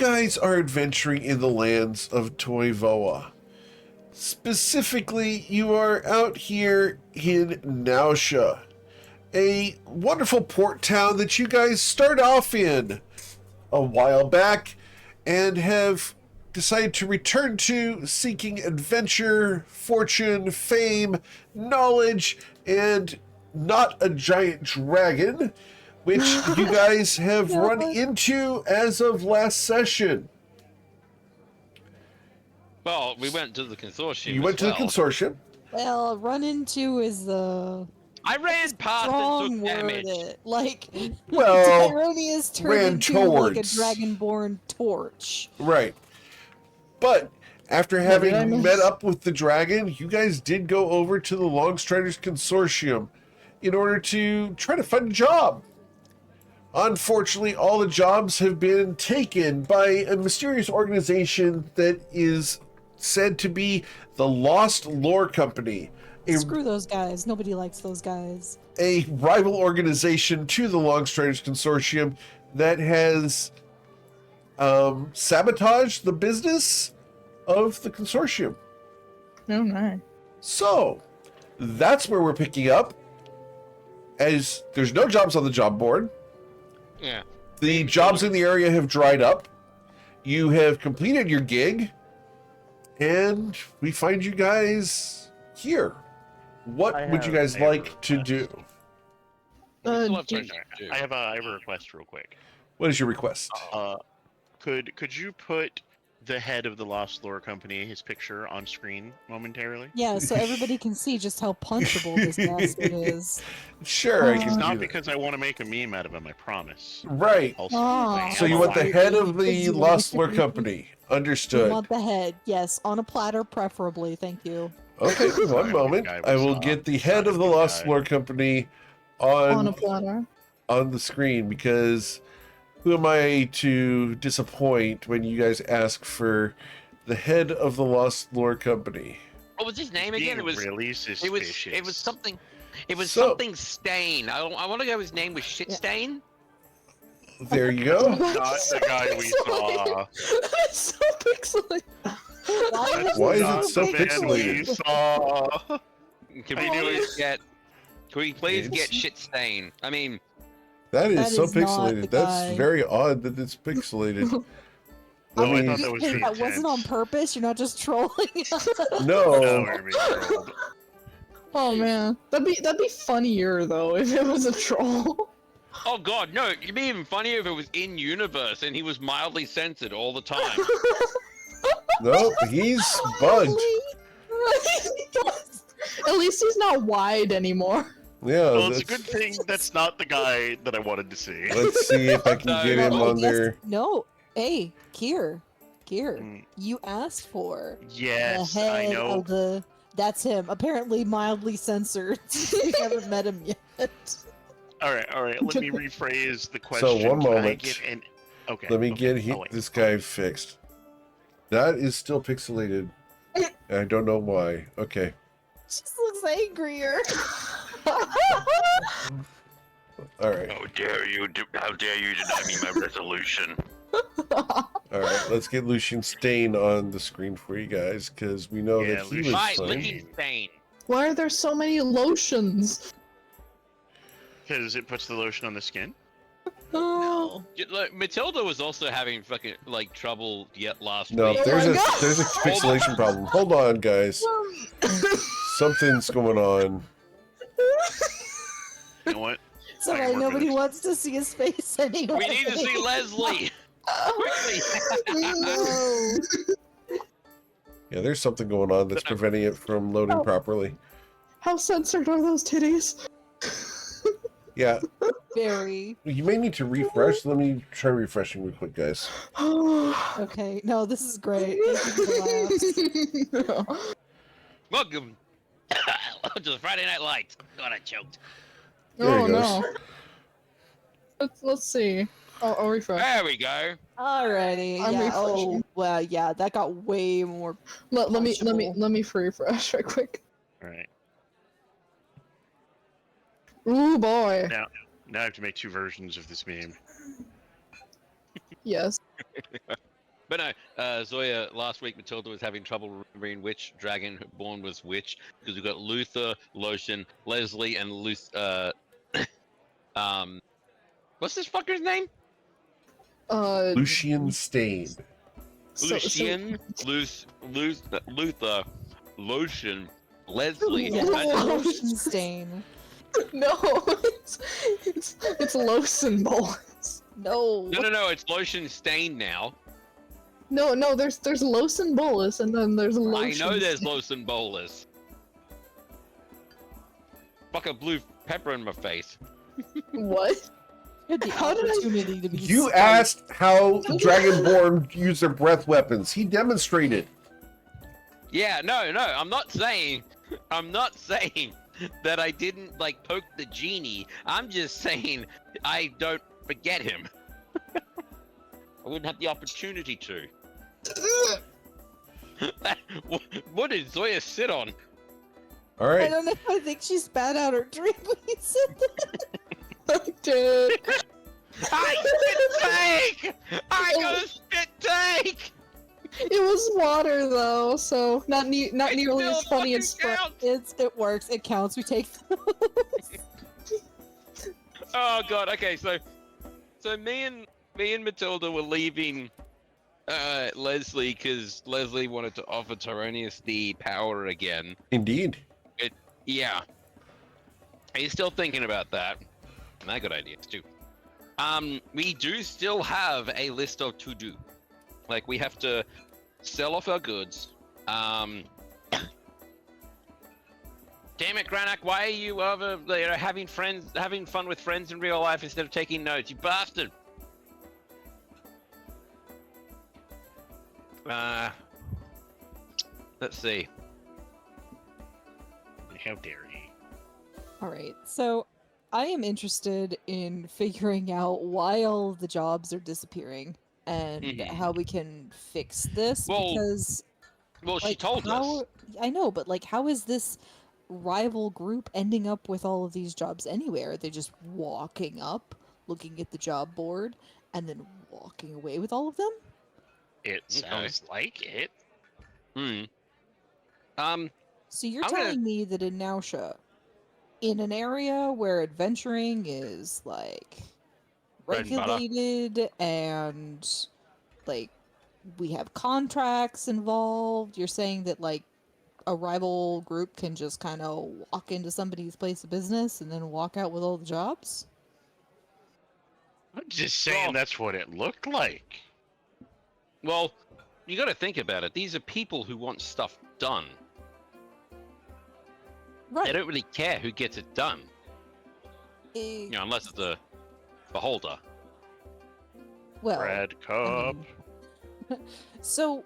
guys are adventuring in the lands of Toivoa. Specifically, you are out here in Nausea, a wonderful port town that you guys start off in a while back and have decided to return to, seeking adventure, fortune, fame, knowledge, and not a giant dragon, which you guys have run into as of last session. Well, we went to the consortium. You went to the consortium. Well, run into is the I ran past strong and took damage. word. Like, Well, Tyronius turned ran into like a towards. dragonborn torch. Right. But after What did I having miss? met up with the dragon, you guys did go over to the Longstriders Consortium in order to try to find a job. Unfortunately, all the jobs have been taken by a mysterious organization that is said to be the Lost Lore Company, Screw those guys. Nobody likes those guys. a rival organization to the Longstriders Consortium that has sabotaged the business of the consortium. Oh my. So, that's where we're picking up, as there's no jobs on the job board. Yeah. The jobs in the area have dried up. You have completed your gig, and we find you guys here. What would you guys like to do? I have a request real quick. What is your request? Could you put the head of the Lost Lore Company, his picture, on screen momentarily? Yeah, so everybody can see just how punchable this bastard is. Sure, I It's can not do that. because I want to make a meme out of him, I promise. Right. Also, So you want the head of the Lost Lore Company. You Understood. want the head, yes, on a platter preferably, thank you. Okay, one moment. I will get the head of the Lost Lore Company On a on platter. the screen, because who am I to disappoint when you guys ask for the head of the Lost Lore Company? What was his name again? being really suspicious. It was something. It was So- something Stain. I want to go. His name was Shit Stain. There you go. Not the guy we saw. That's so pixelated. Why is Not it so the man we pixelated? saw. Can we please get? Can we please get Shit Stain? I mean, That That is so is not pixelated. the That's guy. very odd that it's pixelated. Oh, I Let thought me, that was Hey, the that wasn't on intent. purpose, you're not just trolling us. No, no. we're being trolled. Oh man, that'd be funnier though if it was a troll. oh god, no! It'd be even funnier if it was in universe and he was mildly censored all the time. No, he's bugged. At least he's not wide anymore. Yeah, Well, it's a that's- good thing that's not the guy that I wanted to see. Let's see if I can No, get him Oh, on yes. there. No, hey, Kier, Mm. you asked for Yes, the head I know. of the. That's him. Apparently mildly censored. We haven't met him yet. All right. Let me rephrase the question. So, one Can I moment. get an... Okay. Let me okay. get Oh, wait. this guy fixed. That is still pixelated. I don't know why. Okay. Just looks angrier. All right. How dare you deny me my resolution? All right. Let's get Lucian Stain on the screen for you guys, because we know Yeah, that he Lucian was Right, fun. Licking Stain. Why are there so many lotions? Because it puts the lotion on the skin. Oh, Look, Matilda was also having fucking like trouble yet last No, week. there's my a God. there's a pixelation problem. Hold on, guys. Something's going on. You know what? It's alright, nobody wants to see his face anyway. We need to see Leslie. Quickly. no. Yeah, there's something going on that's preventing it from loading properly. How censored are those titties? Yeah, Very. you may need to refresh. Let me try refreshing real quick, guys. Okay, no, this is great. Thank you for the laughs. Welcome to the Friday Night Lights. God, I choked. There Oh he goes. no. Let's see. I'll refresh. There we go. Alrighty. I'm Yeah. Oh, refreshing. well, yeah, that got way more. Let me punchable. refresh right quick. All right. Ooh boy. Now I have to make two versions of this meme. Yes. But no, Zoya, last week Matilda was having trouble remembering which dragonborn was which, because we've got Luther, Lotion, Leslie, and what's this fucker's name? Lucian Stain. Lucian, Luther, Lotion, Leslie. Yeah, and- lotion stain. No, it's Lotion Bolus. No. No, it's Lotion Stain now. No, there's Lotion Bolus, and then there's Lotion. I know there's Lotion Bolus. Fuck a blue pepper in my face. What? You had the How did I- opportunity to be You spiked. asked how Dragonborn use their breath weapons. He demonstrated. Yeah, no, I'm not saying that I didn't like poke the genie. I'm just saying I don't forget him. I wouldn't have the opportunity to. What did Zoya sit on? All I right. don't know. I think she spat out her drink when you said that. Dude. I spit take! I got a spit take! It was water though, so not nearly as still funny as fucking Sprite. counts. It works. It counts. We take those. Oh god, okay, so me and Matilda were leaving Leslie because Leslie wanted to offer Tyronius the power again. Indeed. Yeah. He's still thinking about that. And I got ideas too. We do still have a list of to do. Like we have to sell off our goods. Damn it, Granak, why are you over there having fun with friends in real life instead of taking notes, you bastard? Let's see. How dare he? All right. So I am interested in figuring out why all of the jobs are disappearing and Mhm. how we can fix this. Well, because Well, she like, told how, us. I know, but like, how is this rival group ending up with all of these jobs anywhere? Are they just walking up, looking at the job board, and then walking away with all of them? It sounds like it. Hmm. So you're I'm gonna- telling me that in Nausha, in an area where adventuring is like Bread and butter. regulated and like we have contracts involved, you're saying that like a rival group can just kind of walk into somebody's place of business and then walk out with all the jobs? I'm just saying Well- that's what it looked like. Well, you got to think about it. These are people who want stuff done. Right. They don't really care who gets it done, Eh, you know, unless it's the beholder. well, Red cup. so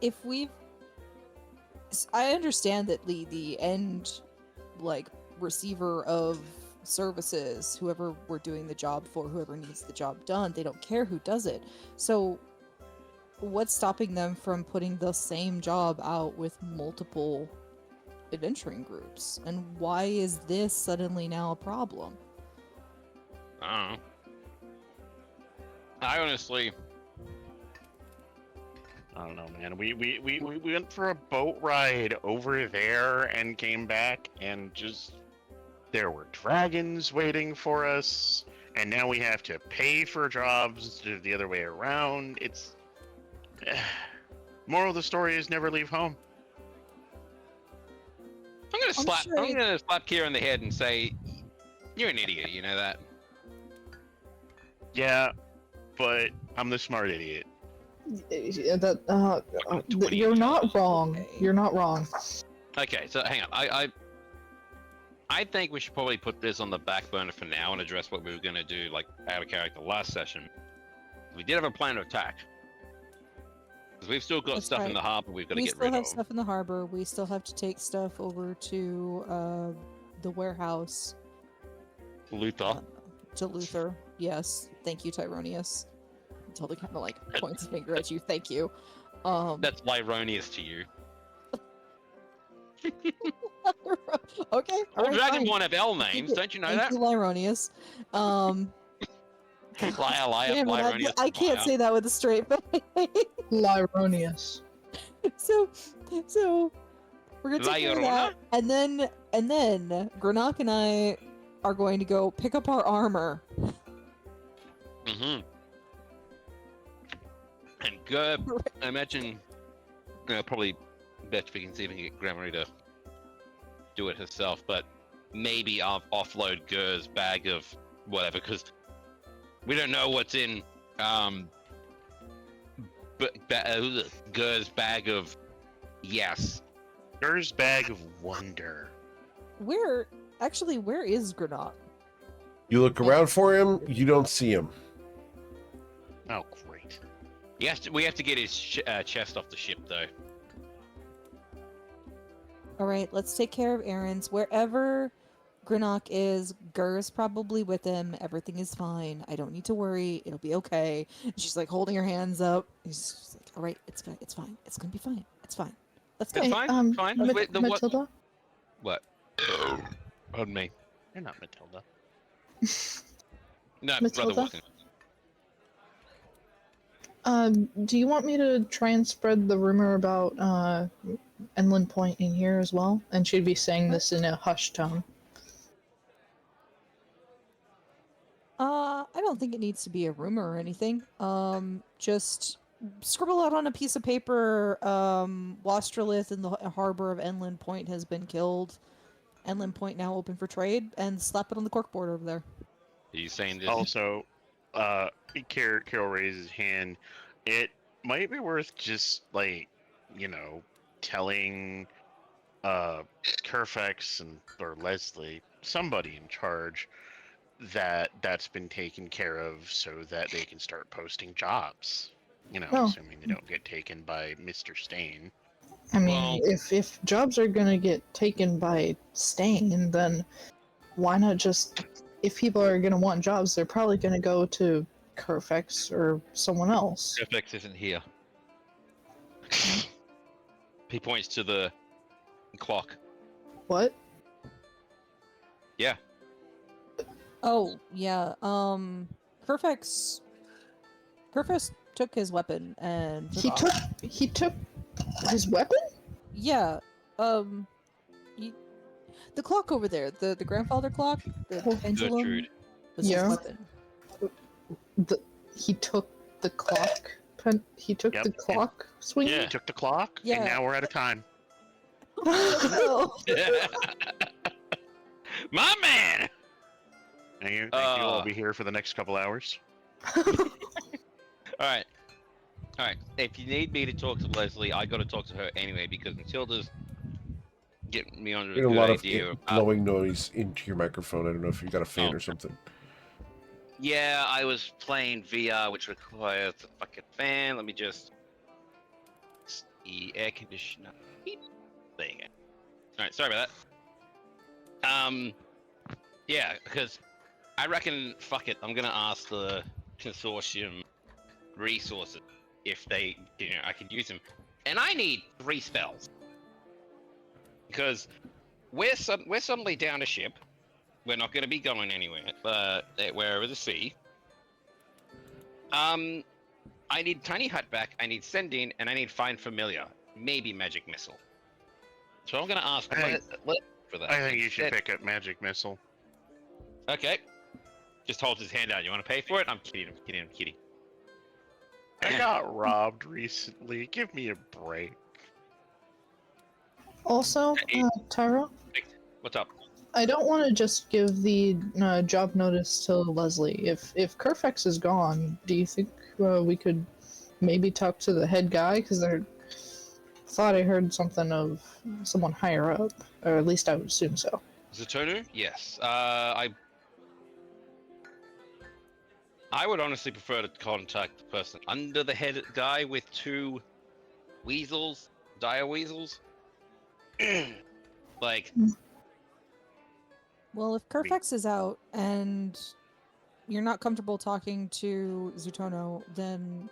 if we've I understand that the end like receiver of services, whoever we're doing the job for, whoever needs the job done, they don't care who does it. So what's stopping them from putting the same job out with multiple adventuring groups? And why is this suddenly now a problem? I don't know. I honestly, I don't know, man. We went for a boat ride over there and came back, and just there were dragons waiting for us, and now we have to pay for jobs instead of the other way around. It's moral of the story is never leave home. I'm gonna I'm slap. sure I'm it- gonna slap Kira in the head and say, "You're an idiot." You know that. Yeah, but I'm the smart idiot. You're not wrong. Okay. You're not wrong. Okay, so hang on. I think we should probably put this on the back burner for now and address what we were gonna do, like out of character last session. We did have a plan of attack. Because we've still got That's stuff in right. the harbor we've got to We get still rid have of. stuff in the harbor. We still have to take stuff over to the warehouse. Luther. To Luther. Yes. Thank you, Tyronius. Until the camera like points his finger at you. Thank you. That's Lyronius to you. Okay. All Alright, fine. Dragonborn have L names, don't you know Thank that? you, Lyronius. Liar, liar, Damn it, Lyronius. I can't liar. say that with a straight face. Lyronius. So we're gonna take care of that, Lyorona? and then Granok and I are going to go pick up our armor. Mm-hmm. And Gerb, I imagine, probably best if we can see if we can get Gramarye to do it herself, but maybe I'll offload Ger's bag of whatever, because we don't know what's in Ger's bag of Ger's bag of wonder. Where is Granok? You look around for him, you don't see him. Oh, great. Yes, we have to get his chest off the ship, though. All right, let's take care of errands. Wherever Granok is, Gur's probably with him. Everything is fine. I don't need to worry. It'll be okay. And she's like holding her hands up. He's just like, all right, it's fine. It's fine. It's gonna be fine. It's fine. Let's go. It's Hey, fine. Fine. Wait, Matilda? What? Pardon me. You're not Matilda. No, Matilda? Brother Watson. Do you want me to try and spread the rumor about Enlund Point in here as well? And she'd be saying this in a hushed tone. I don't think it needs to be a rumor or anything. Just scribble out on a piece of paper, Wastrolith in the harbor of Enlund Point has been killed. Enlund Point now open for trade, and slap it on the corkboard over there. Are you saying this? Also, Carol raises his hand. It might be worth just, like, telling Kerfex or Leslie, somebody in charge, that's been taken care of so that they can start posting jobs. Oh. Assuming they don't get taken by Mr. Stain. I mean, Well- if jobs are gonna get taken by Stain, then why not just... If people are gonna want jobs, they're probably gonna go to Kerfex or someone else. FX isn't here. He points to the clock. What? Yeah. Oh, yeah. Kerfex took his weapon and He took his weapon? Yeah. The clock over there, the grandfather clock, the pendulum Gertrude. was Yeah. his weapon. He took the clock. He took Yep. the clock swing. He took the clock, Yeah. and now we're out of time. No. My man! Thank you. I'll be here for the next couple hours. Alright. Alright. If you need me to talk to Leslie, I gotta talk to her anyway, because Matilda's getting me on a Getting a good lot of idea. blowing noise into your microphone. I don't know if you got a fan Oh. or something. Yeah, I was playing VR, which requires a fucking fan. Let me just... The air conditioner. Beep. There you go. Alright, sorry about that. Yeah, because I reckon, fuck it, I'm gonna ask the consortium resources if they, I could use them. And I need 3 spells. Because we're suddenly down a ship. We're not going to be going anywhere, we're over the sea. I need Tiny Hut back, I need Send In, and I need Find Familiar. Maybe Magic Missile. So I'm going to ask for that. I think you should pick up Magic Missile. Okay. Just holds his hand out. You want to pay for it? I'm kidding. I got robbed recently. Give me a break. Also, Hey. Tyra, What's up? I don't want to just give the job notice to Leslie. If Kerfex is gone, do you think we could maybe talk to the head guy? Because I thought I heard something of someone higher up, or at least I would assume so. Zatonu? Yes. I would honestly prefer to contact the person under the head guy with 2 weasels, dire weasels. Like, Well, if Kerfex is out and you're not comfortable talking to Zutono, then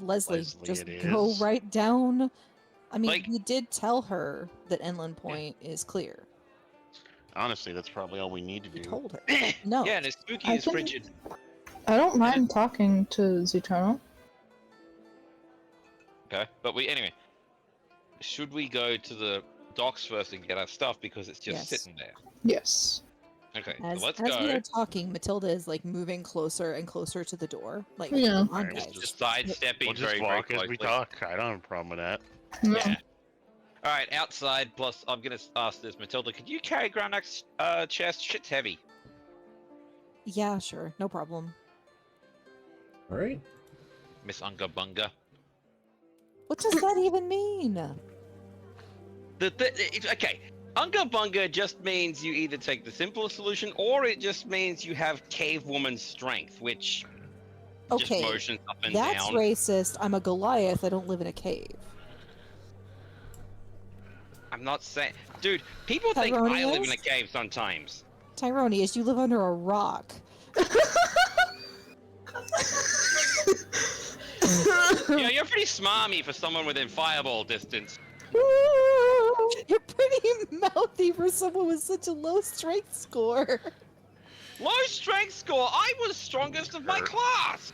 Leslie just it go is. right down. I mean, Like- we did tell her that Enlund Point is clear. Honestly, that's probably all we need to We do. told her. No. yeah, and it's spooky I as think- frigid. I don't mind talking to Zutono. Okay, but anyway. Should we go to the docks first and get our stuff because it's just Yes. sitting there? Yes. Okay, As, so let's as we go. are talking, Matilda is like moving closer and closer to the door. Like, Yeah. come on, Alright, we'll guys. Just sidestepping We'll just very, walk very as we closely. talk. I don't have a problem with that. Yeah. All right, outside. Plus, I'm gonna ask this, Matilda. Could you carry Grandak's chest? Shit's heavy. Yeah, sure, no problem. All right. Miss Unga Bunga. What does that even mean? Okay, Unga Bunga just means you either take the simplest solution or it just means you have cave woman strength, which just Okay, motions up and that's down. racist. I'm a Goliath. I don't live in a cave. I'm not saying, dude. People think I live in a Tyronius? cave sometimes. Tyronius, you live under a rock. Yeah, you're pretty smarmy for someone within fireball distance. You're pretty mouthy for someone with such a low strength score. Low strength score. I was strongest of my class.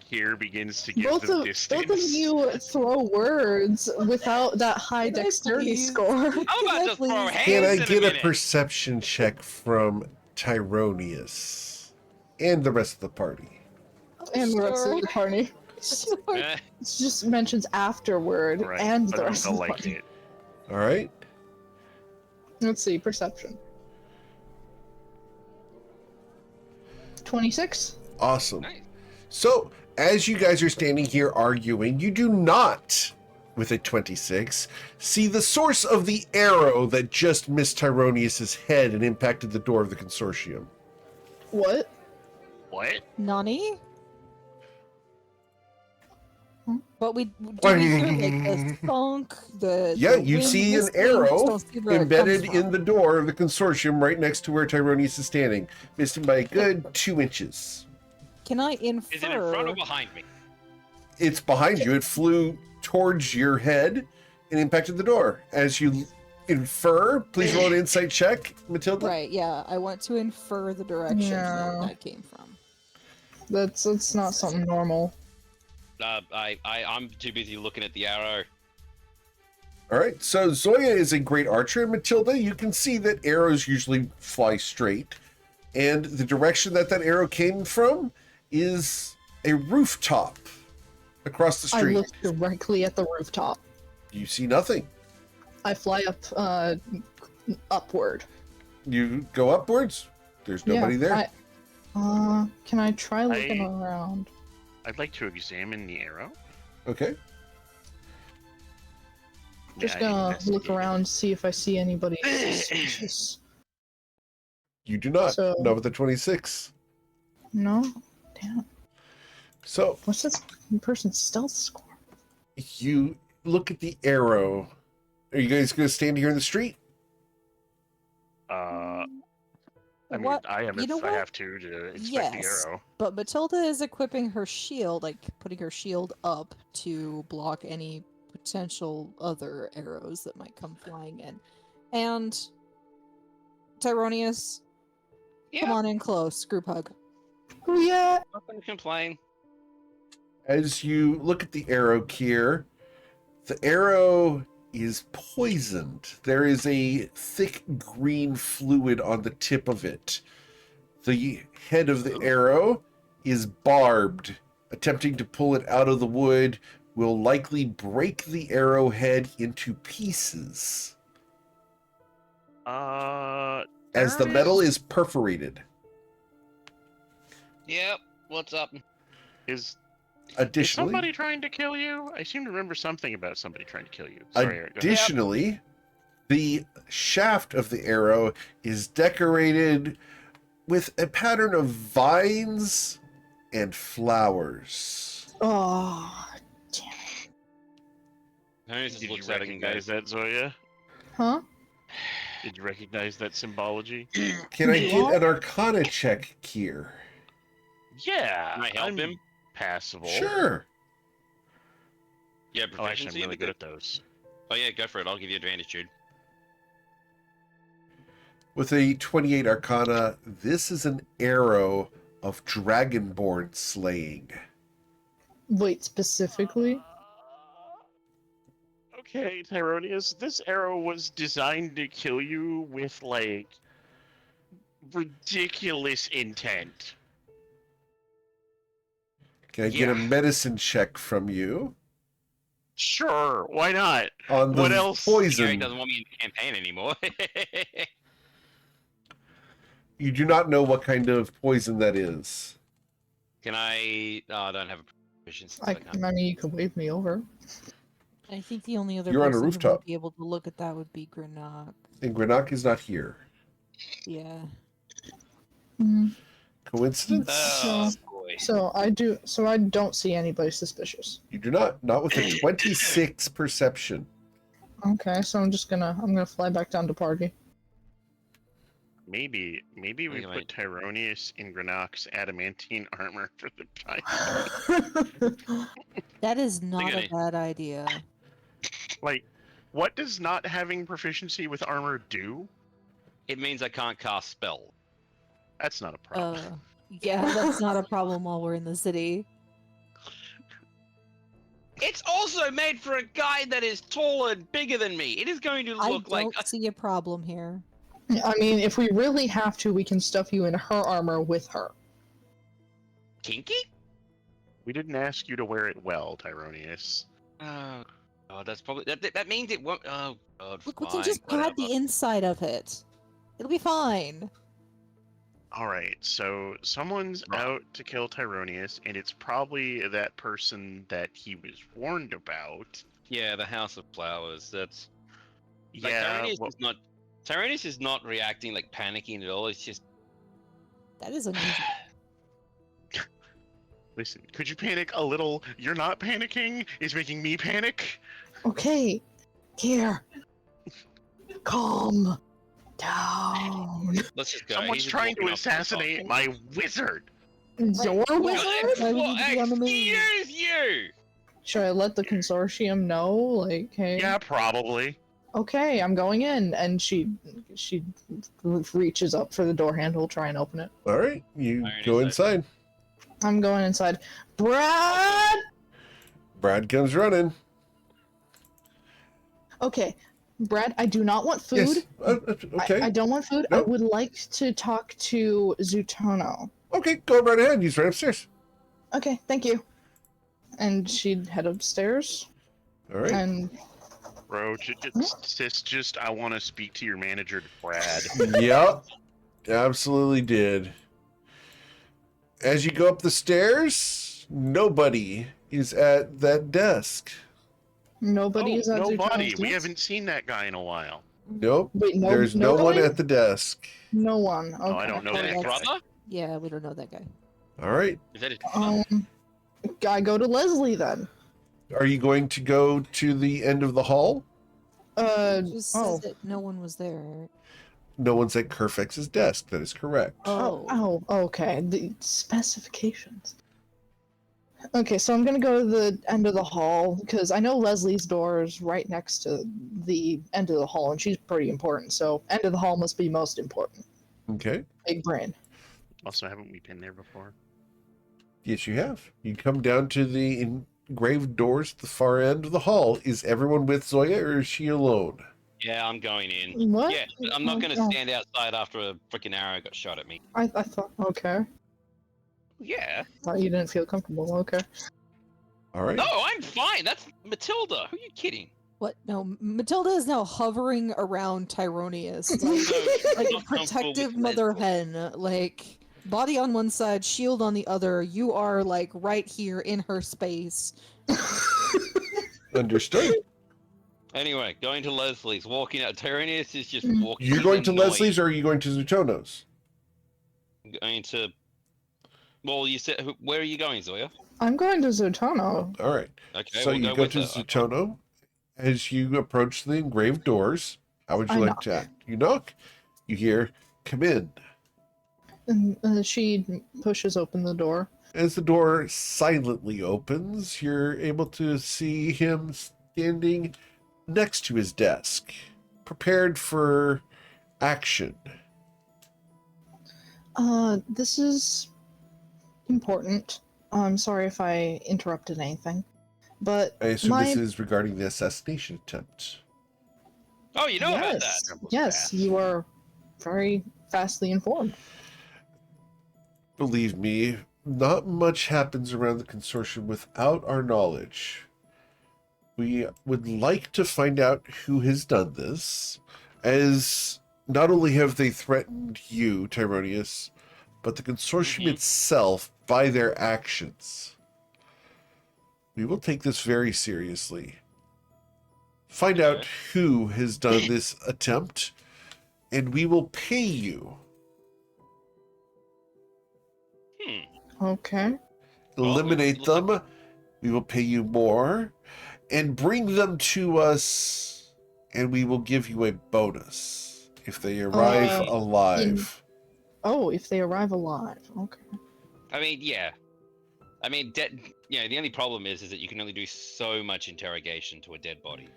Here begins to give both them of distance. you throw words without that high Can I dexterity please- score. I'm Can about I to throw please- hands Can I in a get a minute. perception check from Tyronius and the rest of the party? And the rest of Sure. the party. Sure. Eh, It just mentions afterward Right, and but the I'm rest of gonna the like party. it. All right. Let's see, perception. 26? Awesome. nice. So, as you guys are standing here arguing, you do not, with a 26, see the source of the arrow that just missed Tyronius's head and impacted the door of the consortium. What? What? Nani? But we hear like the thunk, the Yeah, the you wind see an whistling, just arrow don't see where it embedded comes in from. the door of the consortium right next to where Tyronius is standing, missing by a good 2 inches. Can I infer? Is it in front or behind me? It's behind you. It flew towards your head and impacted the door. As you infer, please roll an insight check, Matilda. Right, yeah. I want to infer the direction No. that came from. That's not something normal. I'm too busy looking at the arrow. All right, so Zoya is a great archer, and Matilda, you can see that arrows usually fly straight, and the direction that arrow came from is a rooftop across the I street. look directly at the rooftop. You see nothing. I fly up, upward. You go upwards. There's nobody there. Can I try looking I- around? I'd like to examine the arrow. Okay. Just Yeah, gonna look investigate. around, see if I see anybody suspicious. You do not. So- Not with the 26. No? Damn. So What's this person's stealth score? you look at the arrow. Are you guys going to stand here in the street? I mean, What? I am You if know I what? have to inspect Yes. the arrow. But Matilda is equipping her shield, like putting her shield up to block any potential other arrows that might come flying in. And Tyronius, come Yeah, on in close, group hug. Oh yeah. I'm not gonna complain. As you look at the arrow, Kier, the arrow is poisoned. There is a thick green fluid on the tip of it. The head of the arrow is barbed. Attempting to pull it out of the wood will likely break the arrowhead into pieces, as the metal is perforated. Yep. What's up? Is Additionally, somebody trying to kill you? I seem to remember something about somebody trying to kill you. Sorry, Eric, go ahead. Additionally, the shaft of the arrow is decorated with a pattern of vines and flowers. Oh, Tony just Did you looks at it and recognize goes, that, Zoya? huh? Did you recognize that symbology? Can I You get are? an Arcana check, Kier? Yeah. Can I help I'm him? Passable. Sure. Yeah, Oh, actually, I'm proficiency. really good at those. Oh yeah, go for it. I'll give you advantage, dude. With a 28 Arcana, this is an arrow of dragonborn slaying. Wait, specifically? Okay, Tyronius, this arrow was designed to kill you with, like, ridiculous intent. Can I get a Yeah. medicine check from you Sure, why not? on the What else? Gary poison? doesn't want me in the campaign anymore. You do not know what kind of poison that is. Can I? Oh, I don't have a proficiency. So I I can't. mean, you could wave me over. I think the only other You're on a person who rooftop. would be able to look at that would be Greenock. And Greenock is not here. Yeah. Mm, Coincidence? Oh boy. So I don't see anybody suspicious. You do not. Not with a 26 perception. Okay, so I'm gonna fly back down to party. Maybe we Wait, put wait. Tyronius in Greenock's adamantine armor for the time. That is not a Okay. bad idea. Like, what does not having proficiency with armor do? It means I can't cast spell. That's not a problem. Yeah, that's not a problem while we're in the city. It's also made for a guy that is taller and bigger than me. It is going to I look like don't see a problem here. I mean, if we really have to, we can stuff you in her armor with her. kinky. We didn't ask you to wear it well, Tyronius. Oh, God, that's probably that means it won't. Oh God, Look, we fine, can just pad whatever. the inside of it. It'll be fine. Alright, so someone's Right. out to kill Tyronius, and it's probably that person that he was warned about. Yeah, the House of Flowers. That's like, Yeah, Tyrannus is not reacting like panicking at all. It's just That is unusual. listen, could you panic a little? You're not panicking? It's making me panic? Okay, here. Calm down. let's just go. Someone's He's just trying to walking up the top. assassinate my wizard! Your Well, wizard? Why would you be on the move? Excuse you. Should I let the consortium know? Like, hey. Yeah, probably. Okay, I'm going in, and she reaches up for the door handle, try and open it. All right, you Iron go inside. inside. I'm going inside. Brad! Brad comes running. Okay, Brad, I do not want food. Yes. Okay. I don't want food. I Nope. would like to talk to Zutono. Okay, go right ahead. He's right upstairs. Okay, thank you. And she'd head upstairs, All right. and Bro, just I want to speak to your manager, Brad. Yep. Absolutely did. As you go up the stairs, nobody is at that desk. nobody is at Nobody. Zutono's We desk? haven't seen that guy in a while. Nope. Wait, no, There's no one nobody? at the desk. No one. Okay. Oh, I don't know Is that that his guy. brother? Yeah, we don't know that guy. All right. Is that his brother? I go to Leslie then. Are you going to go to the end of the hall? Just Oh. says that no one was there. No one's at Kerfex's desk. That is correct. Oh, okay. The specifications. Okay, so I'm gonna go to the end of the hall because I know Leslie's door is right next to the end of the hall, and she's pretty important. So end of the hall must be most important. Okay. Big brain. Also, haven't we been there before? Yes, you have. You come down to the engraved doors at the far end of the hall. Is everyone with Zoya, or is she alone? Yeah, I'm going in. What? Yeah, I'm not going to Oh, stand outside after a freaking arrow got shot at me. I thought. Okay. Yeah. Thought you didn't feel comfortable. Okay. All right. No, I'm fine. That's Matilda. Who are you kidding? What? No, Matilda is now hovering around Tyronius, No, like, she's like a not comfortable protective with mother Leslie. hen. Like, body on one side, shield on the other. You are, like, right here in her space. Understood. Anyway, going to Leslie's, walking out. Tyrannus is just Mm. walking. You're going to annoyed. Leslie's, or are you going to Zutono's? Going to. Well, you said. Where are you going, Zoya? I'm going to Zutono. All right. Okay, So we'll you go go with to her. Zutono. As you approach the engraved doors, how would you I like knock. to act? You knock. You hear, "Come in." And she pushes open the door. As the door silently opens, you're able to see him standing next to his desk, prepared for action. This is important. I'm sorry if I interrupted anything. But I assume my this is regarding the assassination attempt. Oh, you know about that? yes, That was yes, fast. you are very fastly informed. Believe me, not much happens around the consortium without our knowledge. We would like to find out who has done this, as not only have they threatened you, Tyronius, but the consortium Mhm. itself by their actions. We will take this very seriously. Find out Okay. who has done this attempt, and we will pay you. Okay. Well, Eliminate looks like them. We will pay you more, and bring them to us, and we will give you a bonus if they arrive Uh, alive. Oh, if they arrive alive. Okay. I mean, yeah. I mean, the only problem is that you can only do so much interrogation to a dead body.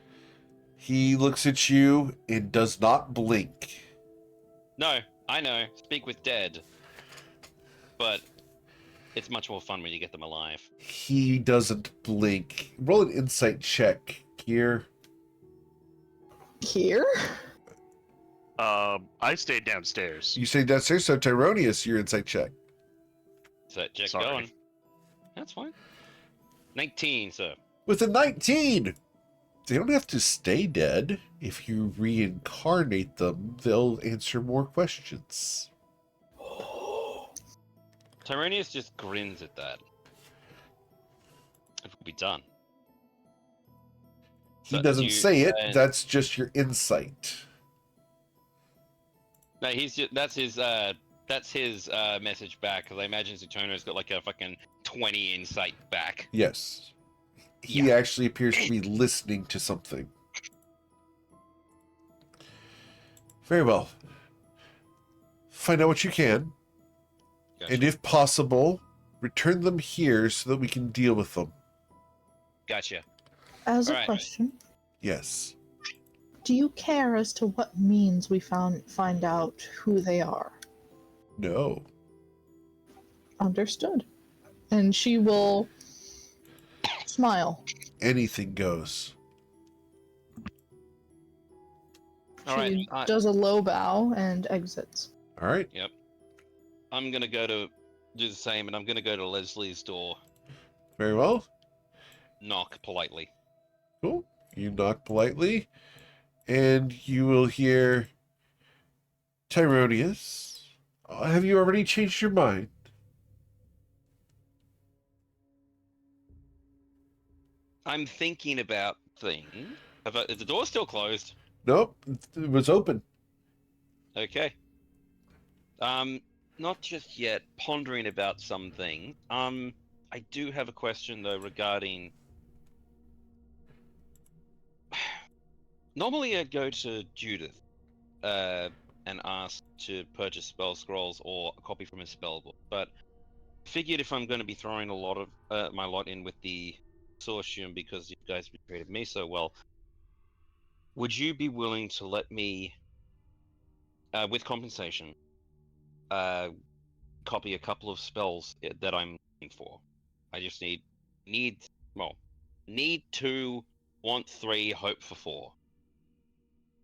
He looks at you and does not blink. No, I know. Speak with dead. But it's much more fun when you get them alive. He doesn't blink. Roll an insight check, Gear. Here? I stayed downstairs. You say downstairs, so Tyronius, your insight check. So check Sorry. going. That's fine. 19, sir. With a 19, they don't have to stay dead. If you reincarnate them, they'll answer more questions. Tyronius just grins at that. It will be done. He So doesn't you- say it. That's just your insight. No, he's just that's his message back, because I imagine Zutono's got like a fucking 20 insight back. Yes. He actually appears to be listening to something. Very well. Find out what you can, Gotcha. and if possible, return them here so that we can deal with them. Gotcha. As a Alright. question, Yes. do you care as to what means we find out who they are? No. Understood. And she will smile. Anything goes. All right. She does a low bow and exits. All right. I'm gonna go to do the same, and I'm gonna go to Leslie's door, Very well. knock politely. Cool. You knock politely, and you will hear Tyronius. Have you already changed your mind? I'm thinking about things. Is the door still closed? Nope. It was open. Okay. Not just yet. Pondering about something. I do have a question though regarding. Normally, I'd go to Judith, and ask to purchase spell scrolls or a copy from his spell book. But figured if I'm going to be throwing a lot of my lot in with the consortium because you guys treated me so well, would you be willing to let me, with compensation, copy a couple of spells that I'm looking for? I just need two, want three, hope for four.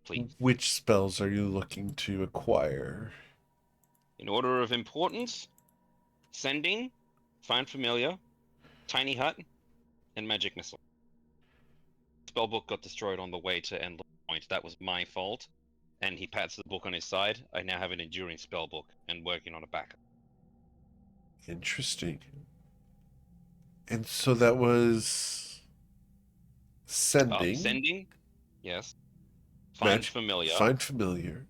Please. Which spells are you looking to acquire? In order of importance, Sending, Find Familiar, Tiny Hut, and Magic Missile. Spellbook got destroyed on the way to Endless Point. That was my fault. And he pats the book on his side. I now have an enduring spellbook and working on a backup. Interesting. And so that was Sending. Sending, yes. Find Familiar. Find Familiar.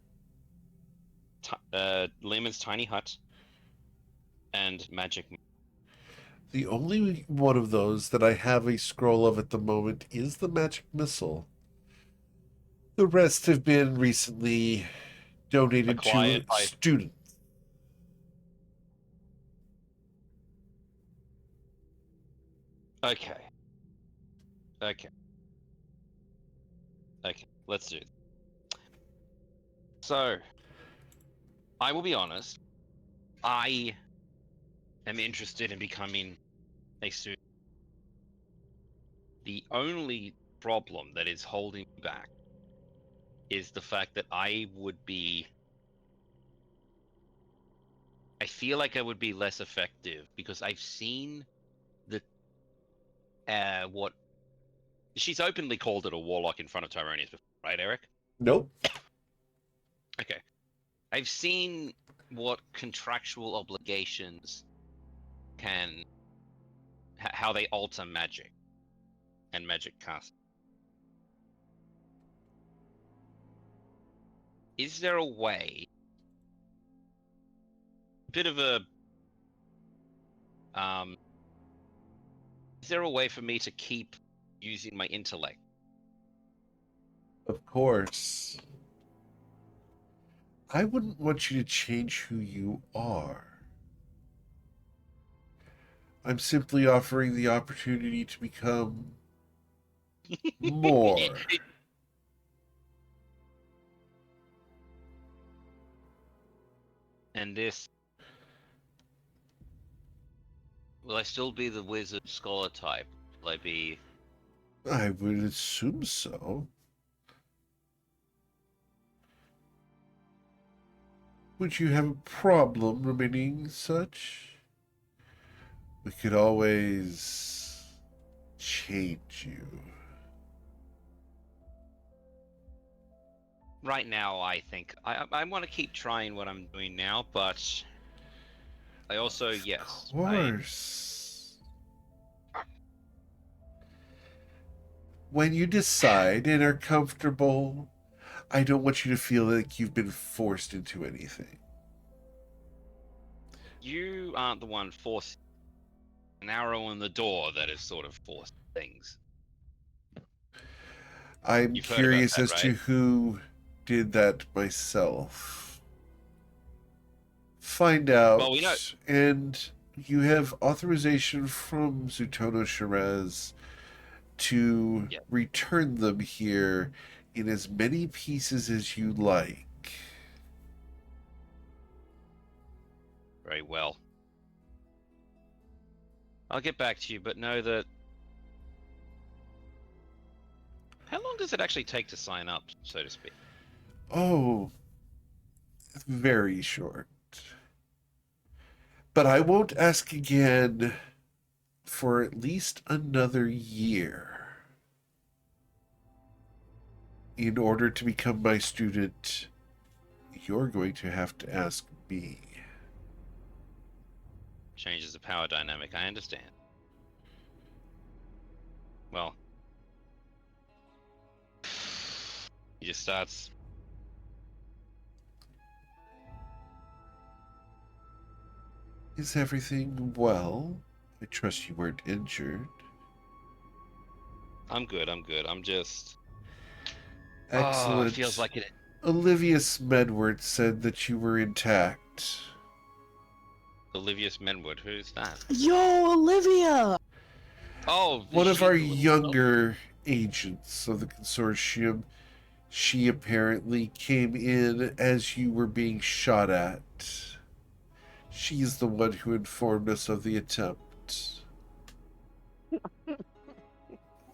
Lehman's Tiny Hut. And Magic. The only one of those that I have a scroll of at the moment is the Magic Missile. The rest have been recently donated Acquired to by- students. Okay. Let's do it. So, I will be honest. I am interested in becoming a student. The only problem that is holding me back is the fact that I feel like I would be less effective because I've seen the what she's openly called it a warlock in front of Tyronius before, right, Eric? Nope. Okay. I've seen what contractual obligations can how they alter magic and magic cast. Is there a way, bit of a is there a way for me to keep using my intellect? Of course. I wouldn't want you to change who you are. I'm simply offering the opportunity to become more. And this, will I still be the wizard scholar type? Will I be? I would assume so. Would you have a problem remaining such? We could always change you. Right now, I think I want to keep trying what I'm doing now, but I also Of yes. course. When you decide and are comfortable, I don't want you to feel like you've been forced into anything. You aren't the one forcing an arrow in the door that is sort of forced things. I'm You've heard about curious that, as to right? who did that myself. Find out, Well, we know. and you have authorization from Zutono Shiraz to Yeah. return them here in as many pieces as you like. Very well. I'll get back to you, but know that. How long does it actually take to sign up, so to speak? Oh, very short. But I won't ask again for at least another year. In order to become my student, you're going to have to ask me. Changes the power dynamic, I understand. Well, he just starts. Is everything well? I trust you weren't injured. I'm good. I'm just. Excellent. Oh, it feels like it. Olivia Smedward said that you were intact. Olivia Menwood, who's that? Yo, Olivia! Oh, One of she our the little- younger agents of the consortium. She apparently came in as you were being shot at. She's the one who informed us of the attempt.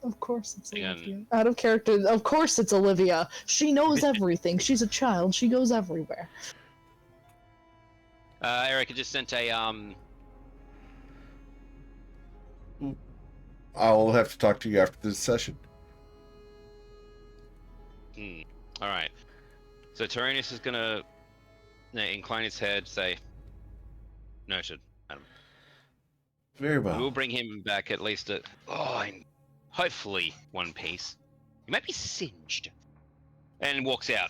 Of course it's Hang on. Olivia. Out of character, of course it's Olivia. She knows everything. She's a child. She goes everywhere. Eric, I just sent a I'll have to talk to you after this session. All right. So Tyrannus is gonna incline his head, say, "Noted, Adam." Very We'll well. bring him back at least hopefully one piece. He might be singed, and walks out.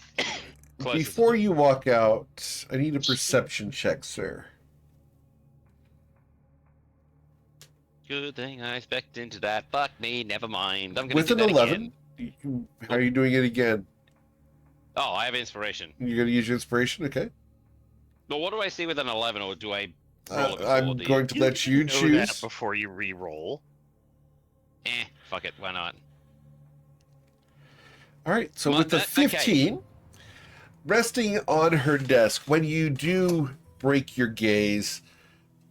Closes Before the you walk out, I need a perception check, sir. Good thing I specced into that. Fuck me, never mind. I'm gonna With do an that 11, again. how are you doing it again? Oh, I have inspiration. You're going to use your inspiration? Okay. But what do I see with an 11, or do I roll it before I'm the? going to let you know that choose. before you re-roll. Fuck it. Why not? All right, so Come on, with the okay. 15, resting on her desk, when you do break your gaze,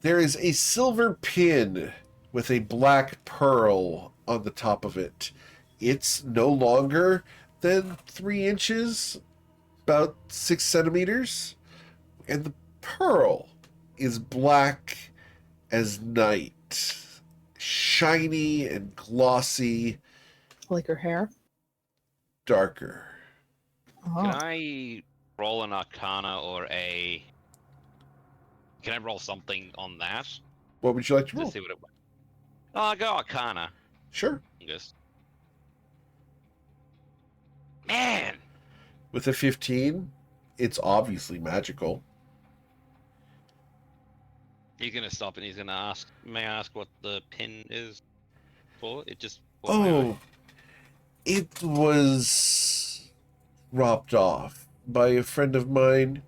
there is a silver pin with a black pearl on the top of it. It's no longer than 3 inches, about 6 centimeters, and the pearl is black as night, shiny and glossy, Like her hair. darker. Oh. Can I roll an Arcana or a? Can I roll something on that What would you like to to roll? see what it? Oh, I'll go Arcana. Sure. I guess. Man, With a 15, it's obviously magical. he's gonna stop and he's gonna ask. May I ask what the pin is for? It just. caught my eye. Oh, it was dropped off by a friend of mine.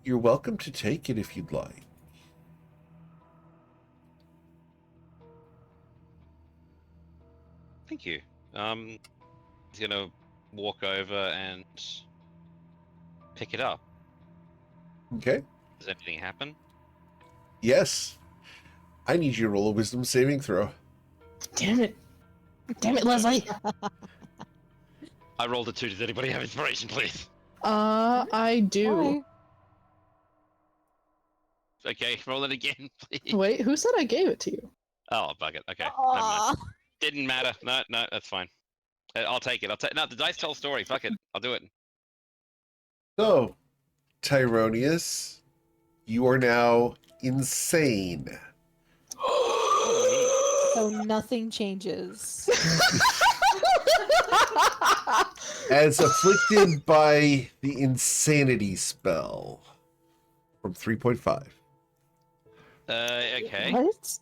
You're welcome to take it if you'd like. Thank you. He's gonna walk over and pick it up. Okay? Does anything happen? Yes. I need you to roll a wisdom saving throw. Damn it. Damn it, Leslie. I rolled a 2. Does anybody have inspiration, please? I do. Hi. Okay, roll it again, please. Wait, who said I gave it to you? Oh, bug it. Okay, never Aw. mind. Didn't matter. No, that's fine. I'll take it. No, the dice tell a story. Fuck it. I'll do it. So, Tyronius, you are now insane. So nothing changes. As afflicted by the insanity spell from 3.5. Okay. What?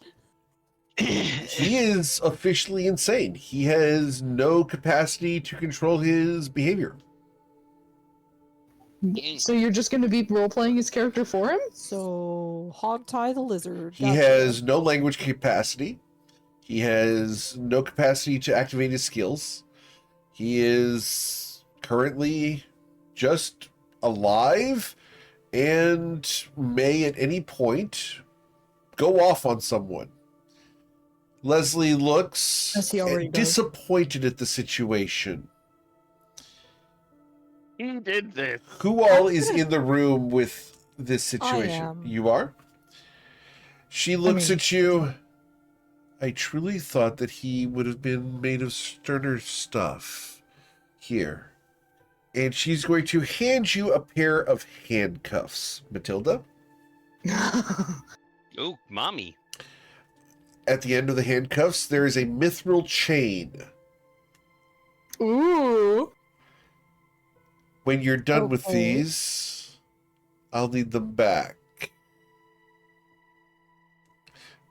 He is officially insane. He has no capacity to control his behavior. So you're just gonna be role-playing his character for him? So Hogtie the lizard. He Gotcha. has no language capacity. He has no capacity to activate his skills. He is currently just alive and may at any point go off on someone. Leslie looks As he already does. disappointed at the situation. He did this. Who all is in the room with this situation? am. You are? She looks mean- at you. I truly thought that he would have been made of sterner stuff. Here. And she's going to hand you a pair of handcuffs, Matilda. Ooh, mommy. At the end of the handcuffs, there is a mithril chain. Ooh. When you're done with Okay. these, I'll need them back.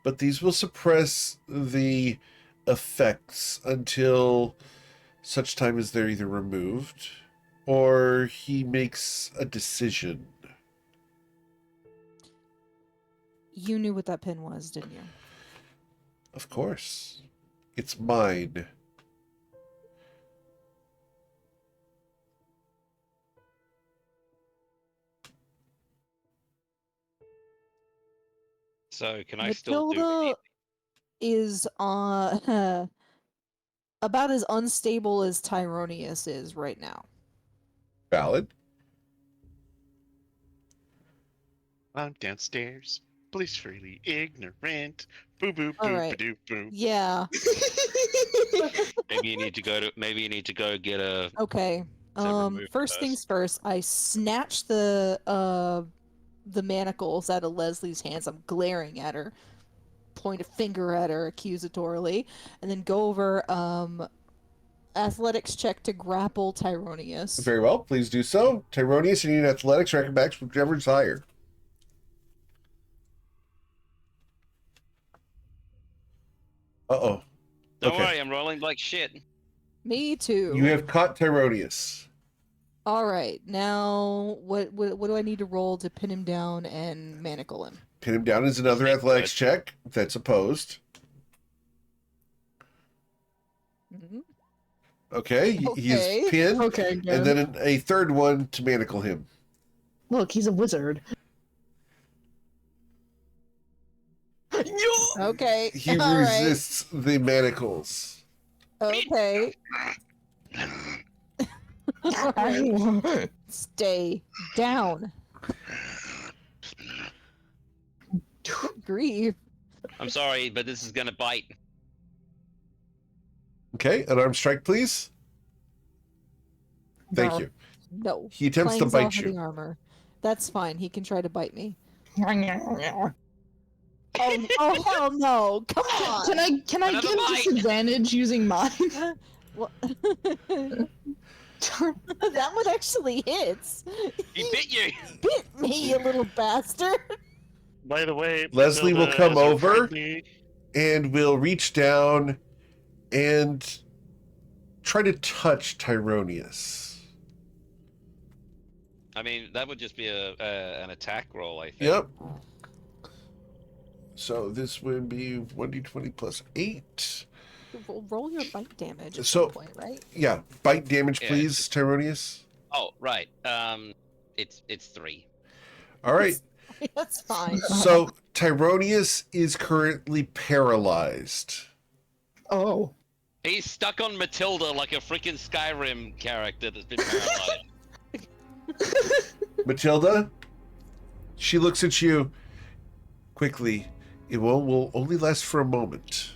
But these will suppress the effects until such time as they're either removed or he makes a decision. You knew what that pin was, didn't you? Of course. It's mine. So can I still do Matilda it? is about as unstable as Tyronius is right now. Valid. I'm downstairs, blissfully ignorant. Boo boo All boo right. ba doo boo. Yeah. Maybe you need to go to. Maybe you need to go get a. Okay. So remove First first. things first, I snatch the manacles out of Leslie's hands. I'm glaring at her, point a finger at her accusatorily, and then go over athletics check to grapple Tyronius. Very well. Please do so. Tyronius, you need an athletics record backs, whichever is higher. Uh-oh. Don't Okay. worry, I'm rolling like shit. Me too. You have caught Tyronius. All right. Now, what do I need to roll to pin him down and manacle him? Pin him down is another Okay, athletics check. That's opposed. Mhm. Okay. He is Okay. pinned. Okay, good. And then a third one to manacle him. Look, he's a wizard. Okay. He All right. resists the manacles. Okay. Alright. Stay down. Grieve. I'm sorry, but this is gonna bite. Okay, an arm strike, please. Thank you. No. He attempts to Clangs bite off of you. the armor. That's fine. He can try to bite me. Oh hell no! Come on. Can I Another get bite. disadvantage using mine? What? That one actually hits. He bit you. Bit me, you little bastard. By the way, Leslie will Matilda, come as a over. friendly- And will reach down and try to touch Tyronius. I mean, that would just be an attack roll, I think. Yep. So this would be 1d20 plus 8. Roll your bite damage at So- some point, right? Yeah, bite damage, Yeah, please, Tyronius. Oh, right. It's 3. All right. That's fine. So Tyronius is currently paralyzed. Oh. He's stuck on Matilda like a freaking Skyrim character that's been paralyzed. Matilda, she looks at you quickly. It will only last for a moment.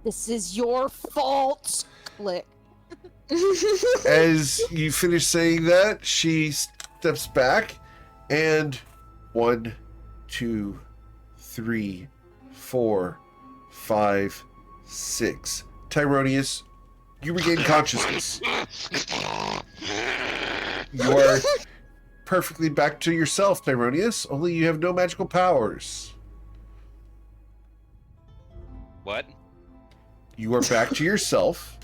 This is your fault. Click. As you finish saying that, she steps back and 1, 2, 3, 4, 5, 6. Tyronius, you regain consciousness. You are perfectly back to yourself, Tyronius, only you have no magical powers. What? You are back to yourself,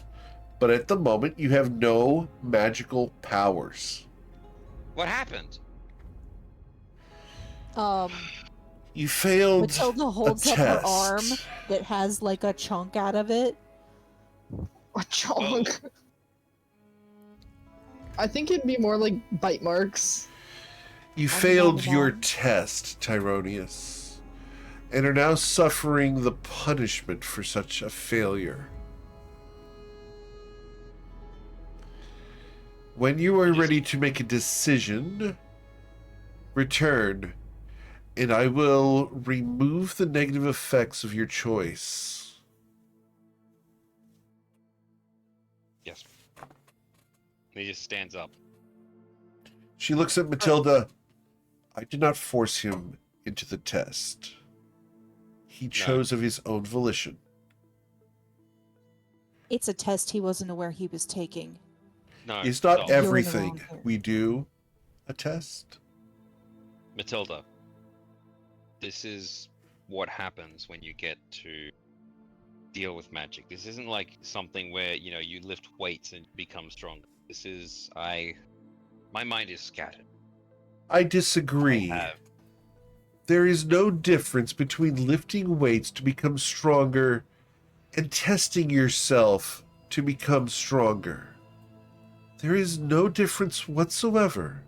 but at the moment you have no magical powers. What happened? You failed Matilda holds a up her test. arm that has like a chunk out of it. A chunk. I think it'd be more like bite marks. You I'm failed not your wrong. test, Tyronius, and are now suffering the punishment for such a failure. When you are ready to make a decision, return, and I will remove the negative effects of your choice. Yes. He just stands up. She looks at Matilda. I did not force him into the test. He chose of his own volition. It's a test he wasn't aware he was taking. No. It's not stop. You're in the everything wrong here. we do a test. Matilda. This is what happens when you get to deal with magic. This isn't like something where, you lift weights and become stronger. This is my mind is scattered. I disagree. I have. There is no difference between lifting weights to become stronger and testing yourself to become stronger. There is no difference whatsoever.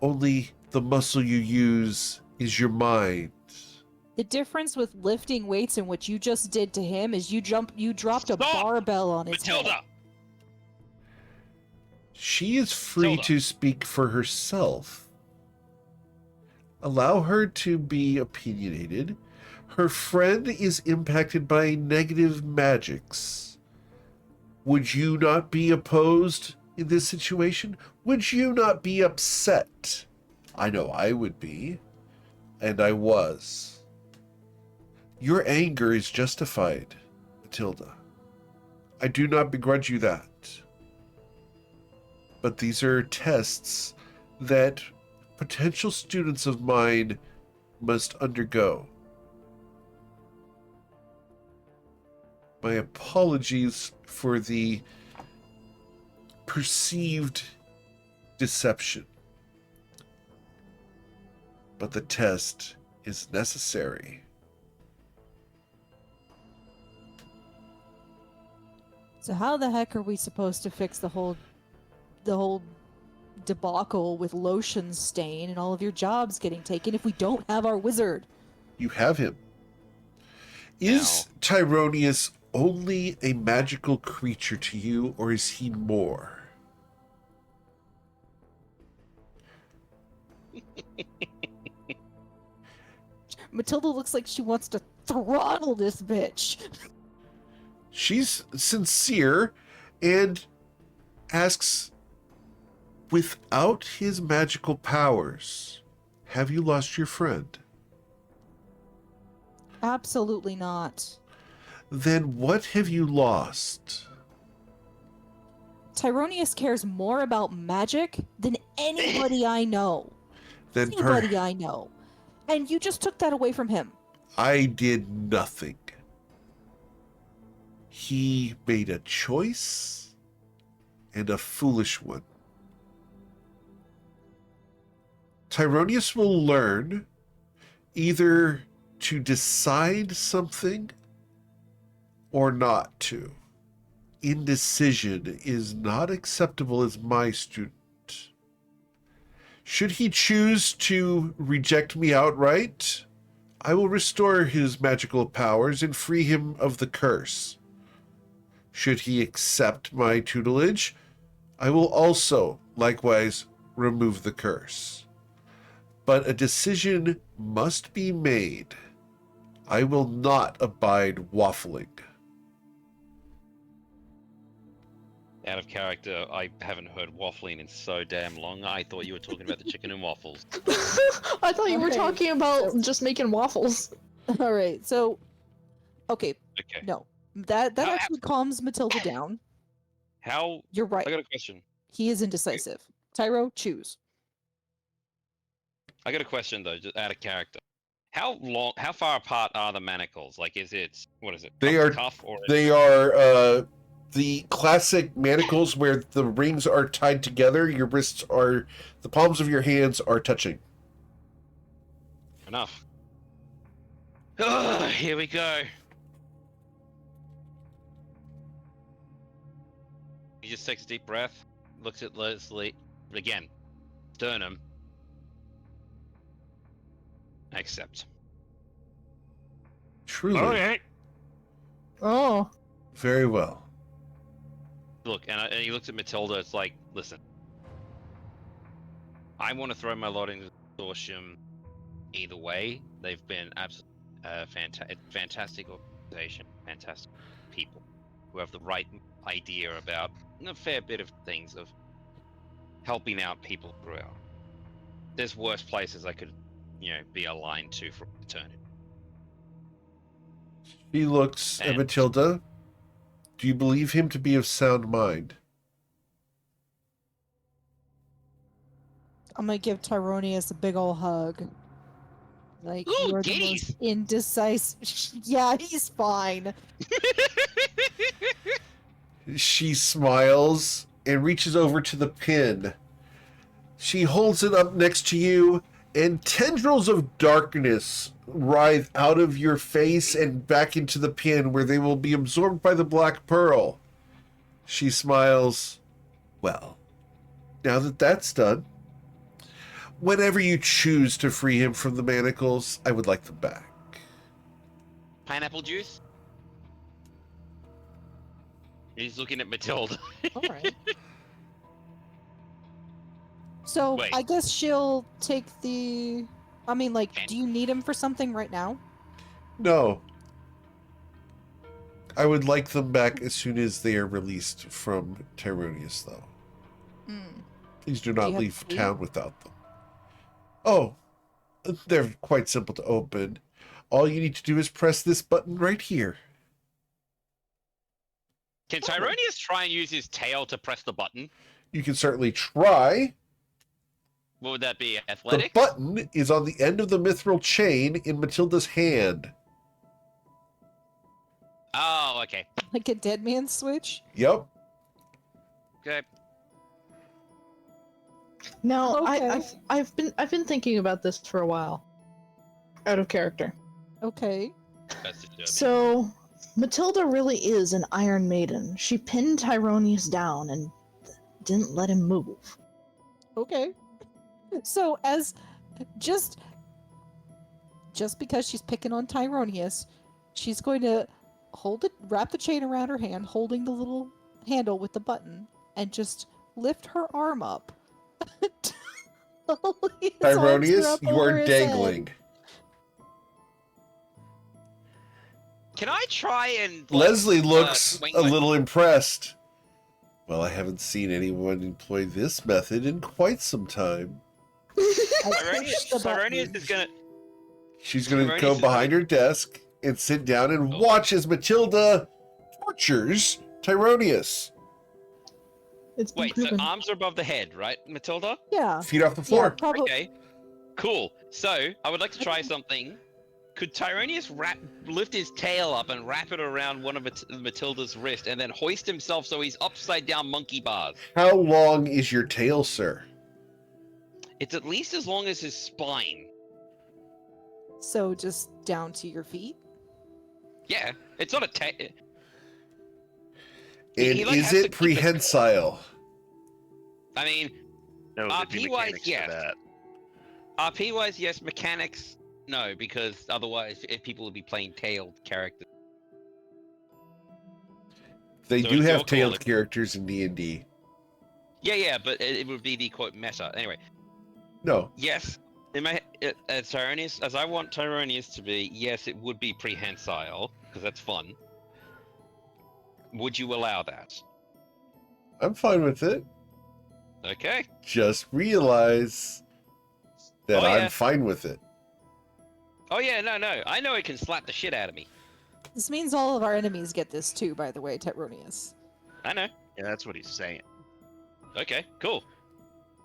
Only the muscle you use is your mind. The difference with lifting weights and what you just did to him is you dropped a Stop! barbell on his Matilda! head. She is free Matilda. to speak for herself. Allow her to be opinionated. Her friend is impacted by negative magics. Would you not be opposed in this situation? Would you not be upset? I know I would be, and I was. Your anger is justified, Matilda. I do not begrudge you that. But these are tests that potential students of mine must undergo. My apologies for the perceived deception. But the test is necessary. So how the heck are we supposed to fix the whole debacle with lotion stain and all of your jobs getting taken if we don't have our wizard? You have him. Is Tyronius only a magical creature to you, or is he more? Matilda looks like she wants to throttle this bitch. She's sincere and asks, without his magical powers, have you lost your friend? Absolutely not. Then what have you lost? Tyronius cares more about magic than anybody I know. Then Anybody I know. And you just took that away from him. I did nothing. He made a choice, and a foolish one. Tyronius will learn either to decide something or not to. Indecision is not acceptable as my student. Should he choose to reject me outright, I will restore his magical powers and free him of the curse. Should he accept my tutelage, I will also, likewise, remove the curse. But a decision must be made. I will not abide waffling. Out of character, I haven't heard waffling in so damn long. I thought you were talking about the chicken and waffles. I thought you were Okay. talking about just making waffles. All right, so okay, Okay. no, that How- actually calms Matilda down. How? You're right. I got a question. He is indecisive. Tyro, choose. I got a question though, just out of character. How far apart are the manacles? Like, is it, what is it? They cuff to are- cuff or They are the classic manacles where the rings are tied together. Your wrists are, the palms of your hands are touching. enough? Ugh, here we go. He just takes a deep breath, looks at Leslie again. Sternum. Accept. Truly. Okay. Oh. Very well. Look, and he looks at Matilda. It's like, listen, I want to throw my lot into the consortium either way. They've been absolutely fantastic organization, fantastic people who have the right idea about a fair bit of things of helping out people throughout. There's worse places I could, be aligned to for eternity. He looks at And- Matilda. Do you believe him to be of sound mind? I'm gonna give Tyronius a big ol' hug. Like, Ooh, you're the giddies. most indecisive. Yeah, he's fine. She smiles and reaches over to the pin. She holds it up next to you, and tendrils of darkness writhe out of your face and back into the pin where they will be absorbed by the black pearl. She smiles. Well, now that that's done, whenever you choose to free him from the manacles, I would like them back. Pineapple juice? He's looking at Matilda. All right. So Wait. I guess she'll take the. I mean, like, do you need him for something right now? No. I would like them back as soon as they are released from Tyronius, though. Hmm. Please do you not have leave the key? town without them. Oh, they're quite simple to open. All you need to do is press this button right here. Can Tyronius try and use his tail to press the button? You can certainly try. What would that be? The Athletics? button is on the end of the mithril chain in Matilda's hand. Oh, okay. Like a dead man's switch? Yep. Okay. Now, Okay. I've been thinking about this for a while. Out of character. Okay. That's the job. So, Matilda really is an Iron Maiden. She pinned Tyronius down and didn't let him move. Okay. So as just because she's picking on Tyronius, she's going to wrap the chain around her hand, holding the little handle with the button, and just lift her arm up. His arms are Tyronius, up you over are his head. dangling. Can I try and Leslie looks swing a my- little impressed. Well, I haven't seen anyone employ this method in quite some time. I pushed the Tyronius button. is gonna. She's going to Tyronius go is behind her desk and sit down and Oh. watch as Matilda tortures Tyronius. It's been Wait, so proven. arms are above the head, right, Matilda? Yeah. Feet off the Yeah, floor. probably. Okay. Cool. So I would like to try something. Could Tyronius lift his tail up and wrap it around one of Matilda's wrist, and then hoist himself so he's upside down monkey bars? How long is your tail, sir? It's at least as long as his spine. So just down to your feet. Yeah, it's not a tail. And He, like, is has to it keep it- prehensile? I mean, No, there'd be RP-wise, mechanics yes. for that. RP wise, yes. Mechanics, no, because otherwise, if people would be playing tailed characters. They So do it's your have call tailed if- characters in D&D. Yeah, but it would be the quote meta. Anyway, No. yes. In my Tyronius, as I want Tyronius to be, yes, it would be prehensile because that's fun. Would you allow that? I'm fine with it. Okay. Just realize that Oh, I'm yeah. fine with it. Oh yeah, no. I know it can slap the shit out of me. This means all of our enemies get this too, by the way, Tyronius. I know. Yeah, that's what he's saying. Okay, cool.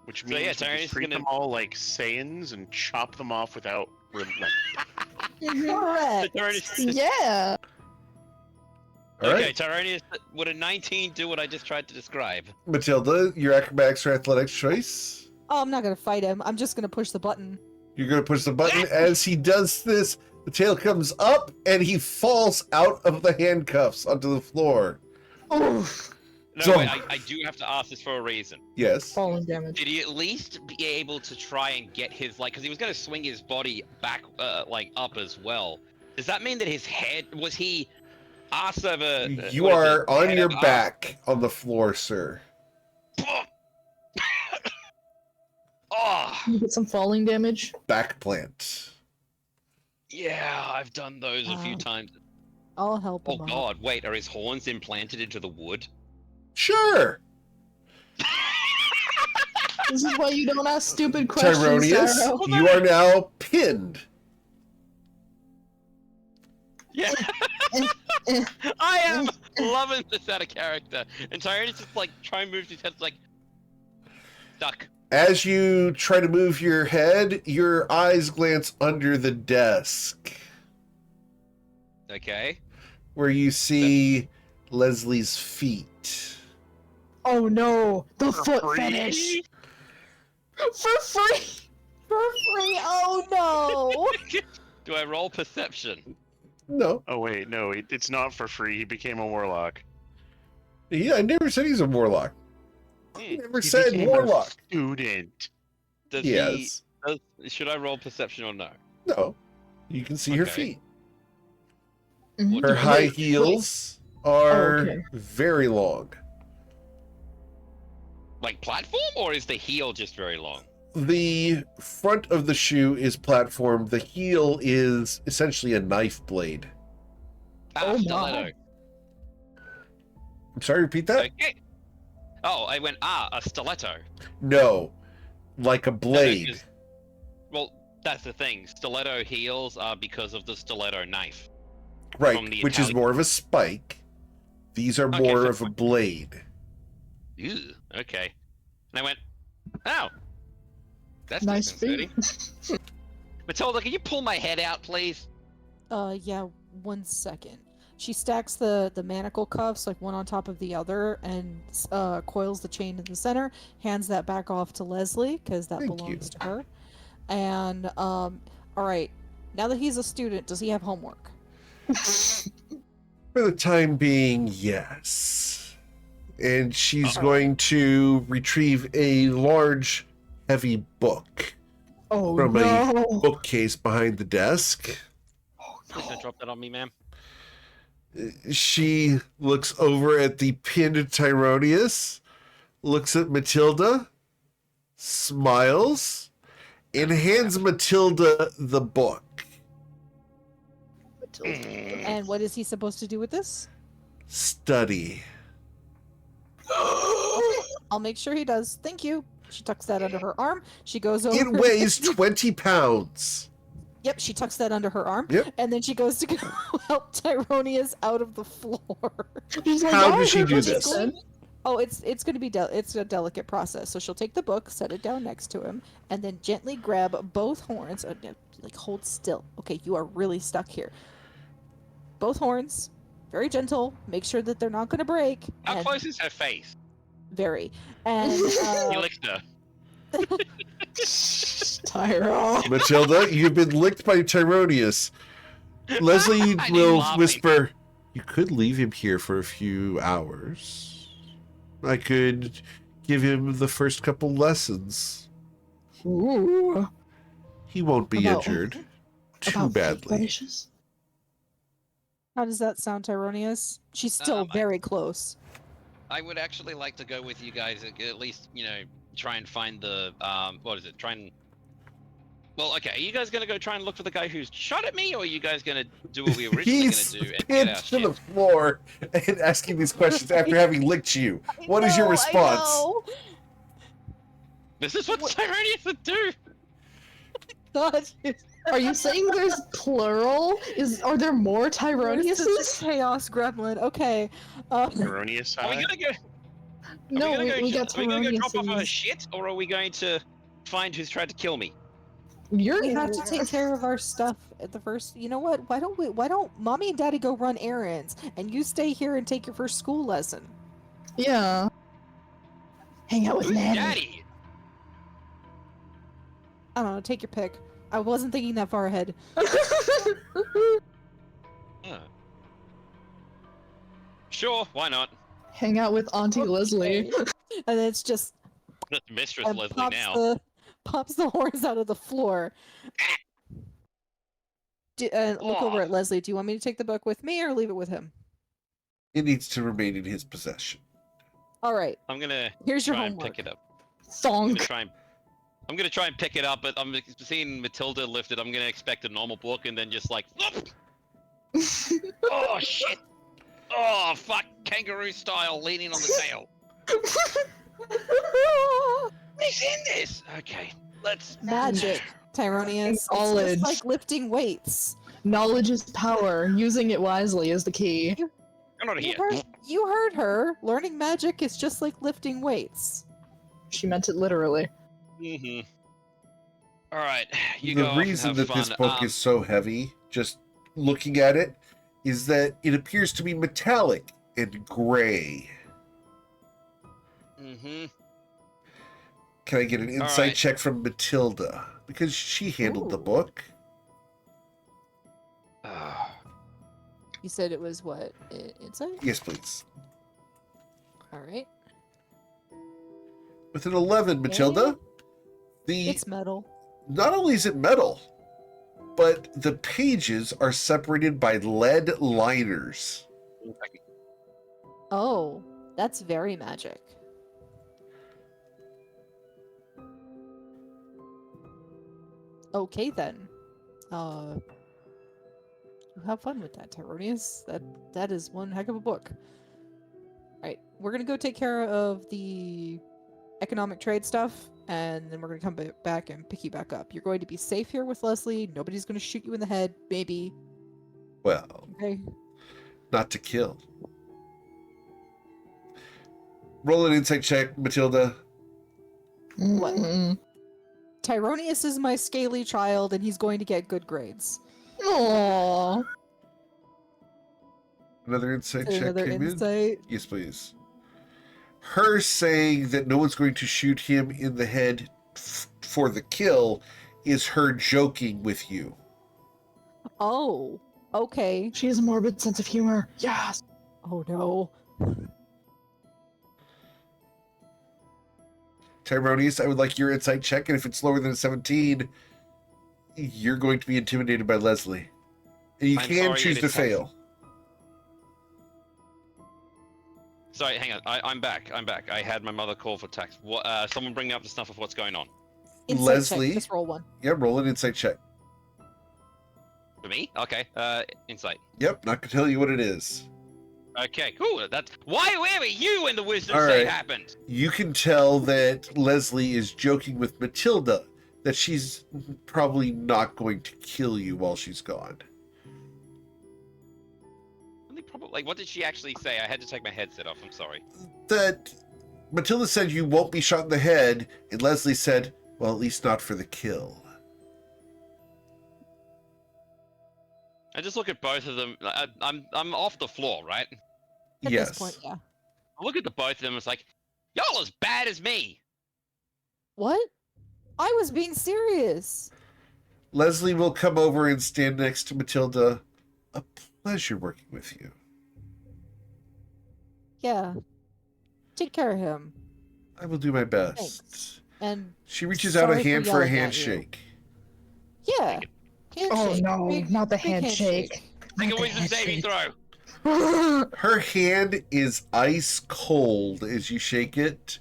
Which So, means yeah, we Tyrion's just treat gonna- them all like Saiyans and chop them off without relent. Correct. Tyronius. Yeah. All Okay, right. Tyronius, would a 19 do what I just tried to describe? Matilda, your acrobatics or athletics choice. Oh, I'm not gonna fight him. I'm just gonna push the button. You're going to push the button. As he does this, the tail comes up and he falls out of the handcuffs onto the floor. Oof. No, So- wait, I do have to ask this for a reason. Yes. Falling damage. Did he at least be able to try and get his, like, because he was going to swing his body back, like, up as well. Does that mean that his head, was he ass over... You what is are it, on head your over ass? back on the floor, sir. Oh, You get some falling damage. Back plant. yeah, I've done those a few times. I'll help Oh him out. god, wait, are his horns implanted into the wood? Sure. This is why you don't ask stupid questions, Tyronius, Sarah. you are now pinned. Yeah. I am loving this out of character. And Tyrion's just like trying to move his head like stuck. As you try to move your head, your eyes glance under the desk Okay. where you see Leslie's feet. Oh no, the For foot free? fetish. For free. For free! Oh no! Do I roll perception? No. Oh wait, no, it's not for free. He became a warlock. Yeah, I never said he's a warlock. I Hmm. never He said became a warlock. Student. Does Yes. should I roll perception or no? No. You can see her Okay. feet. Mhm. Her high Wait, heels are okay. very long. Like platform, or is the heel just very long? The front of the shoe is platform. The heel is essentially a knife blade. Ah, Oh my. stiletto. I'm sorry, repeat that? Okay. Oh, I went a stiletto. No. Like a No, no, blade. 'cause- well, that's the thing. Stiletto heels are because of the stiletto knife. Right, from the which is Italian- more of a spike. These are Okay, more so- of a blade. Ew, okay. And I went, oh. That's Nice disconcerting. feet. Matilda, can you pull my head out, please? Yeah, 1 second. She stacks the manacle cuffs like one on top of the other and coils the chain in the center, hands that back off to Leslie because that Thank belongs you. to her. And all right, now that he's a student, does he have homework? For the time being, yes. And she's Uh-oh. going to retrieve a large, heavy book Oh from a no. bookcase behind the desk. Please don't drop that on me, ma'am. She looks over at the pinned Tyronius, looks at Matilda, smiles, and hands Matilda the book. And what is he supposed to do with this? Study. I'll make sure he does. Thank you. She tucks that under her arm. She goes over. It weighs 20 pounds. Yep, she tucks that under her arm. Yep. And then she goes to go help Tyronius out of the floor. She's like, How "Oh, does she do Perfect this? said." Oh, it's going to be it's a delicate process. So she'll take the book, set it down next to him, and then gently grab both horns. Like hold still. Okay, you are really stuck here. Both horns, very gentle. Make sure that they're not going to break. How and close is her face? Very. And He licked her. Tyrone. Matilda, you've been licked by Tyronius. Leslie I didn't will laugh. whisper, you could leave him here for a few hours. I could give him the first couple lessons. Ooh. He won't be About- injured too About badly. fetishes? how does that sound, Tyronius? She's still very close. I would actually like to go with you guys at least, try and find the what is it? Try and well, okay. Are you guys gonna go try and look for the guy who's shot at me, or are you guys gonna do what we were originally He's gonna do and get our pinned to the shit? floor and asking these questions after having licked you. What is your response? This is what Tyranius would do. God, Are you saying there's plural? Are there more you're such a Tyroniuses? chaos gremlin. Okay. Erroneous Are we high? gonna go? No, are we, gonna we go, got are we gonna go drop off her Tyroniuses. shit, or are we going to find who's tried to kill me? You're We have to take care of our stuff at the first. You know what? Why don't Mommy and Daddy go run errands and you stay here and take your first school lesson? Yeah. Hang out with Who's Nanny. Daddy? I don't know. Take your pick. I wasn't thinking that far ahead. Huh. Sure, why not? Hang out with Auntie Leslie. And it's just That's Mistress and Leslie pops now. pops the horns out of the floor. Look over at Leslie. Do you want me to take the book with me or leave it with him? It needs to remain in his possession. All right. I'm gonna Here's your try and homework. pick it up. Thonk. I'm gonna try and pick it up, but I'm seeing Matilda lift it. I'm gonna expect a normal book and then just like, whoop! Oh shit! Oh fuck! Kangaroo style, leaning on the tail. What's in this? Okay, let's. Magic, Tyronius. It's Knowledge. just like lifting weights. Knowledge is power. Using it wisely is the key. I'm not here. You heard her. Learning magic is just like lifting weights. She meant it literally. Mm-hmm. All right, you The go off reason and that have fun. this book is so heavy, just looking at it, is that it appears to be metallic and gray. Mm-hmm. Can I get an insight right. check from Matilda? Because she handled the Ooh. book. You said it was what? Insight? Yes, please. All right. With an 11, Matilda, It's metal. not only is it metal, but the pages are separated by lead liners. Oh, that's very magic. Okay then. You have fun with that, Tyronius. That is one heck of a book. Alright, we're gonna go take care of the economic trade stuff, and then we're gonna come back and pick you back up. You're going to be safe here with Leslie. Nobody's gonna shoot you in the head, maybe. Well, Okay. not to kill. Roll an insight check, Matilda. What? Mm. Tyronius is my scaly child, and he's going to get good grades. Aww. Another insight check Another came in. insight. Yes, please. Her saying that no one's going to shoot him in the head for the kill is her joking with you. Oh, okay. She has a morbid sense of humor. Yes. Oh no. Tyronius, I would like your insight check, and if it's lower than a 17, you're going to be intimidated by Leslie. And you I'm can sorry, choose it to is fail. Sorry, hang on. I'm back. I had my mother call for tax. What? Someone bring me up the stuff of what's going on. Insight Leslie? check, just roll one. Yeah, roll an insight check. For me? Okay. Insight. Yep, not gonna tell you what it is. Okay, cool. That's why. Where were you when the wisdom All save right. happened? You can tell that Leslie is joking with Matilda, that she's probably not going to kill you while she's gone. Really, probably. Like, what did she actually say? I had to take my headset off. I'm sorry. That Matilda said you won't be shot in the head, and Leslie said, well, at least not for the kill. I just look at both of them. I'm off the floor, right? At Yes. this point, yeah. I look at the both of them. It's like, y'all as bad as me. What? I was being serious. Leslie will come over and stand next to Matilda. A pleasure working with you. Yeah. Take care of him. I will do my best. Thanks. And She reaches out a sorry for hand for a yelling at you. handshake. yeah. Oh Handshake. no, Big- not the big handshake. Make Not a the wisdom saving handshake. throw. Her hand is ice cold as you shake it.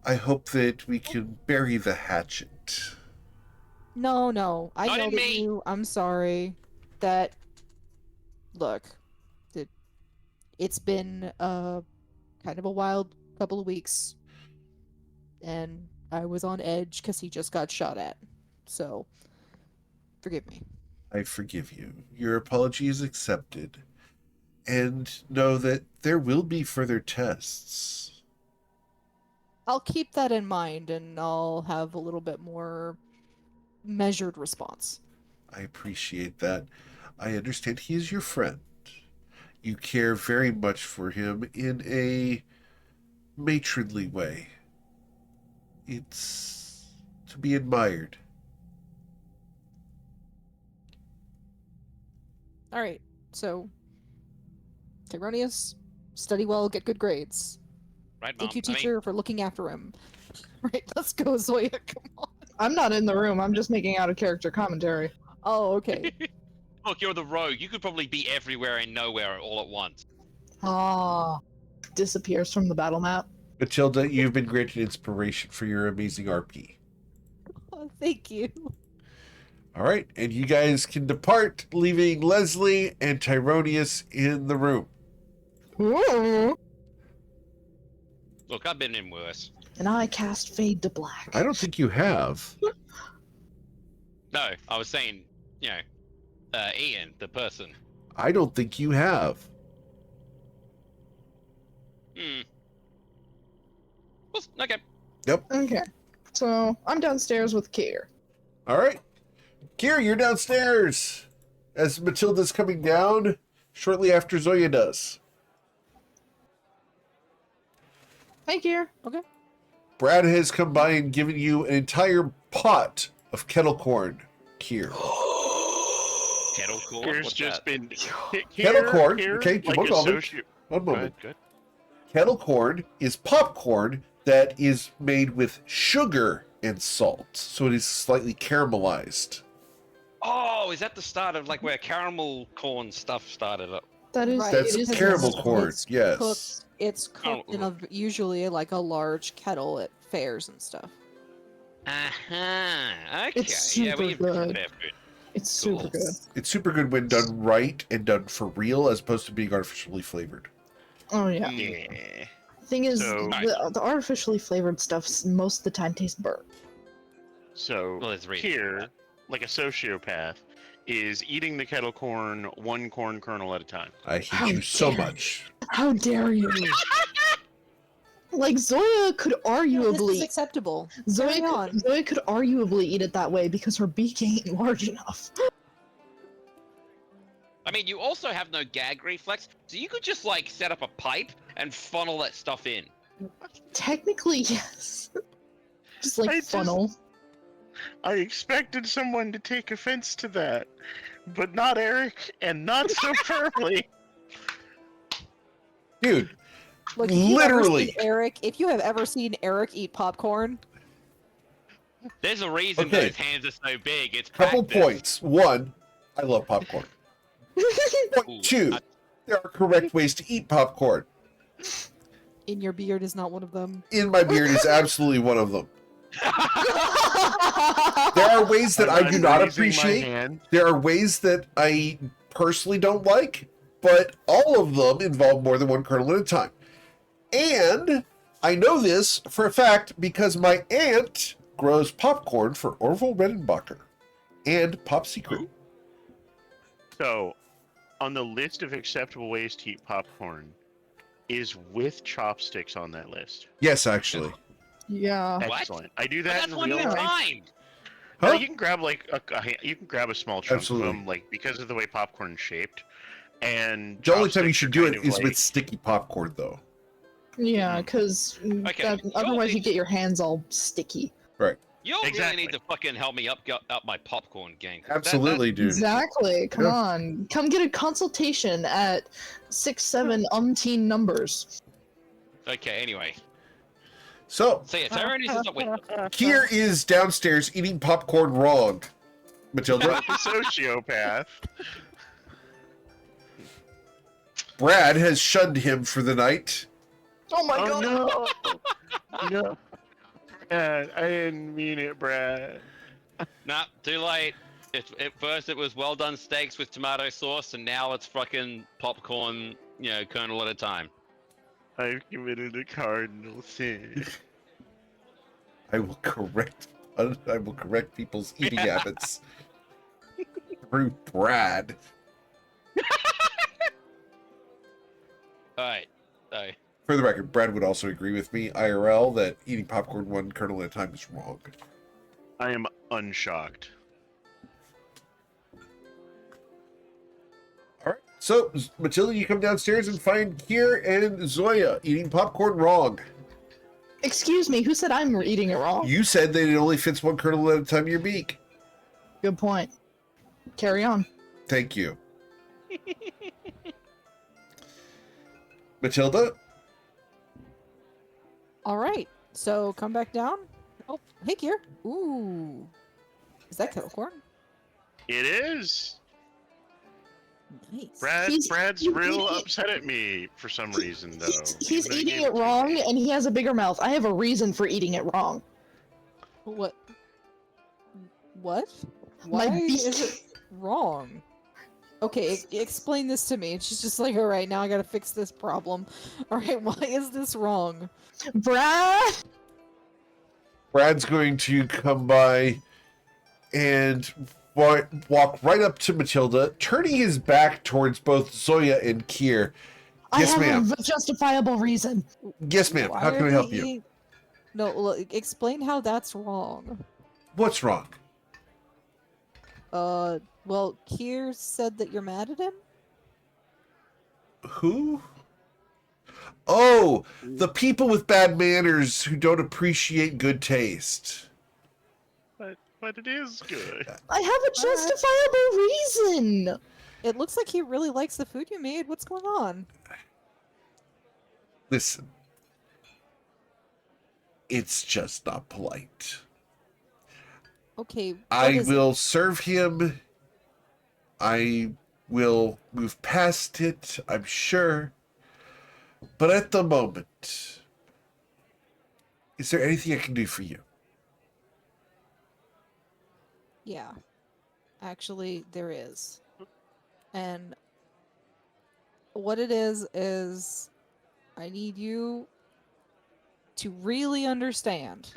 I hope that we can bury the hatchet. No. I Not in yelled at me. you. I'm sorry. That. Look. It's been kind of a wild couple of weeks. And I was on edge because he just got shot at. So, forgive me. I forgive you. Your apology is accepted. And know that there will be further tests. I'll keep that in mind and I'll have a little bit more measured response. I appreciate that. I understand he is your friend. You care very much for him in a matronly way. It's to be admired. Alright, so. Tyronius, study well, get good grades. Right, Thank Mom. you, I mean, teacher, for looking after him. Right, let's go, Zoya, come on. I'm not in the room. I'm just making out a character commentary. Oh, okay. look, you're the rogue. You could probably be everywhere and nowhere all at once. Ah, disappears from the battle map. Matilda, you've been granted inspiration for your amazing RP. Oh, thank you. All right, and you guys can depart, leaving Leslie and Tyronius in the room. Ooh. Look, I've been in worse. And I cast Fade to Black. I don't think you have. No, I was saying, you know, Ian, the person. I don't think you have. Well, okay. Okay. So I'm downstairs with Kier. All right. Kira, you're downstairs as Matilda's coming down shortly after Zoya does. Hey Kier. Brad has come by and given you an entire pot of kettle corn, Kier. Kettle corn? Here's What's just that? been Kettle corn, here, okay, like one moment. associ- One Go moment. ahead, good. Kettle corn is popcorn that is made with sugar and salt, so it is slightly caramelized. Oh, is that the start of like where caramel corn stuff started up? That is Right, That's it is because caramel it's- corn, it's yes. Cooked, it's cooked in a usually like a large kettle at fairs and stuff. Uh-huh. Okay. It's yeah, super we good. fair food. It's Cool. super good. It's super good when done right and done for real, as opposed to being artificially flavored. Oh yeah. Yeah. Thing is, So- the artificially flavored stuff most of the time tastes burnt. So Well, there's a reason for here, that. like a sociopath, is eating the kettle corn one corn kernel at a time. I hate How you so dare much. How dare you? Like Zoya could This is arguably acceptable. Zoya Carry on. Zoya could arguably eat it that way because her beak ain't large enough. I mean, you also have no gag reflex, so you could just like set up a pipe and funnel that stuff in. Technically, yes. Just like I just- funnel. I expected someone to take offense to that, but not Eric, and not so firmly. Dude, Look, if you've ever literally. seen Eric, if you have ever seen Eric eat popcorn, There's a reason Okay. those hands are so big. It's Couple practice. points. One, I love popcorn. Ooh, Two, There are correct ways to eat popcorn. In your beard is not one of them. In my beard is absolutely one of them. There are ways that I do not raising my appreciate. hand. There are ways that I personally don't like, but all of them involve more than one kernel at a time. And I know this for a fact because my aunt grows popcorn for Orville Redenbacher and Pop Secret. So, on the list of acceptable ways to eat popcorn, is with chopsticks on that list. Yes, actually. Yeah. What? Excellent. I do But that that's in one real at a life. time. No, Huh? you can grab like you can grab a small chunk Absolutely. of them, like because of the way popcorn's shaped. And The only time you chopsticks should are do kind it of is like- with sticky popcorn, though. Yeah, because Okay, otherwise you'll you get your hands all sticky. You'll really Exactly. need to fucking help me up my popcorn game. 'cause that- Absolutely, dude. Exactly. Come Yeah. on. Come get a consultation at 6-7 umpteen numbers. okay, anyway. So, So yeah, Tyrone is not with. Kier is downstairs eating popcorn wrong. Matilda, like a sociopath. Brad has shunned him for the night. Oh my Oh god. no! No, Brad, I didn't mean it, Brad. Nah, too late. At first it was well done steaks with tomato sauce, and now it's fucking popcorn, kernel at a time. I've committed a cardinal sin. I will correct people's eating habits through Brad. Alright, so For the record, Brad would also agree with me, IRL, that eating popcorn one kernel at a time is wrong. I am unshocked. All right. So, Matilda, you come downstairs and find Kier and Zoya eating popcorn wrong. Excuse me, who said I'm eating it wrong? You said that it only fits one kernel at a time in your beak. Good point. Carry on. Thank you. Matilda? All right. So come back down. Oh, hey, Kier. Ooh. Is that kettle corn? It is. Nice. Brad's real he- upset at me for some reason, though. He's even though he eating gave it to wrong, me. and he has a bigger mouth. I have a reason for eating it wrong. What? What? My Why beak. is it wrong? Okay, explain this to me. And she's just like, all right, now I gotta fix this problem. All right, why is this wrong? Brad! Brad's going to come by and walk right up to Matilda, turning his back towards both Zoya and Kier. Yes, I ma'am. have a justifiable reason. Yes, ma'am. Why How can are I they help you? eating- No, explain how that's wrong. What's wrong? Well, Kier said that you're mad at him? Who? Oh, the people with bad manners who don't appreciate good taste. But it is good. I have a justifiable reason. It looks like he really likes the food you made. What's going on? Listen, it's just not polite. Okay, what I is it? will serve him. I will move past it, I'm sure. But at the moment, is there anything I can do for you? Yeah. Actually, there is. And what it is I need you to really understand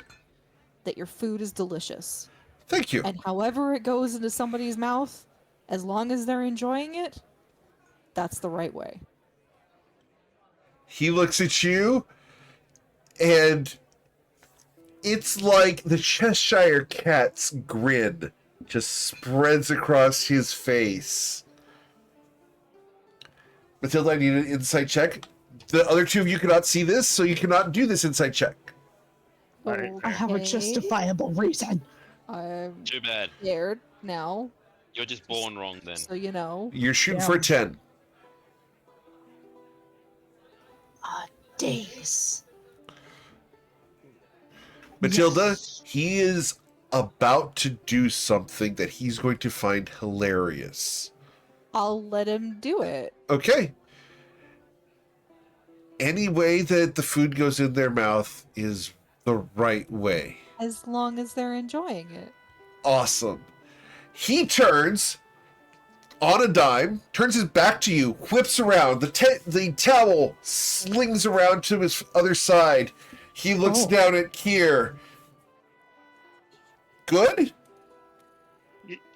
that your food is delicious. Thank you. And however it goes into somebody's mouth, as long as they're enjoying it, that's the right way. He looks at you, and it's like the Cheshire Cat's grin just spreads across his face. Matilda, I need an insight check. The other two of you cannot see this, so you cannot do this insight check. Alright, I have a Okay. justifiable reason. I'm too bad. scared now, You're just born wrong then. so you know. You're shooting Yeah. for a 10. Days. Matilda, Yes. he is about to do something that he's going to find hilarious. I'll let him do it. Okay. any way that the food goes in their mouth is the right way. As long as they're enjoying it. Awesome. He turns on a dime, turns his back to you, whips around. The towel slings around to his other side. He looks down at Kier. Good?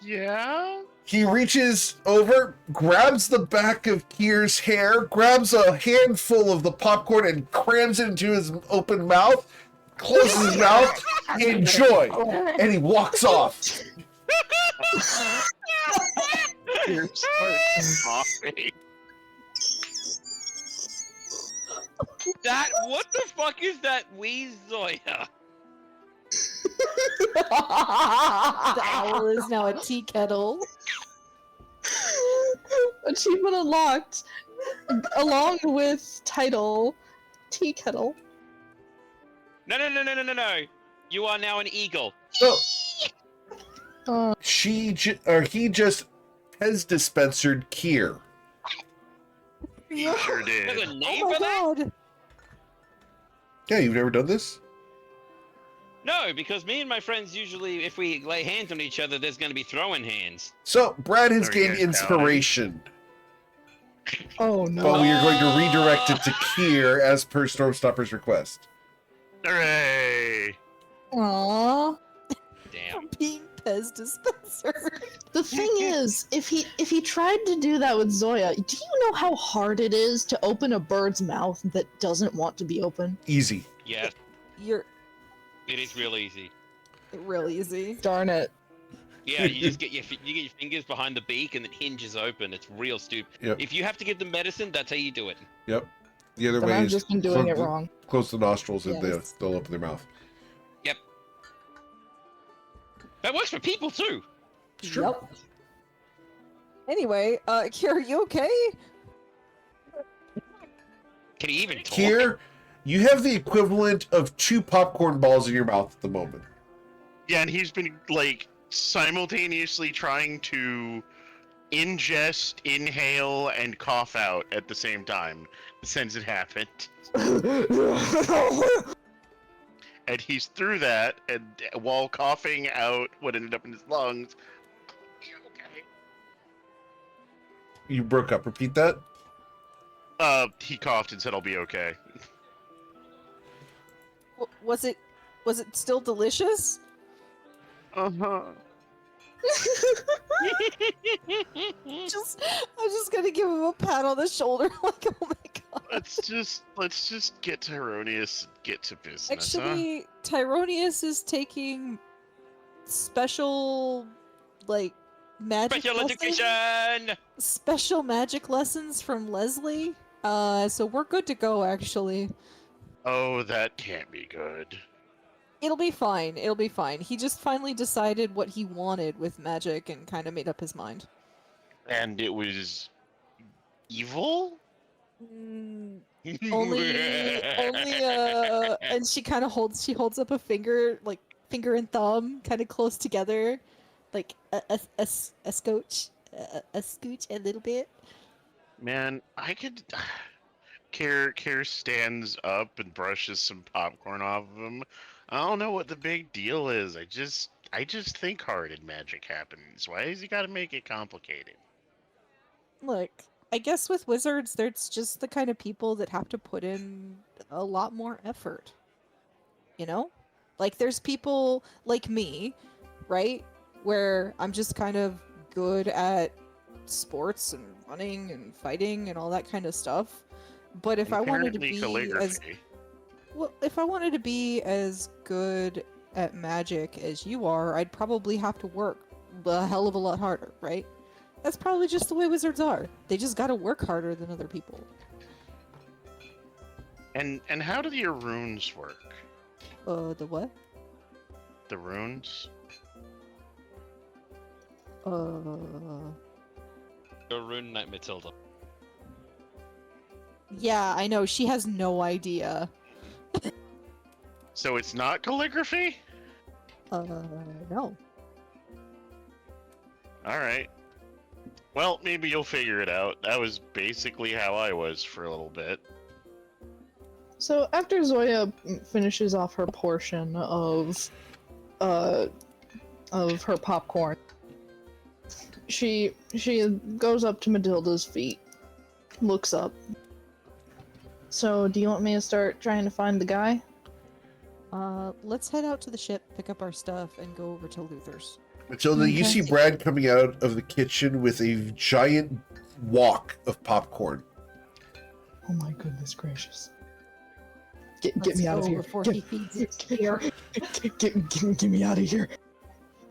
Yeah? He reaches over, grabs the back of Kier's hair, grabs a handful of the popcorn and crams it into his open mouth, closes his mouth, enjoy, and he walks off. You're sorry. What the fuck is that wheeze, Zoya? The owl is now a tea kettle. Achievement unlocked, along with title, tea kettle. No. You are now an eagle. So Uh, he just has dispensered Kier. He sure There's did. a name Oh my for that? god! Yeah, you've never done this? No, because me and my friends usually, if we lay hands on each other, there's going to be throwing hands. So Brad has Are you gained guys inspiration, oh no. but we are going to redirect it to Kier as per Stormstopper's request. Hooray! Aww. Damn. Being Pez dispenser. The thing is, if he tried to do that with Zoya, do you know how hard it is to open a bird's mouth that doesn't want to be open? Easy. Yes, You're it is real easy. real easy. Darn it. Yeah, you just get your fingers behind the beak and it hinges open. It's real stupid. Yep. If you have to give them medicine, that's how you do it. Yep. The other Then way I've is just been doing it wrong. close the nostrils and Yes. they'll open their mouth. That works for people too. It's true. Yep. Anyway, Kier, are you okay? Can he even talk? Kier, you have the equivalent of 2 popcorn balls in your mouth at the moment. Yeah, and he's been like simultaneously trying to ingest, inhale, and cough out at the same time since it happened. And he's through that, and while coughing out what ended up in his lungs. Okay. You broke up. Repeat that. He coughed and said, "I'll be okay." Was it still delicious? Uh-huh. I'm just gonna give him a pat on the shoulder, like, oh my god. Let's just get to Heronius and get to business. Actually, Tyronius is taking special, like, magic Special lessons. education. Special magic lessons from Leslie. So we're good to go, actually. Oh, that can't be good. It'll be fine. It'll be fine. He just finally decided what he wanted with magic and kind of made up his mind. And it was evil? Mm, only, and she kind of holds up a finger, like finger and thumb, kind of close together, like a scooch, a scooch a little bit. Man, I could. Care stands up and brushes some popcorn off of him. I don't know what the big deal is. I just think hard and magic happens. Why has he got to make it complicated? Look, I guess with wizards, there's just the kind of people that have to put in a lot more effort. You know? Like, there's people like me, right? Where I'm just kind of good at sports and running and fighting and all that kind of stuff. But if I wanted to Apparently be as calligraphy. well, if I wanted to be as good at magic as you are, I'd probably have to work a hell of a lot harder, right? That's probably just the way wizards are. They just gotta work harder than other people. And how do your runes work? The what? The runes? Your rune knight Matilda. Yeah, I know. She has no idea. So it's not calligraphy? No. Alright. Well, maybe you'll figure it out. That was basically how I was for a little bit. So after Zoya finishes off her portion uh, of her popcorn, she goes up to Matilda's feet, looks up. So, do you want me to start trying to find the guy? Let's head out to the ship, pick up our stuff, and go over to Luther's. Matilda, you Okay. see Brad coming out of the kitchen with a giant wok of popcorn. Oh my goodness gracious! Get Let's me out of go here! before Get, he feeds it here. get me out of here!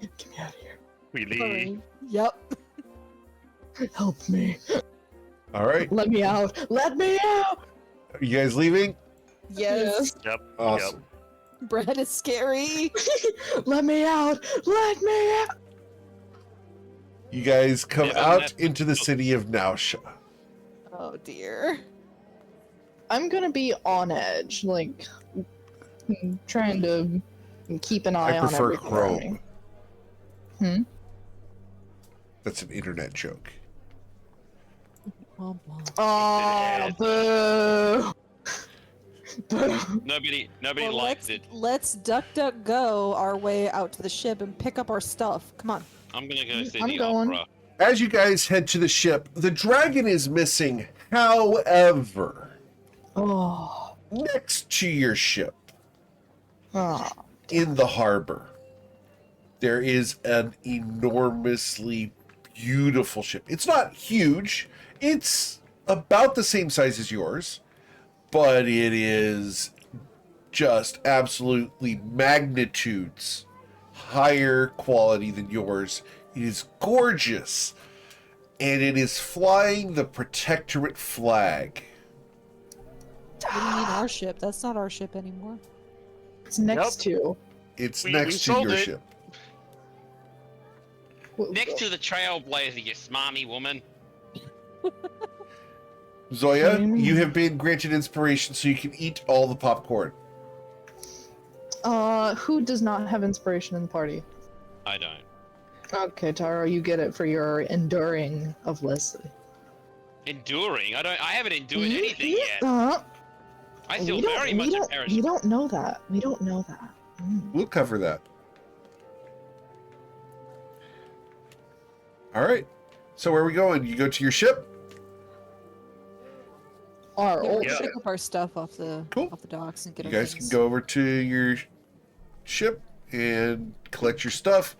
Get me out of here! We leave. Hurry. Yep. Help me! All right. Let me out! Let me out! Are you guys leaving? Yes. Yep. Awesome. Brad is scary. Let me out! Let me out! You guys come Yeah, out that's- into the city of Nausha. Oh dear. I'm gonna be on edge, like trying to keep an eye I on prefer everything around me. Chrome. Hmm? That's an internet joke. Womp womp. Oh, boo! Boo! Nobody Well, likes it. let's duck go our way out to the ship and pick up our stuff. Come on. I'm gonna go see I'm the going. opera. As you guys head to the ship, the dragon is missing. However, Oh. next to your ship, Oh. in the harbor, there is an enormously beautiful ship. It's not huge. It's about the same size as yours, but it is just absolutely magnitudes higher quality than yours. It is gorgeous, and it is flying the Protectorate flag. What do you mean our ship? That's not our ship anymore. It's next to. It's We next to sold your it. ship. Next to the Trailblazer, you smarmy woman. Zoya, What do you mean? you have been granted inspiration so you can eat all the popcorn. Who does not have inspiration in the party? I don't. Okay, Taro, you get it for your enduring of Leslie. Enduring? I haven't endured anything yet. Uh, I feel we don't- very we much don't- embarrassed. We don't know that. We don't know that. Mm. We'll cover that. All right. So where are we going? You go to your ship? Our Yeah, old we'll Yeah. pick up our stuff off the Cool. docks and get You our guys can things. go over to your ship and collect your stuff.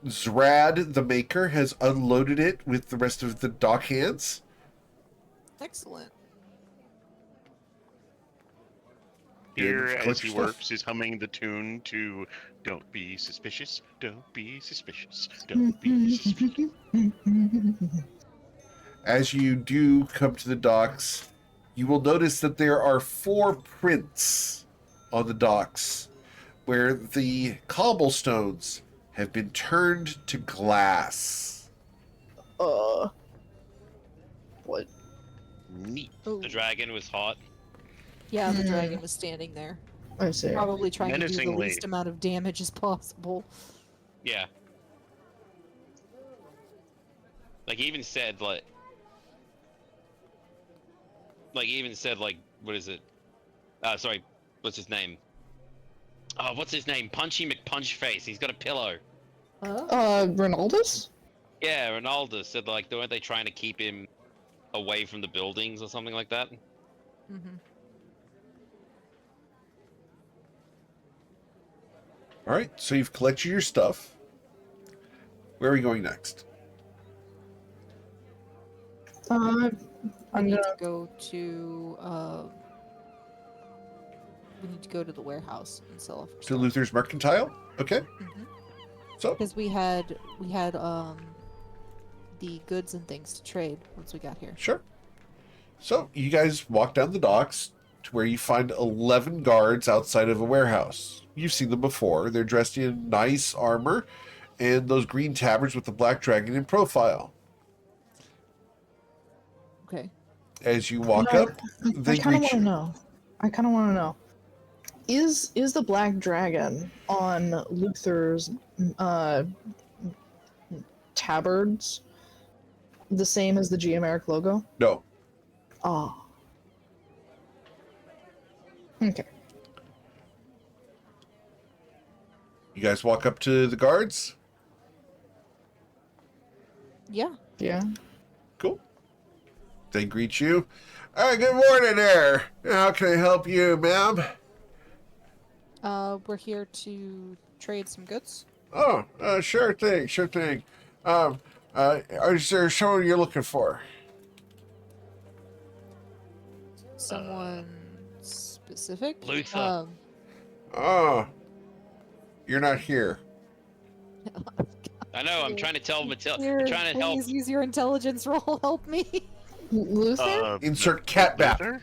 Zrad, the maker, has unloaded it with the rest of the dock hands. Excellent. Here, Good. as Collect he your stuff. works, is humming the tune to "Don't be suspicious, don't be suspicious, don't be suspicious." As you do come to the docks, you will notice that there are 4 prints on the docks where the cobblestones have been turned to glass. What? Neat. Oh, The dragon was hot. yeah, the Hmm. dragon was standing there, I see. probably trying to do the Menacingly. least amount of damage as possible. Yeah. Like he even said like what is it? Sorry, what's his name? Oh, what's his name? Punchy McPunchface. He's got a pillow. Huh? Ronaldus? Yeah, Ronaldo said like, weren't they trying to keep him away from the buildings or something like that? Mm-hmm. All right, so you've collected your stuff. Where are we going next? I'm We need gonna. to go to we need to go to the warehouse and sell off our To stuff. Luther's Mercantile? Okay, so Because we had the goods and things to trade once we got here. sure. So you guys walk down the docks to where you find 11 guards outside of a warehouse. You've seen them before. They're dressed in nice armor and those green tabards with the black dragon in profile. Okay. As you walk No, up, they I kind of greet want to you. know. I kind of want to know. Is the black dragon on Luther's tabards the same as the Geomeric logo? No, Oh. Okay. You guys walk up to the guards? Yeah. Yeah. Cool. They greet you. Good morning there. How can I help you, ma'am? We're here to trade some goods. Oh, sure thing, sure thing. Is there someone you're looking for? Someone specific? Luther. Oh, you're not here. I know. I'm trying to tell Matilda. Here, I'm trying to help. please use your intelligence roll. Help me. Luther? Insert cat back. Luther?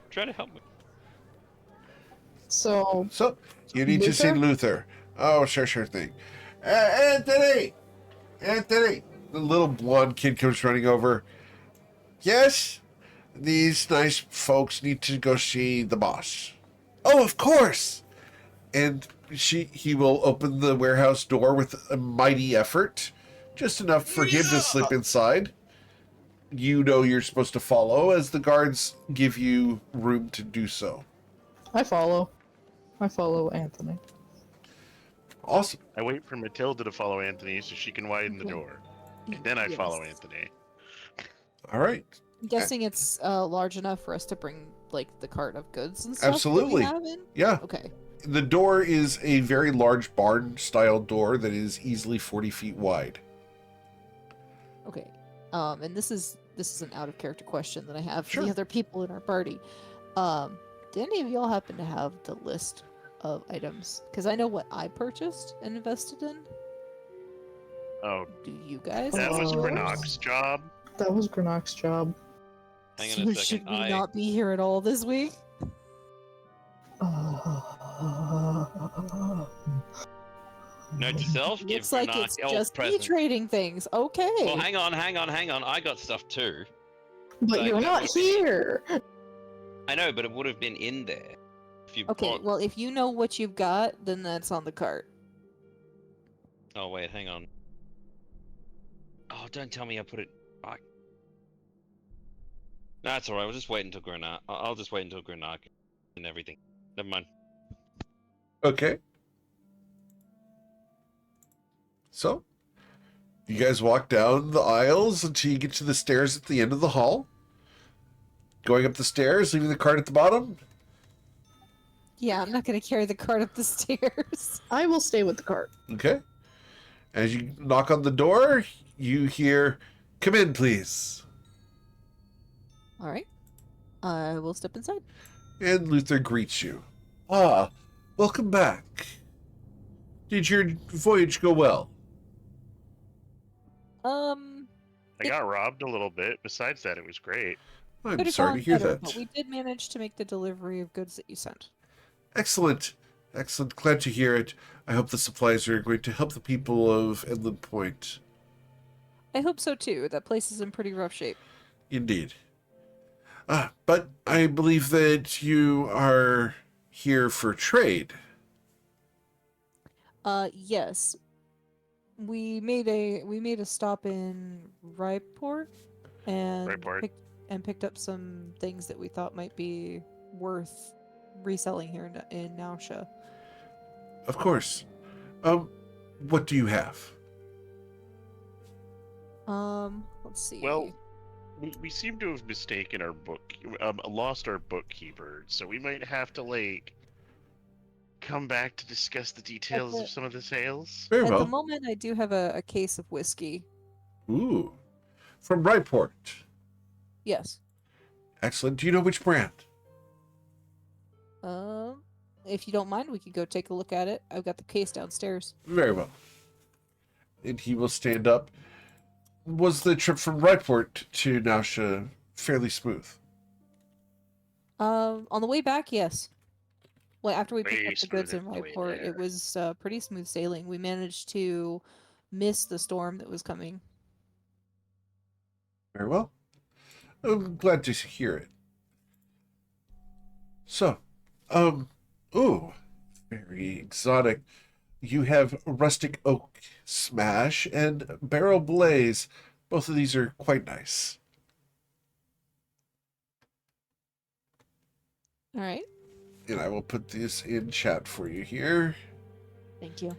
Try to help me. So, So, you need to see Luther? Luther. Oh, sure thing. Anthony! Anthony! The little blonde kid comes running over. Yes? These nice folks need to go see the boss. Oh, of course! And he will open the warehouse door with a mighty effort. Just enough for him to slip inside. You know you're supposed to follow as the guards give you room to do so. I follow. I follow Anthony. Awesome. I wait for Matilda to follow Anthony so she can widen the Okay. door. And then I follow Yes. Anthony. All right. I'm guessing it's large enough for us to bring like the cart of goods and stuff. Absolutely. That we have in? Yeah. Okay. The door is a very large barn-style door that is easily 40 feet wide. Okay. And this is an out of character question that I have for Sure. the other people in our party. Do any of y'all happen to have the list of items? Because I know what I purchased and invested in. Oh, Do you guys? that have was yours? Renok's job. That was Granok's job. Hang So on a should second. we not be here at all this week? Note to self: give Looks like Renak it's elf just me present. trading things. Okay. Well, hang on. I got stuff too. But Like, you're that not would be- here. I know, but it would have been in there. If you Okay, bought- well, if you know what you've got, then that's on the cart. Oh wait, hang on. Oh, don't tell me I put it back. No, that's alright. We'll just wait until Grenard. I'll just wait until Grenard and everything. Never mind. Okay. So, you guys walk down the aisles until you get to the stairs at the end of the hall. Going up the stairs, leaving the cart at the bottom. Yeah, I'm not gonna carry the cart up the stairs. I will stay with the cart. Okay. As you knock on the door, you hear, "Come in, please." All right. I will step inside. And Luther greets you. Ah, welcome back. Did your voyage go well? I got robbed a little bit. Besides that, it was great. I'm could have sorry gone to hear better, that. but we did manage to make the delivery of goods that you sent. Excellent. Excellent. Glad to hear it. I hope the supplies are going to help the people of Inland Point. I hope so too. That place is in pretty rough shape. Indeed. But I believe that you are here for trade. Yes. We made a stop in Ryport and Ryport. picked up some things that we thought might be worth reselling here in Nausea. Of course. What do you have? Let's see. Well, we seem to have mistaken our lost our bookkeeper, so we might have to, like, come back to discuss the details Okay. of some of the sales. Very At well. the moment, I do have a case of whiskey. Ooh. From Ryport. Yes. Excellent. Do you know which brand? If you don't mind, we could go take a look at it. I've got the case downstairs. Very well. And he will stand up. Was the trip from Ryport to Nausea fairly smooth? On the way back, yes. Well, after we picked Way up the goods in smoother than the way Ryport, there. it was pretty smooth sailing. We managed to miss the storm that was coming. Very well. I'm glad to hear it. So, ooh, very exotic. You have rustic oak smash and barrel blaze. Both of these are quite nice. All right. And I will put this in chat for you here. Thank you.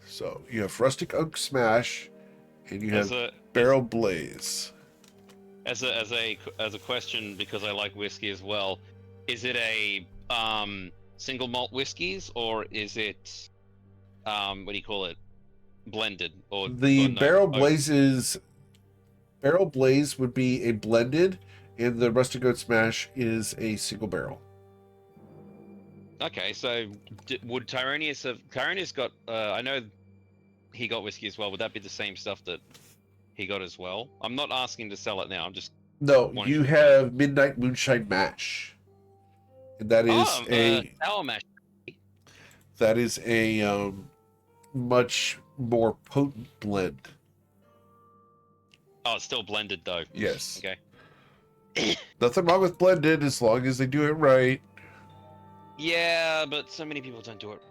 So you have Rustic Oak Smash, and you As have a Barrel Blaze. as a question, because I like whiskey as well. Is it a single malt whiskeys, or is it what do you call it, blended, or The no? Barrel Oh, Blaze would be a blended, and the Rustic Oak Smash is a single barrel. okay, so would Tyronius have? Tyronius got. I know he got whiskey as well. Would that be the same stuff that he got as well? I'm not asking to sell it now. I'm just. No, wanting you to- have Midnight Moonshine Mash. And that is sour mash. a much more potent blend. Oh, it's still blended though. Yes. Okay. Nothing wrong with blended as long as they do it right. Yeah, but so many people don't do it.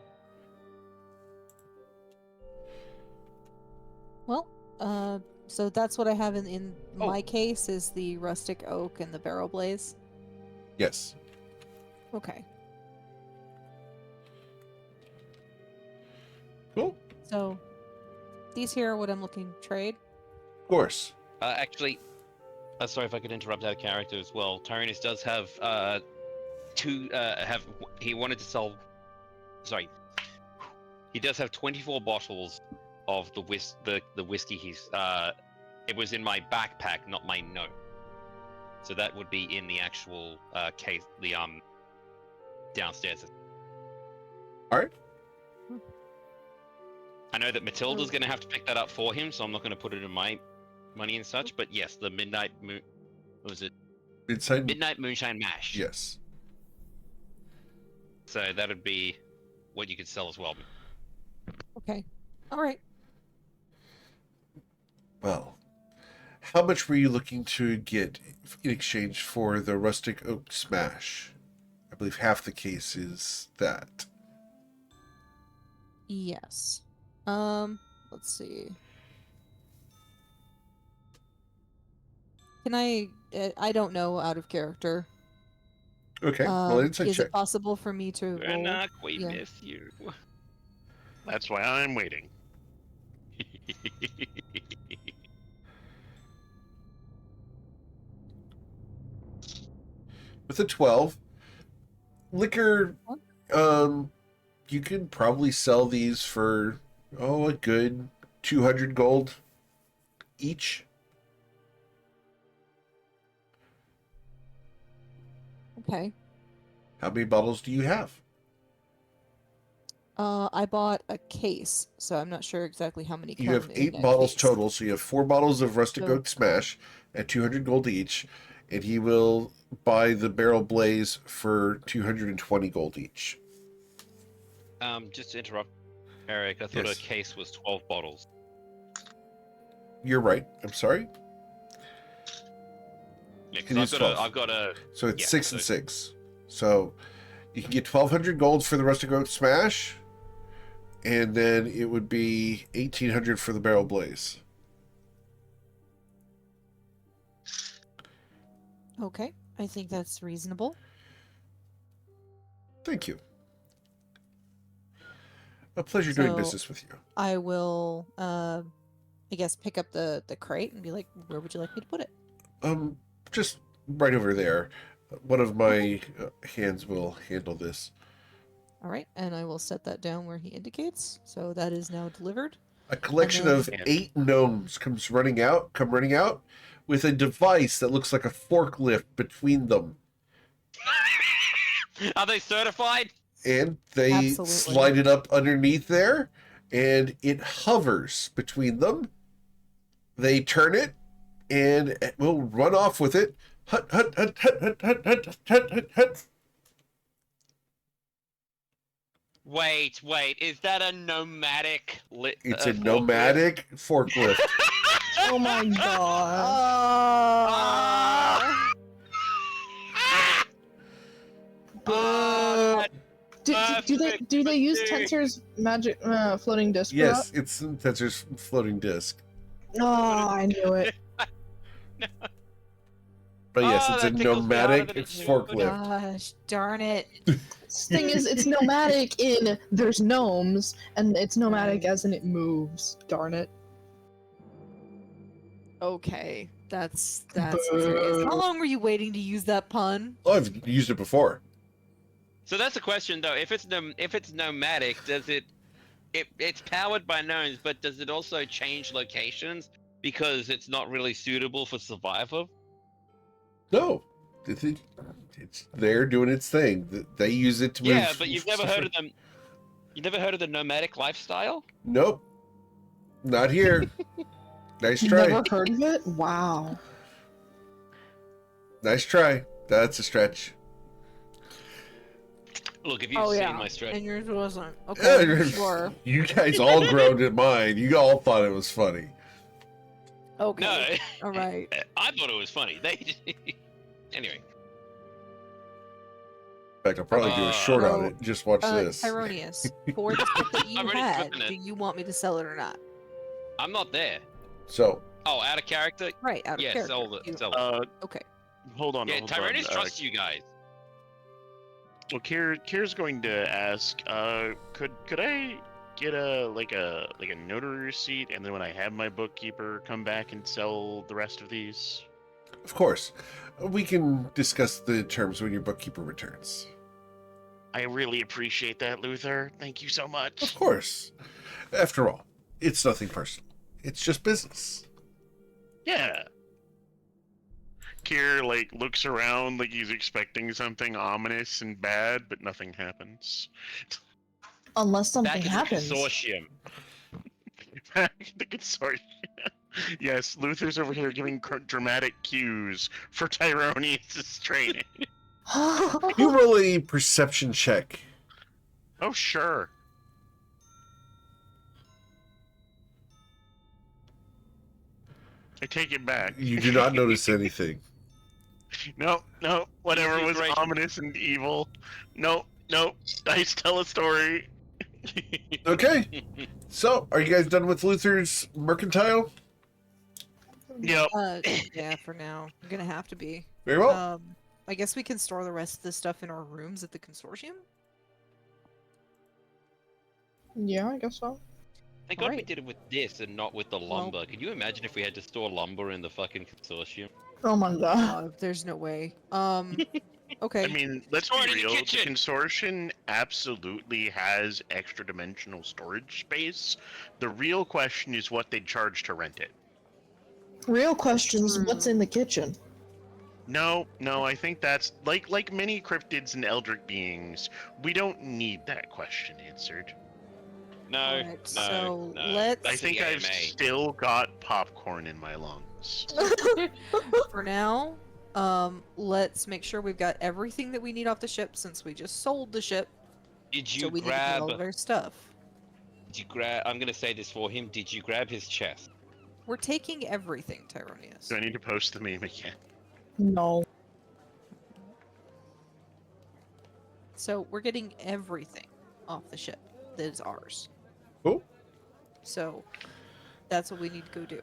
Well, so that's what I have in Oh. my case is the rustic oak and the barrel blaze. Yes. Okay. Cool. So these here are what I'm looking to trade. Of course. Actually, sorry if I could interrupt out of character as well. Tyrannus does have he wanted to sell. Sorry, he does have 24 bottles of the whiskey. He's it was in my backpack, not my note. So that would be in the actual case, the downstairs. All right. I know that Matilda's going to have to pick that up for him, so I'm not going to put it in my money and such. But yes, the Midnight Moon. What was it? Midnight Moonshine Mash. Yes. So that'd be what you could sell as well. Okay. All right. Well, how much were you looking to get in exchange for the Rustic Oak Smash? I believe half the case is that. Yes. Let's see. Can I don't know out of character. Okay. Well, it's a Is check. it possible for me to roll? Renok, we Yeah. miss you. That's why I'm waiting. With a 12, liquor, you could probably sell these for, a good 200 gold each. Okay. How many bottles do you have? I bought a case, so I'm not sure exactly how many. You have come in 8 that bottles case. total, so you have 4 bottles of Rustic So- Oak Smash at 200 gold each, and he will buy the Barrel Blaze for 220 gold each. Just to interrupt, Eric, I thought Yes. a case was 12 bottles. You're right. I'm sorry. Yeah, It because is 12. I've got a. So it's Yeah, 6 and so- 6. So you can get 1,200 gold for the Rustic Oak Smash, and then it would be 1,800 for the Barrel Blaze. Okay, I think that's reasonable. Thank you. A pleasure doing So- business with you. I will, I guess, pick up the crate and be like, "Where would you like me to put it?" Just right over there. One of my hands will handle this. All right, and I will set that down where he indicates. So that is now delivered. A collection then- of 8 gnomes come running out with a device that looks like a forklift between them. Are they certified? And they Absolutely. slide it up underneath there, and it hovers between them. They turn it, and it will run off with it. Hut, hut, hut, hut, hut, hut, hut, hut, hut, hut. Wait, is that a nomadic? It's a nomadic forklift. Oh my god. Ah! Ah! Do they use Tensor's magic floating disc? for Yes, it's Tensor's floating disc. that? Oh, I knew it. But yes, Oh, it's a that tickles me harder nomadic than it should. forklift. Gosh, darn it. Thing is, it's nomadic in there's gnomes, and it's nomadic Right. as in it moves. Darn it. Okay, that's hilarious. How long were you waiting to use that pun? Oh, I've used it before. So that's the question, though. If it's nomadic, does it's powered by gnomes, but does it also change locations because it's not really suitable for survival? No, it's there doing its thing. They use it to move. Yeah, but you've never heard of them. You never heard of the nomadic lifestyle? Nope, not here. Nice You try. never heard of it? Wow. Nice try. That's a stretch. Look, if you've seen my And stretch, yours wasn't. Okay, sure. You guys all groaned at mine. You all thought it was funny. Okay. no, All right. I thought it was funny. Anyway. In fact, I'll probably do a short on So, it. Just watch this. Tyronius, for the stuff that you I'm already had, flipping it. do you want me to sell it or not? I'm not there. So, Oh, out of character? Right, out of Yeah, character. sell it. You- Sell it. Okay. Hold on. Yeah, hold Tyrannus on. trusts you guys. Well, Kier's going to ask. Could I get a notary receipt, and then when I have my bookkeeper come back and sell the rest of these? of course, we can discuss the terms when your bookkeeper returns. I really appreciate that, Luther. Thank you so Of much. course. After all, it's nothing personal. It's just business. Yeah. Kier looks around like he's expecting something ominous and bad, but nothing happens. Unless something Back in happens. the consortium. The consortium. Yes, Luther's over here giving dramatic cues for Tyronius' training. You roll a perception check. Oh, sure. I take it back. You do not notice anything. No, whatever was Right. ominous and evil. No, dice tell a story. Okay. So, are you guys done with Luther's mercantile? Yep. Yeah, for now. I'm gonna have to be. Very well. I guess we can store the rest of the stuff in our rooms at the consortium. Yeah, I guess so. Thank God we Alright. did it with this and not with the lumber. Could you imagine if we had to store lumber in the fucking consortium? Oh my god. There's no way. Okay. I mean, let's Store it be in the real. The kitchen. consortium absolutely has extra dimensional storage space. The real question is what they'd charge to rent it. Real questions, what's in the kitchen? No, I think that's like many cryptids and eldritch beings. We don't need that question answered. No, Alright, no, so no. let's- I think I've CMA. still got popcorn in my lungs. For now, let's make sure we've got everything that we need off the ship since we just sold the ship. Did So you we need to grab? get all of our stuff. Did you grab? I'm gonna say this for him. Did you grab his chest? We're taking everything, Tyronius. Do I need to post the meme again? No. So we're getting everything off the ship that is ours. Cool. So that's what we need to go do.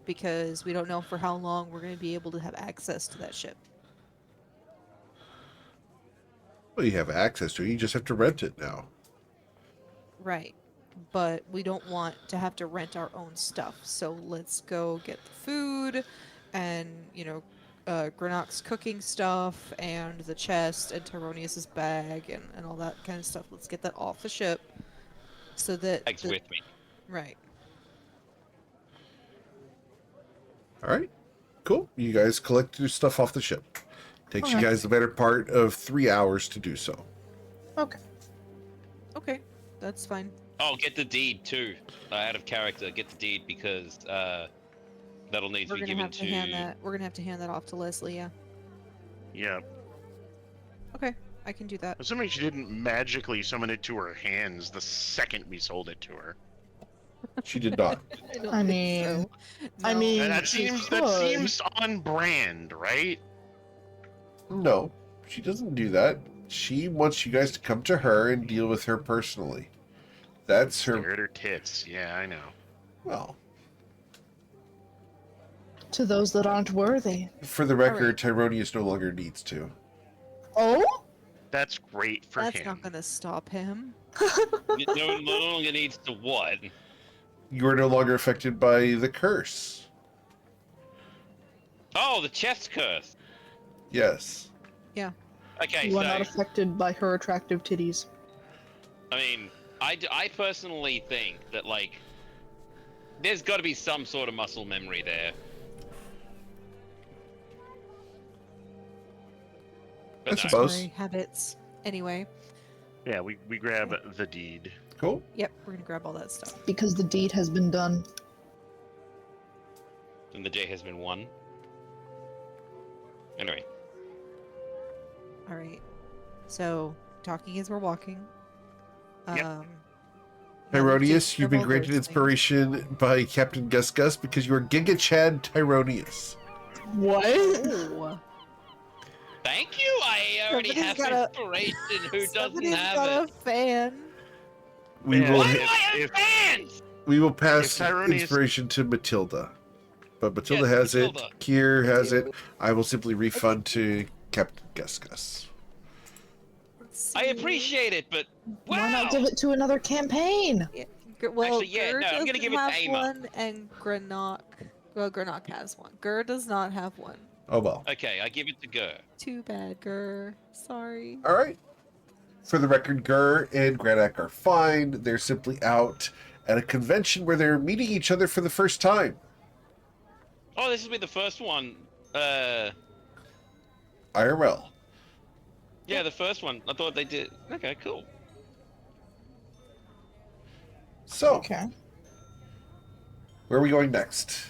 Because we don't know for how long we're going to be able to have access to that ship. Well, you have access to it. You just have to rent it now. Right. But we don't want to have to rent our own stuff. So let's go get the food and, Granok's cooking stuff and the chest and Tyronius's bag and all that kind of stuff. Let's get that off the ship so that... Thanks with me. Right. All right. Cool. You guys collect your stuff off the ship. Takes you Okay. guys the better part of 3 hours to do so. Okay. Okay. That's fine. Oh, get the deed too. Out of character, get the deed because that'll need to We're be gonna given have to hand that. We're gonna have to hand that off to Leslie. Yeah. Yeah. Okay, I can do that. Assuming she didn't magically summon it to her hands the second we sold it to her. She did not. don't I think mean- so. I No. mean- And that she seems could. on brand, right? No, she doesn't do that. She wants you guys to come to her and deal with her personally. That's her. Stare at her tits. Yeah, I know. Well, to those that aren't worthy. For the record, Tyronius no longer needs to. Oh? That's great for That's him. not gonna stop him. No longer needs to what? You are no longer affected by the curse. Oh, the chest curse. Yes. Okay, You are so not affected by her attractive titties. I mean, I personally think that like there's got to be some sort of muscle memory there. I But no. suppose. Sorry, habits. Anyway, Yeah, we grab the deed. Cool. yep, we're gonna grab all that stuff. Because the deed has been done. And the J has been won. Anyway, All right. So, talking as we're walking. Yep. Now we've Tyronius, taken you've been care of all granted those inspiration by Captain Gus Gus because you are Giga Chad Tyronius. What? things. Oh. thank you. I already Somebody's have got a- inspiration. Who doesn't Somebody's have got it? a fan. We Yeah, will Why do if- I have if- fans? we will pass if Tyronius- inspiration to Matilda. But Matilda Yes, has Matilda. it. Kier has it. I will simply refund to Captain Gus Gus. Let's I see. appreciate it, but wow. Why not give it to another campaign? Well, Actually, yeah, Gur no, I'm gonna doesn't give it to have Ama. one, and Granok. Well, Granok has one. Gur does not have one. Oh well. Okay, I give it to Gur. Too bad, Gur. Sorry. All right. For the record, Gur and Granak are fine. They're simply out at a convention where they're meeting each other for the first time. Oh, this will be the first one. IRL. Yeah, the first one. I thought they did. Okay, cool. So, Okay. where are we going next?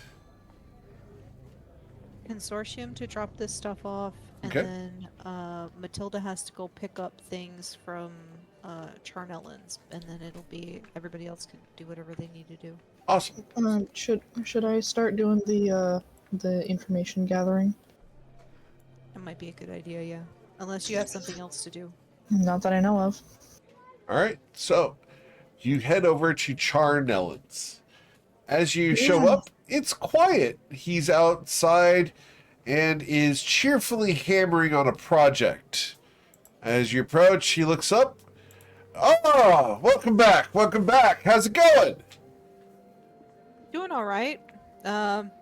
Consortium to drop this stuff off, and Okay. then Matilda has to go pick up things from Charnellan's, and then it'll be everybody else can do whatever they need to do. Awesome. Should I start doing the information gathering? That might be a good idea, yeah. Unless you have something else to do. Not that I know of. All right. So, you head over to Charnellan's. As you show Yeah. up, it's quiet. He's outside and is cheerfully hammering on a project. As you approach, he looks up. Oh, welcome back. Welcome back. How's it going? Doing all right.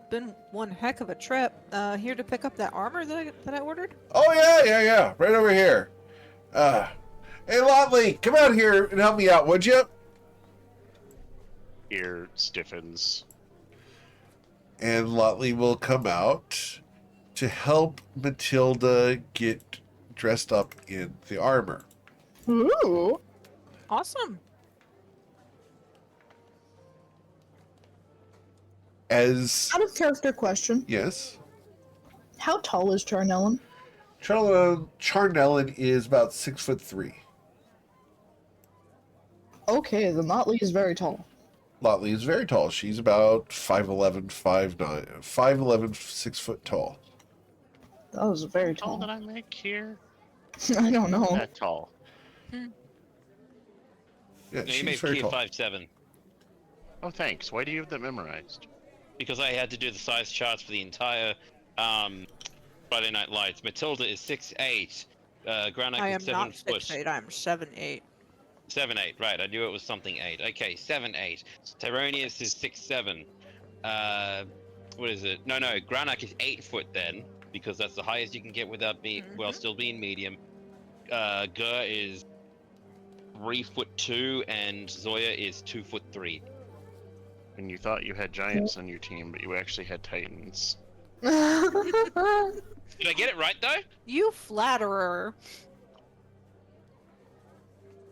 Been one heck of a trip. Here to pick up that armor that I ordered. Oh, yeah. Right over here. Hey, Lotley, come out here and help me out, would you? Ear stiffens. And Lotley will come out to help Matilda get dressed up in the armor. Ooh. Awesome. As, Out of character question. yes, How tall is Charnellan? Charnellan is about 6'3". Okay, the Motley is very tall. Lotley is very tall. She's about 5'11", 5'11", 6 foot tall. That was very How tall tall. did I make here? I don't know. That tall. Yeah, No, you she's made very Kia tall. 5'7". Oh, thanks. Why do you have that memorized? Because I had to do the size charts for the entire Friday Night Lights. Matilda is 6'8". Granak I is am 7 not foot. 6'8". I'm 7'8". 7'8", right. I knew it was something 8. Okay, 7'8". Tyronius is 6'7". What is it? No, Granak is 8 foot then, because that's the highest you can get without being, well, still being medium. Gur is 3'2", and Zoya is 2'3". And you thought you had giants on your team, but you actually had titans. Did I get it right though? You flatterer.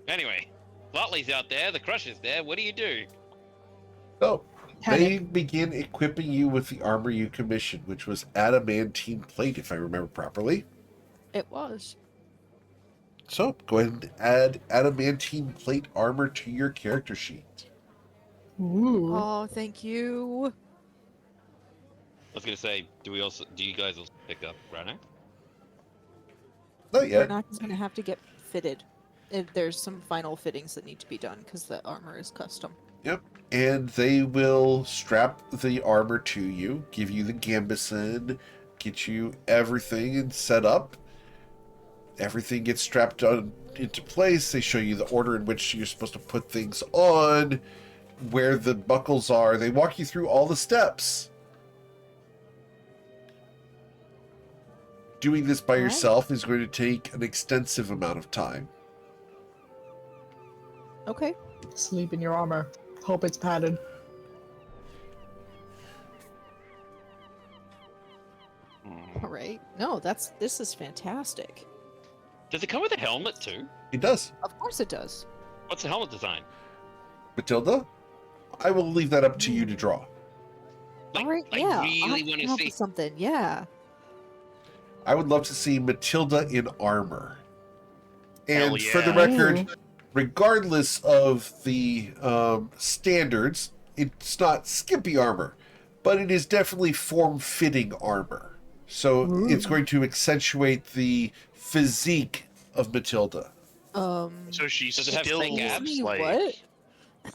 Anyway, Lotley's out there, the Crusher's there. What do you do? So, Had they begin equipping you with the armor you commissioned, which was adamantine plate, if I remember properly. It was. So, go ahead and add adamantine plate armor to your character sheet. Ooh. Oh, thank you. I was gonna say, do you guys also pick up Granak? Not yet. Granok is gonna have to get fitted. There's some final fittings that need to be done because the armor is custom. Yep. And they will strap the armor to you, give you the gambeson, get you everything and set up. Everything gets strapped on into place. They show you the order in which you're supposed to put things on, where the buckles are. They walk you through all the steps. Doing this by All right. yourself is going to take an extensive amount of time. Okay. Sleep in your armor. Hope it's padded. All right. No, this is fantastic. Does it come with a helmet too? It does. Of course it does. What's the helmet design? Matilda, I will leave that up to you to draw. All right. I Yeah. really I'll want come to up see. with something. Yeah. I would love to see Matilda in armor. And Hell for the yeah. record, regardless of the standards, it's not skimpy armor, but it is definitely form-fitting armor. So it's going to accentuate the physique of Matilda. So she Does it have still fake abs? looks Me like what?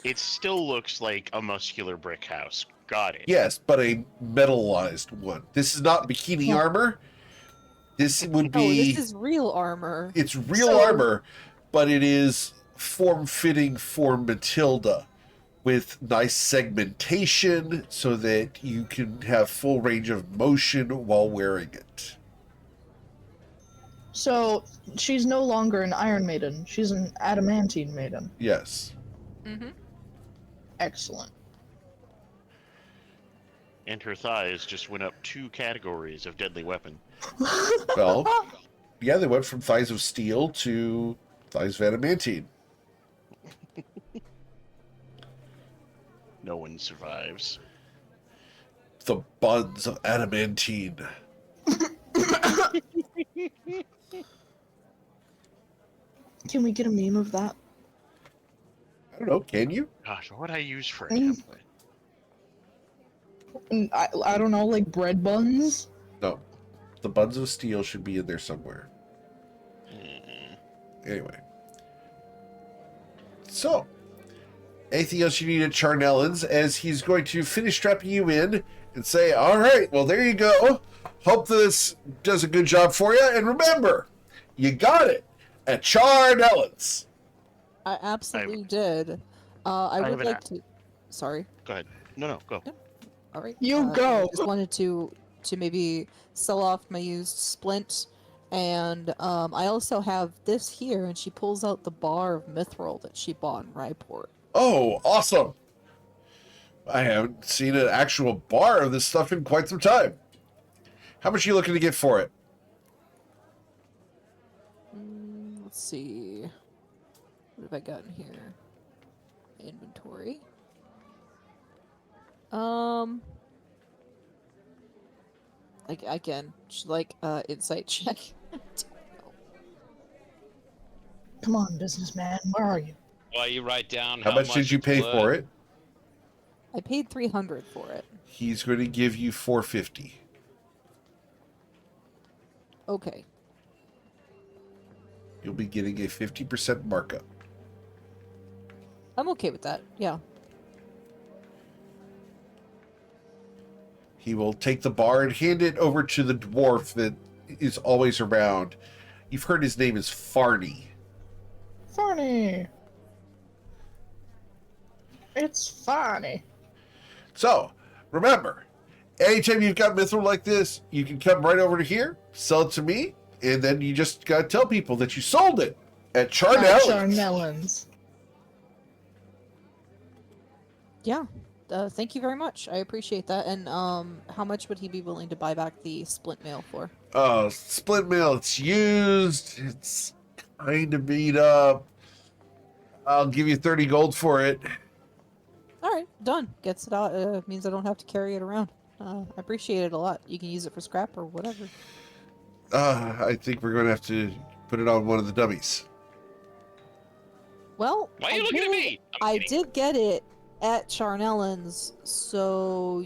it still looks like a muscular brick house. Got it. Yes, but a metallized one. This is not bikini armor. This would Oh, be... this is real armor. It's real So- armor, but it is form-fitting for Matilda with nice segmentation so that you can have full range of motion while wearing it. So she's no longer an Iron Maiden. She's an Adamantine Maiden. Yes. Mm-hmm. Excellent. And her thighs just went up 2 categories of deadly weapon. Well, yeah, they went from thighs of steel to thighs of adamantine. No one survives. The buns of adamantine. Can we get a meme of that? I don't know, can you? Gosh, what would I use for a Mm. template? I don't know, like bread buns? No. The buns of steel should be in there somewhere. Mm. Anyway. So, anything else you need at Charnellan's as he's going to finish strapping you in and say, all right, well, there you go. Hope this does a good job for you. And remember, you got it at Charnellan's. I absolutely did. I have would an like to. Sorry. Go ahead. No, go. All right. You go. I just wanted to maybe sell off my used splint, and I also have this here. And she pulls out the bar of mithril that she bought in Ryport. Oh, awesome. I haven't seen an actual bar of this stuff in quite some time. How much are you looking to get for it? Let's see. What have I got in here? Inventory. Again, like insight check. Come on, businessman, where are you? Why you write down How much did you it's pay worth? for it? I paid 300 for it. He's going to give you $450. Okay. You'll be getting a 50% markup. I'm okay with that. Yeah. He will take the bar and hand it over to the dwarf that is always around. You've heard his name is Farney. Funny. It's funny. So, remember, anytime you've got mithril like this, you can come right over to here, sell it to me, and then you just gotta tell people that you sold it at Charnellan's. Charnellan's. Yeah. Thank you very much. I appreciate that. And how much would he be willing to buy back the splint mail for? Split mail, it's used, it's kind of beat up. I'll give you 30 gold for it. All right, done. Gets it out. Means I don't have to carry it around. I appreciate it a lot. You can use it for scrap or whatever. I think we're going to have to put it on one of the dummies. Well, Why are you looking at me? I'm I kidding. did get it at Charnellan's, so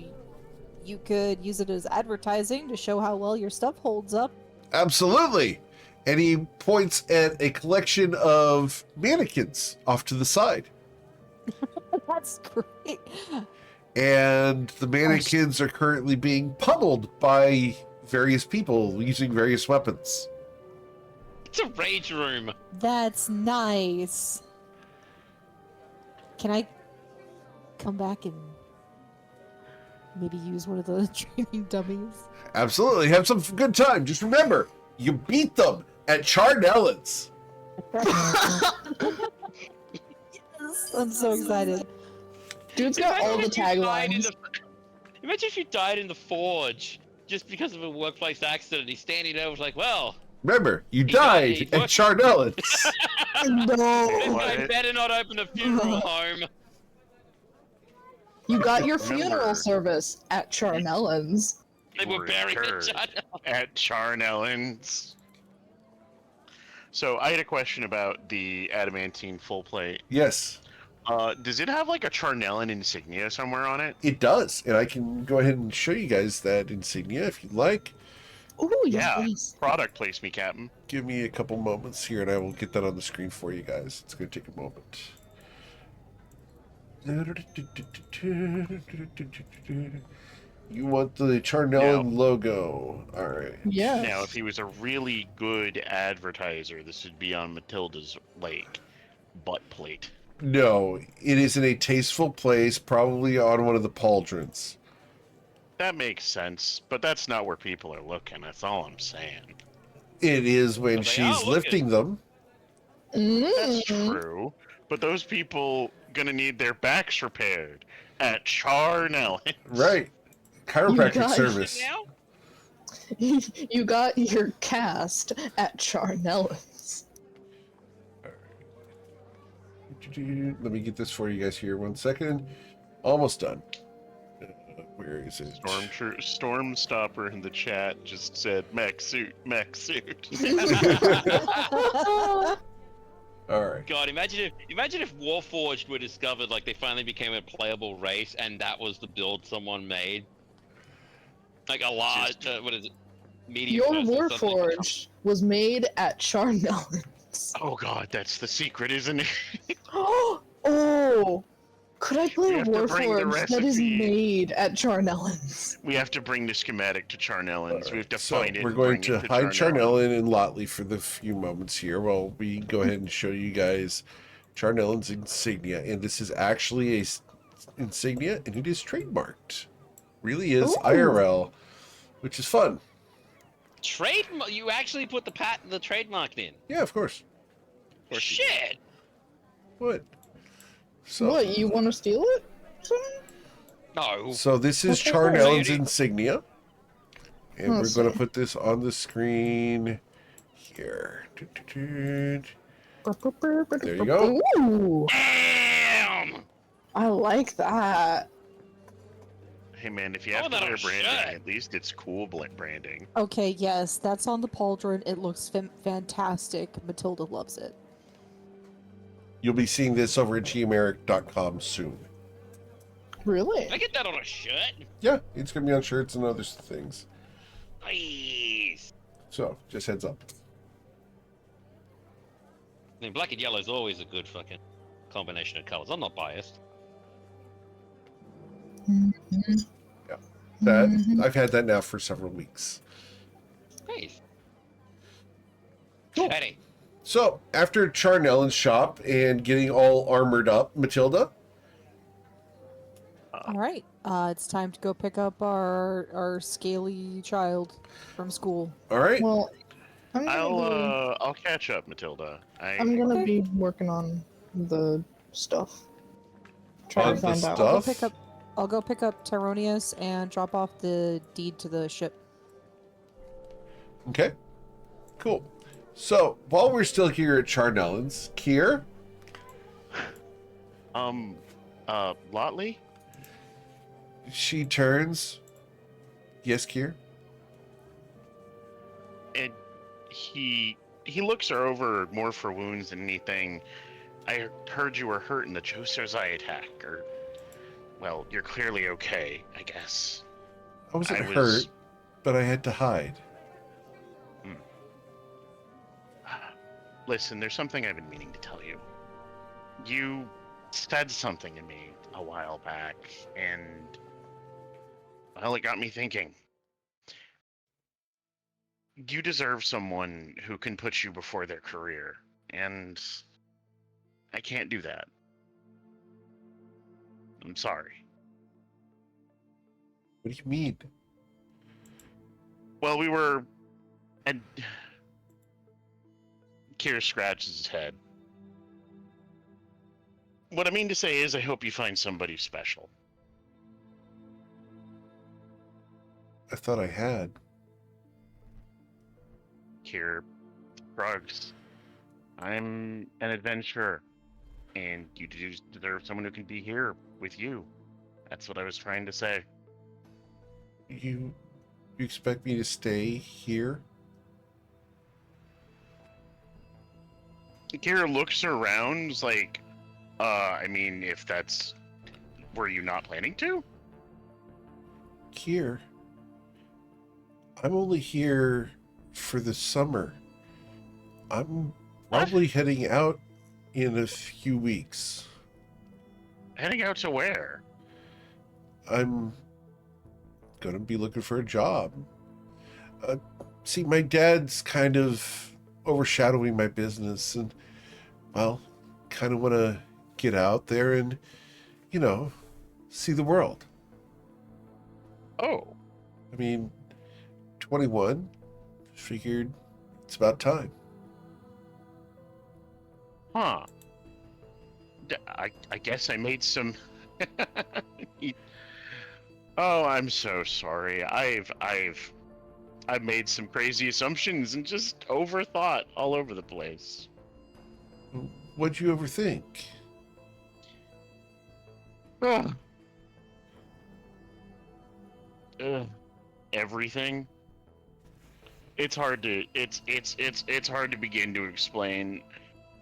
you could use it as advertising to show how well your stuff holds up. Absolutely. And he points at a collection of mannequins off to the side. That's great. And the mannequins are currently being pummeled by various people using various weapons. It's a rage room. That's nice. Can I come back and maybe use one of the training dummies? Absolutely. Have some good time. Just remember, you beat them at Charnellan's. Yes, I'm so excited. Dude's got all the taglines. Imagine if you died in the forge just because of a workplace accident. He's standing there, was like, "Well, Remember, you He died died. at Charnellan's. this No. guy What? better not open a funeral home." You got your Remember. funeral service at Charnellan's. They were buried in Interred China. at Charnellan's. So I had a question about the adamantine full plate. Yes, Does it have like a Charnellan insignia somewhere on it? it does. And I can go ahead and show you guys that insignia if you'd like. Ooh, Yeah. yes. Product place me, Captain. Give me a couple moments here and I will get that on the screen for you guys. It's going to take a moment. You want the Charnellan logo. All right. Yes. Now, if he was a really good advertiser, this would be on Matilda's like butt plate. No, it is in a tasteful place, probably on one of the pauldrons. That makes sense, but that's not where people are looking. That's all I'm saying. It is when But they she's are looking. lifting them. That's Mm. true, but those people gonna need their backs repaired at Charnellan's. Right. Chiropractic guys- service. Now? You got your cast at Charnellan's. Let me get this for you guys here. 1 second. Almost done. Where is it? Storm Stopper in the chat just said mech suit, mech suit. All right. God, imagine if Warforged were discovered, like they finally became a playable race, and that was the build someone made. Like a large, what is it? Medium. Your person, something. Warforged was made at Charnellan's. Oh god, that's the secret, isn't it? Oh! Could I play We a have to bring the Warforged that is recipe. made at Charnellan's? We have to bring the schematic to Charnellan's. We have to So find it. we're and going bring to it hide Charnellan. Charnellan and Lotley for the few moments here while we go ahead and show you guys Charnellan's insignia. And this is actually a insignia, and it is trademarked. Really is Ooh. IRL, which is fun. You actually put the trademark in. Yeah, of course. Shit. What? So, What, you want to steal it? No. So this is Okay, Charnellan's lady. insignia. And Let's we're going to see. put this on the screen here. There you go. Ooh, Damn. I like that. Hey man, if you Oh, have to that'll wear branding, shut. at least it's cool branding. Okay, yes, that's on the pauldron. It looks fantastic. Matilda loves it. You'll be seeing this over at gmeric.com soon. Really? Can I get that on a shirt? Yeah, it's going to be on shirts and other things. Nice. So, just heads up. I mean, black and yellow is always a good fucking combination of colors. I'm not biased. That Mhm. I've had that now for several weeks. Nice. Cool. Eddie, So, after Charnellan's shop and getting all armored up, Matilda, All right, it's time to go pick up our scaly child from school. all right. Well, I'll catch up, Matilda. I'm gonna Okay. be working on the stuff. Trying On to the find out. stuff? I'll go pick up Tyronius and drop off the deed to the ship. Okay. Cool. So, while we're still here at Charnellan's, Kier, Lotley? she turns. Yes, Kier? And he looks her over more for wounds than anything. I heard you were hurt in the Josozai attack, or well, you're clearly okay, I guess. I wasn't I was- hurt, but I had to hide. Listen, there's something I've been meaning to tell you. You said something to me a while back, and well, it got me thinking. You deserve someone who can put you before their career, and I can't do that. I'm sorry. What do you mean? Well, we were, and Kira scratches his head. What I mean to say is, I hope you find somebody special. I thought I had. Kira shrugs. I'm an adventurer, and you deserve someone who can be here with you. That's what I was trying to say. You expect me to stay here? Kira looks around like, I mean, if that's... Were you not planning to? Here? I'm only here for the summer. I'm probably heading out in a few weeks. Heading out to where? I'm gonna be looking for a job. See, my dad's kind of overshadowing my business, and, well, kind of want to get out there and, see the world. Oh, I mean, 21, figured it's about time. huh. I guess I made some... Oh, I'm so sorry. I've made some crazy assumptions and just overthought all over the place. What'd you overthink? Ugh. Everything. It's hard to it's hard to begin to explain.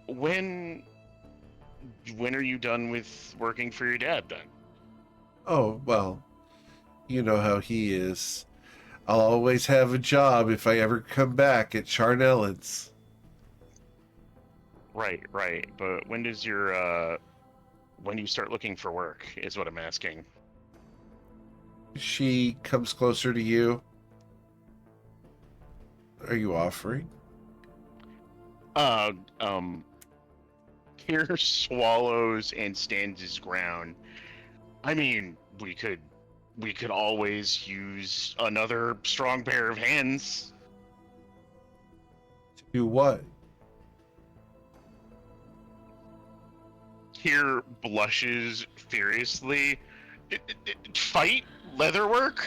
When are you done with working for your dad then? Oh, well, you know how he is. I'll always have a job if I ever come back at Charnellan's. Right. But when does your when do you start looking for work is what I'm asking. She comes closer to you. Are you offering? Uh Here swallows and stands his ground. I mean, we could always use another strong pair of hands. To do what? Here blushes furiously. Fight? Leatherwork?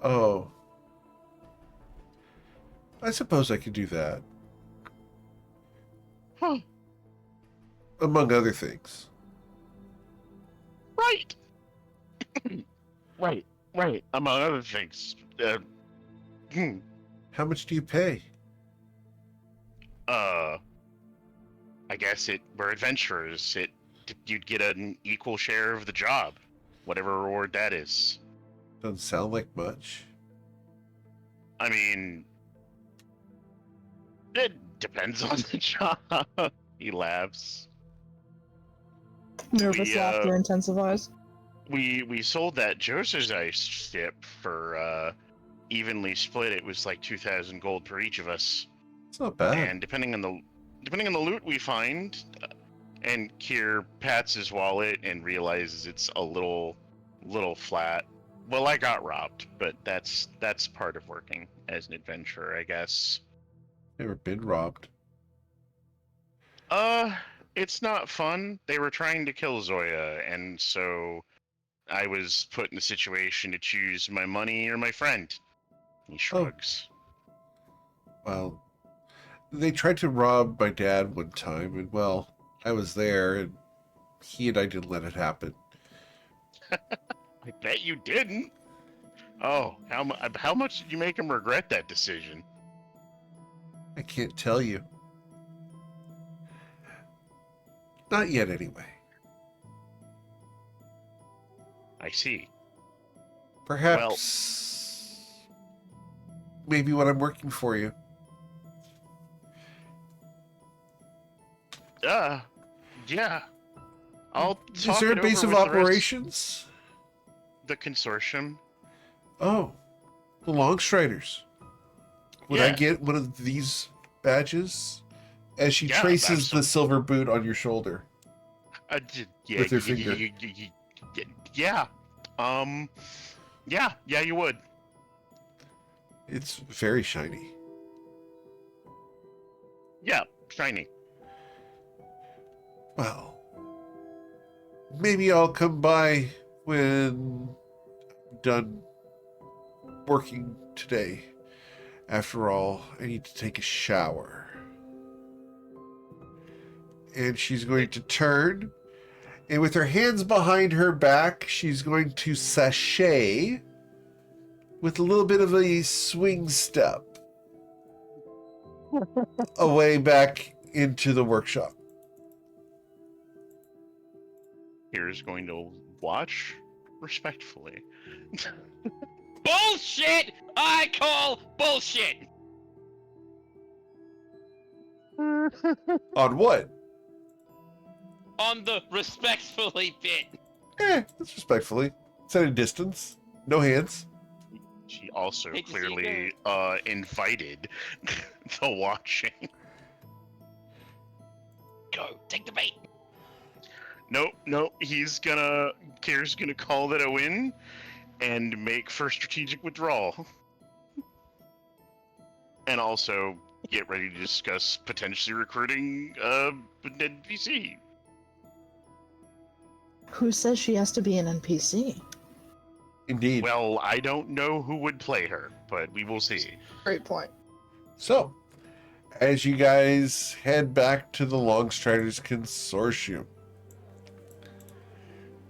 Oh. I suppose I could do that. Huh. Among other things. Right. Right. Among other things. How much do you pay? I guess we're adventurers. You'd get an equal share of the job, whatever reward that is. Doesn't sound like much. I mean, it depends on the job. He laughs. Nervous laughter intensifies. We sold that Joseph's Ice ship for evenly split. It was like 2,000 gold per each of us. It's not bad. And depending on the loot we find, and Kier pats his wallet and realizes it's a little flat. Well, I got robbed, but that's part of working as an adventurer, I guess. Never been robbed. It's not fun. They were trying to kill Zoya, and so I was put in the situation to choose my money or my friend. He shrugs. Well, they tried to rob my dad one time, and, well, I was there, and he and I didn't let it happen. I bet you didn't. Oh, how much did you make him regret that decision? I can't tell you. Not yet, anyway. I see. Perhaps... maybe when I'm working for you. Yeah. I'll Is talk there it a base over of with the rest- operations? The consortium. Oh, the Longstriders. Would I Yeah. get one of these badges? As she Yeah, traces the absolutely. silver boot on your shoulder. Yeah, With her finger. Yeah. Yeah, you would. It's very shiny. Yeah, shiny. Well, maybe I'll come by when I'm done working today. After all, I need to take a shower. And she's going to turn, and with her hands behind her back, she's going to sashay with a little bit of a swing step away back into the workshop. Here's going to watch respectfully. Bullshit! I call bullshit! On what? On the respectfully bit. That's respectfully. It's at a distance. No hands. She also Hate to see you clearly invited the watching. Go, take the bait. Nope. Kier's gonna call that a win and make for strategic withdrawal. And also get ready to discuss potentially recruiting an NPC. Who says she has to be an NPC? Indeed. Well, I don't know who would play her, but we will see. Great point. So, as you guys head back to the Longstriders Consortium,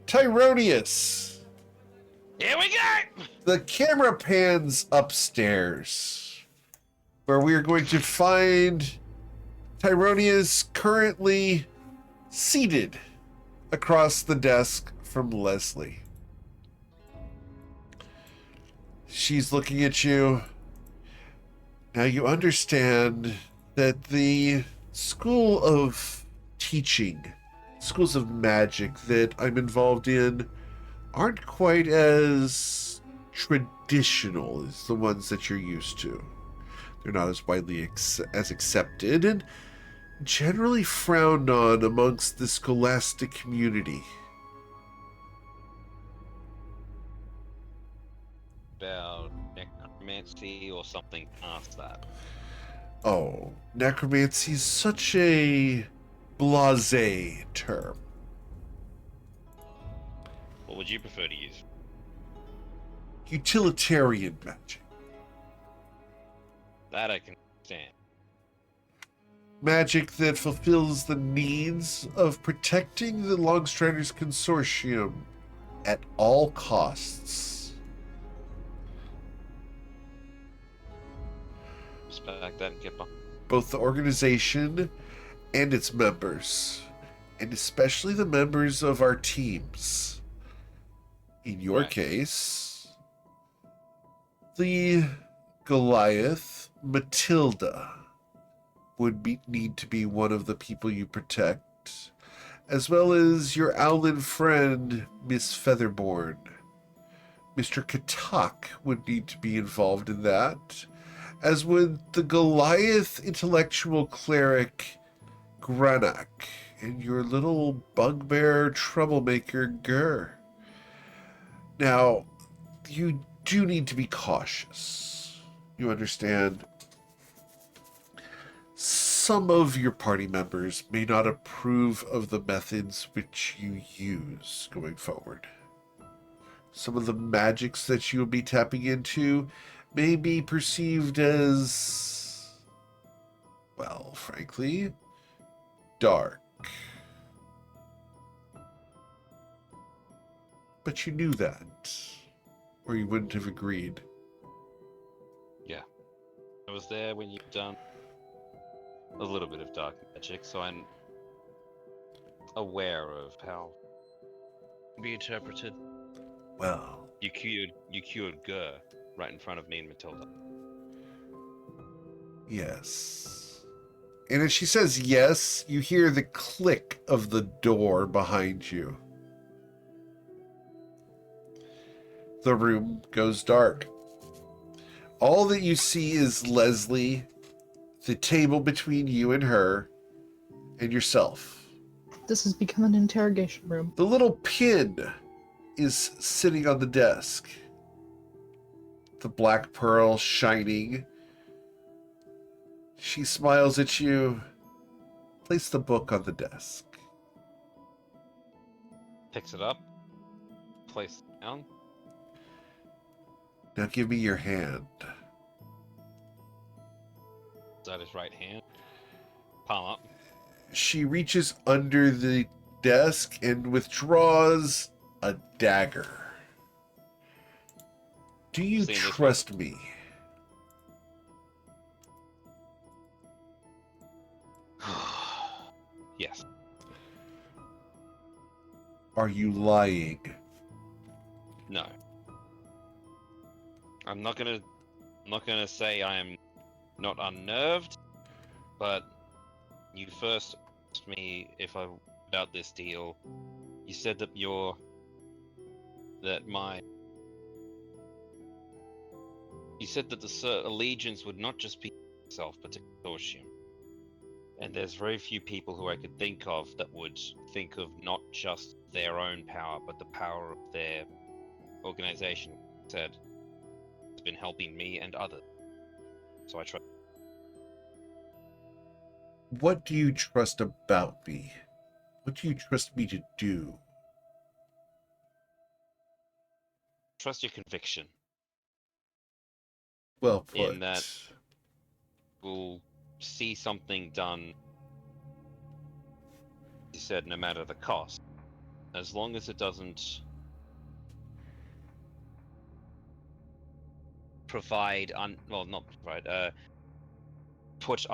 Tyronius, Here we go! the camera pans upstairs, where we are going to find Tyronius currently seated across the desk from Leslie. She's looking at you. Now you understand that the school of teaching, schools of magic that I'm involved in, aren't quite as traditional as the ones that you're used to. They're not as widely as accepted and generally frowned on amongst the scholastic community. About necromancy or something past that. Oh, necromancy is such a blasé term. What would you prefer to use? Utilitarian magic. That I can understand. Magic that fulfills the needs of protecting the Longstriders Consortium at all costs. Respect that and Kippa. Both the organization and its members, and especially the members of our teams. In your Right. case, the Goliath Matilda would need to be one of the people you protect, as well as your owlin friend, Miss Featherborn. Mr. Katak would need to be involved in that, as would the Goliath intellectual cleric, Granak, and your little bugbear troublemaker, Gur. Now, you do need to be cautious. You understand? Some of your party members may not approve of the methods which you use going forward. Some of the magics that you will be tapping into may be perceived as, well, frankly, dark. But you knew that, or you wouldn't have agreed. Yeah. I was there when you've done a little bit of dark magic, so I'm aware of how it can be interpreted. Well, You cured Gur right in front of me and Matilda. yes. And as she says yes, you hear the click of the door behind you. The room goes dark. All that you see is Leslie, the table between you and her, and yourself. This has become an interrogation room. The little pin is sitting on the desk. The black pearl shining. She smiles at you. Place the book on the desk. Picks it up. Place it down. Now give me your hand. Is that his right hand? Palm up. She reaches under the desk and withdraws a dagger. Do you Seen this trust me? Yes. Are you lying? No. I'm not gonna say I am not unnerved, but you first asked me if I about this deal. You said that you said that the allegiance would not just be to itself, but to consortium. And there's very few people who I could think of that would think of not just their own power, but the power of their organization. Said it's been helping me and others. So I trust. What do you trust about me? What do you trust me to do? Trust your conviction Well put. in that we'll see something done. You said no matter the cost, as long as it doesn't provide put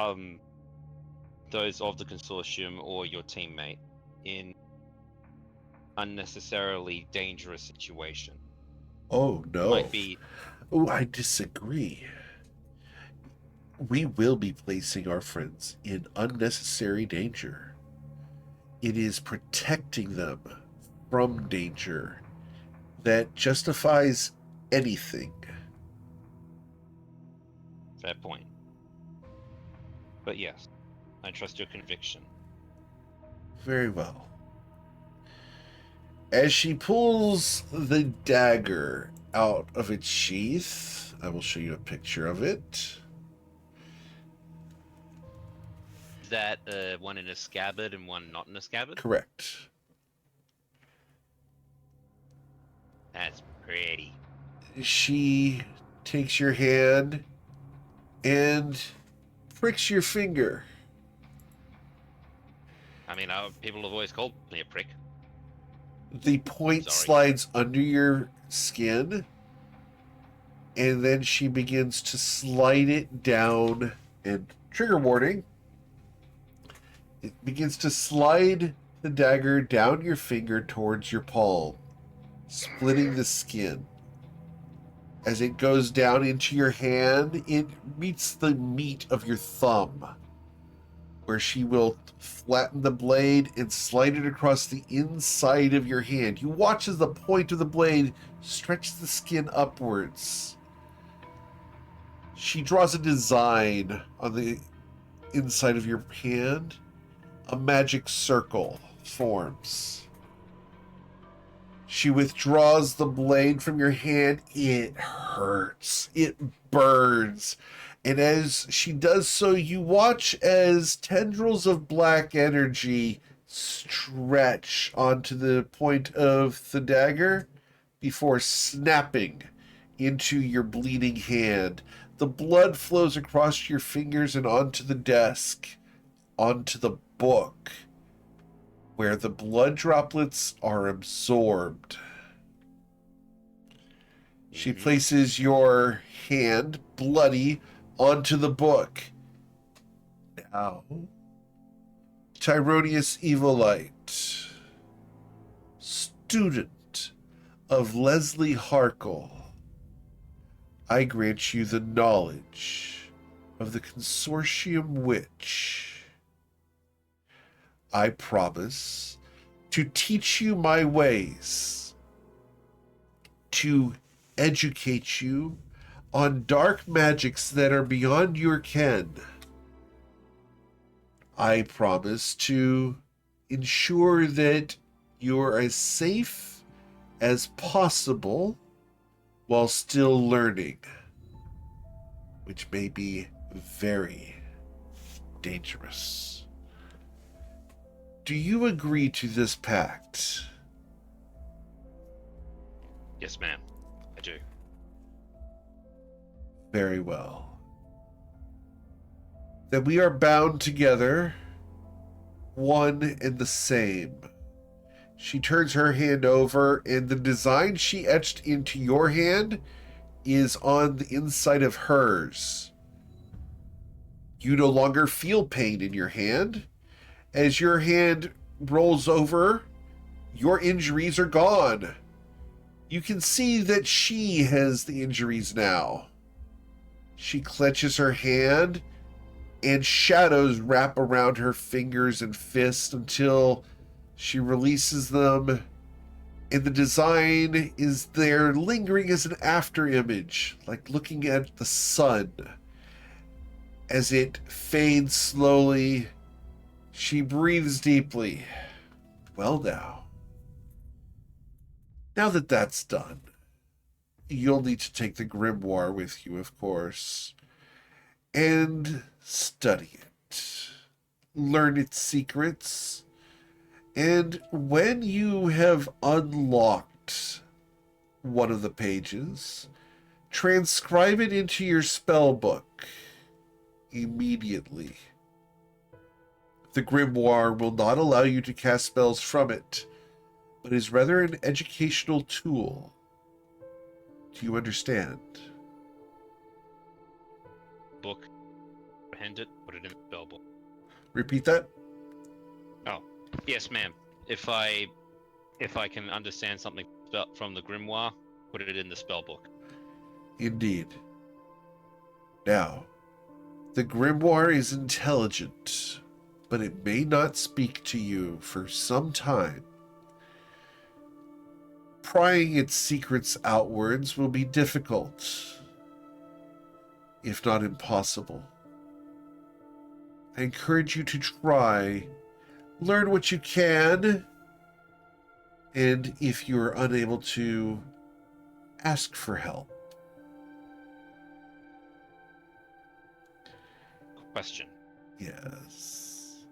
those of the consortium or your teammate in unnecessarily dangerous situation. Oh no. Might be Oh, I disagree. We will be placing our friends in unnecessary danger. It is protecting them from danger that justifies anything. fair point. But yes, I trust your conviction. Very well. As she pulls the dagger out of its sheath, I will show you a picture of it. Is that one in a scabbard and one not in a scabbard? Correct. That's pretty. She takes your hand and pricks your finger. I mean, people have always called me a prick. The point Sorry. slides under your skin, and then she begins to slide it down. And trigger warning, it begins to slide the dagger down your finger towards your palm, splitting the skin. As it goes down into your hand, it meets the meat of your thumb, where she will flatten the blade and slide it across the inside of your hand. You watch as the point of the blade stretches the skin upwards. She draws a design on the inside of your hand. A magic circle forms. She withdraws the blade from your hand. It hurts. It burns. And as she does so, you watch as tendrils of black energy stretch onto the point of the dagger before snapping into your bleeding hand. The blood flows across your fingers and onto the desk, onto the book, where the blood droplets are absorbed. She places your hand, bloody, onto the book. Now, Tyronius Evilite, student of Leslie Harkle, I grant you the knowledge of the Consortium Witch. I promise to teach you my ways, to educate you on dark magics that are beyond your ken. I promise to ensure that you're as safe as possible while still learning, which may be very dangerous. Do you agree to this pact? Yes, ma'am. I do. Very well. Then we are bound together, one and the same. She turns her hand over, and the design she etched into your hand is on the inside of hers. You no longer feel pain in your hand. As your hand rolls over, your injuries are gone. You can see that she has the injuries now. She clenches her hand, and shadows wrap around her fingers and fists until she releases them, and the design is there lingering as an after image, like looking at the sun. As it fades slowly, she breathes deeply. Well, now that that's done, you'll need to take the grimoire with you, of course, and study it, learn its secrets, and when you have unlocked one of the pages, transcribe it into your spell book immediately. The grimoire will not allow you to cast spells from it, but is rather an educational tool. Do you understand? Book. Hand it. Put it in the spell book. Repeat that? Oh, yes, ma'am. If I can understand something from the grimoire, put it in the spell book. Indeed. Now, the grimoire is intelligent, but it may not speak to you for some time. Prying its secrets outwards will be difficult, if not impossible. I encourage you to try, learn what you can, and if you're unable to, ask for help. Question. Yes.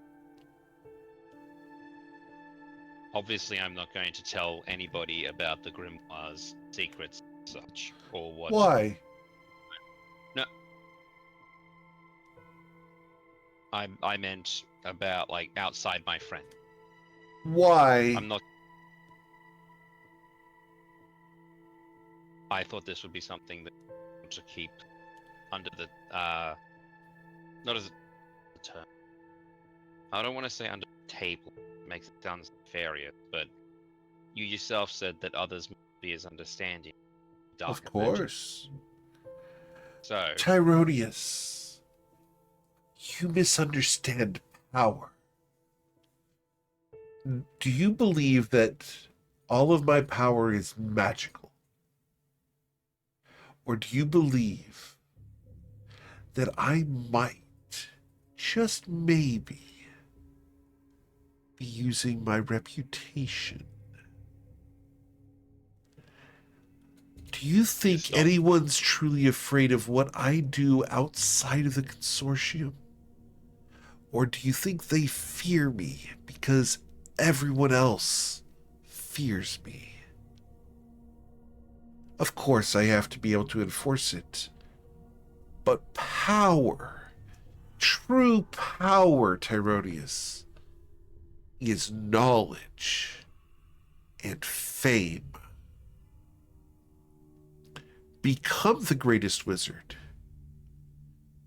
Obviously, I'm not going to tell anybody about the grimoire's secrets and such, or what. Why? No. I meant about, like, outside my friend. Why? I'm not. I thought this would be something that to keep under the not as a term. I don't want to say under the table. It makes it sound nefarious, but you yourself said that others may be as understanding. Of Darker course. So Tyronius, you misunderstand power. Do you believe that all of my power is magical? Or do you believe that I might, just maybe, be using my reputation? Do you think anyone's truly afraid of what I do outside of the consortium? Or do you think they fear me because everyone else fears me? Of course, I have to be able to enforce it. But power, true power, Tyronius, is knowledge and fame. Become the greatest wizard.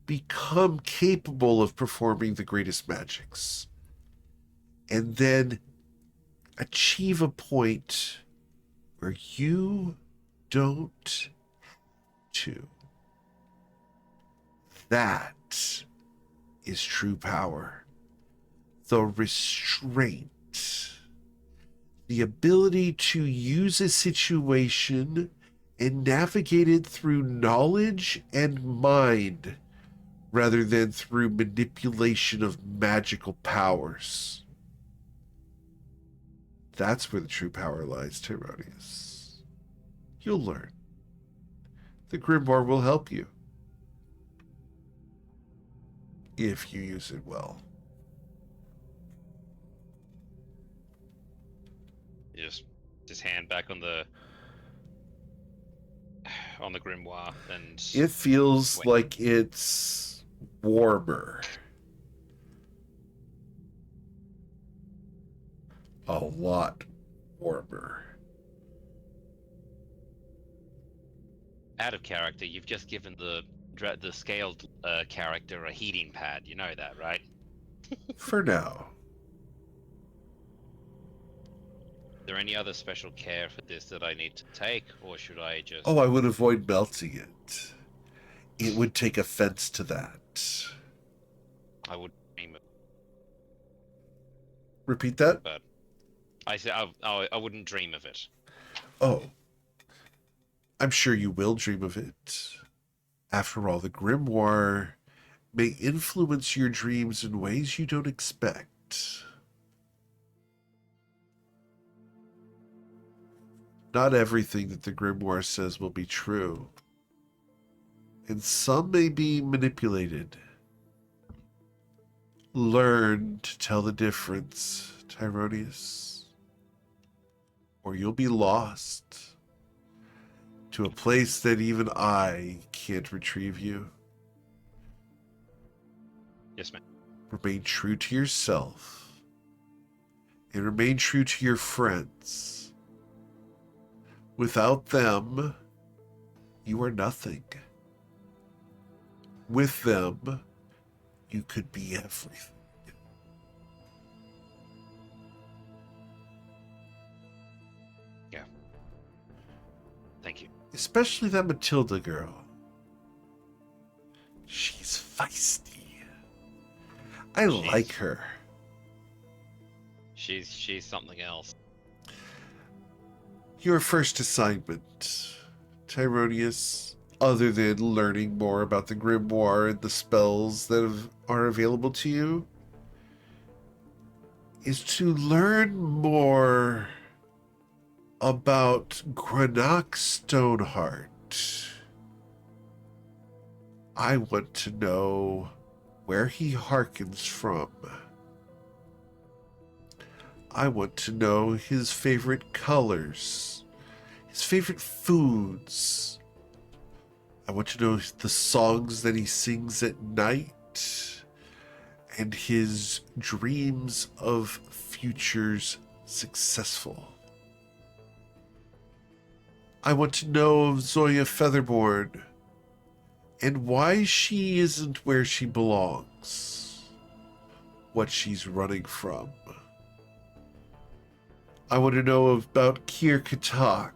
Become capable of performing the greatest magics. And then achieve a point where you don't to. That is true power. the restraint, the ability to use a situation and navigate it through knowledge and mind rather than through manipulation of magical powers. That's where the true power lies, Tyronius. You'll learn. The Grimoire will help you. If you use it well. Just hand back on the grimoire and It feels wait. like it's warmer. A lot warmer. Out of character. You've just given the scaled character a heating pad. You know that, right? For now. Is there any other special care for this that I need to take, or should I just? Oh, I would avoid melting it. It would take offense to that. I would dream of, Repeat that? but I said I wouldn't dream of it. Oh. I'm sure you will dream of it. After all, the Grimoire may influence your dreams in ways you don't expect. Not everything that the Grimoire says will be true. And some may be manipulated. Learn to tell the difference, Tyronius, or you'll be lost to a place that even I can't retrieve you. Yes, ma'am. Remain true to yourself and remain true to your friends. Without them, you are nothing. With them, you could be everything. Yeah. Thank you. Especially that Matilda girl. She's feisty. I like her. She's something else. Your first assignment, Tyronius, other than learning more about the Grimoire and the spells that are available to you, is to learn more about Granach Stoneheart. I want to know where he harkens from. I want to know his favorite colors, his favorite foods. I want to know the songs that he sings at night and his dreams of futures successful. I want to know of Zoya Featherborn and why she isn't where she belongs, what she's running from. I want to know about Kier Katak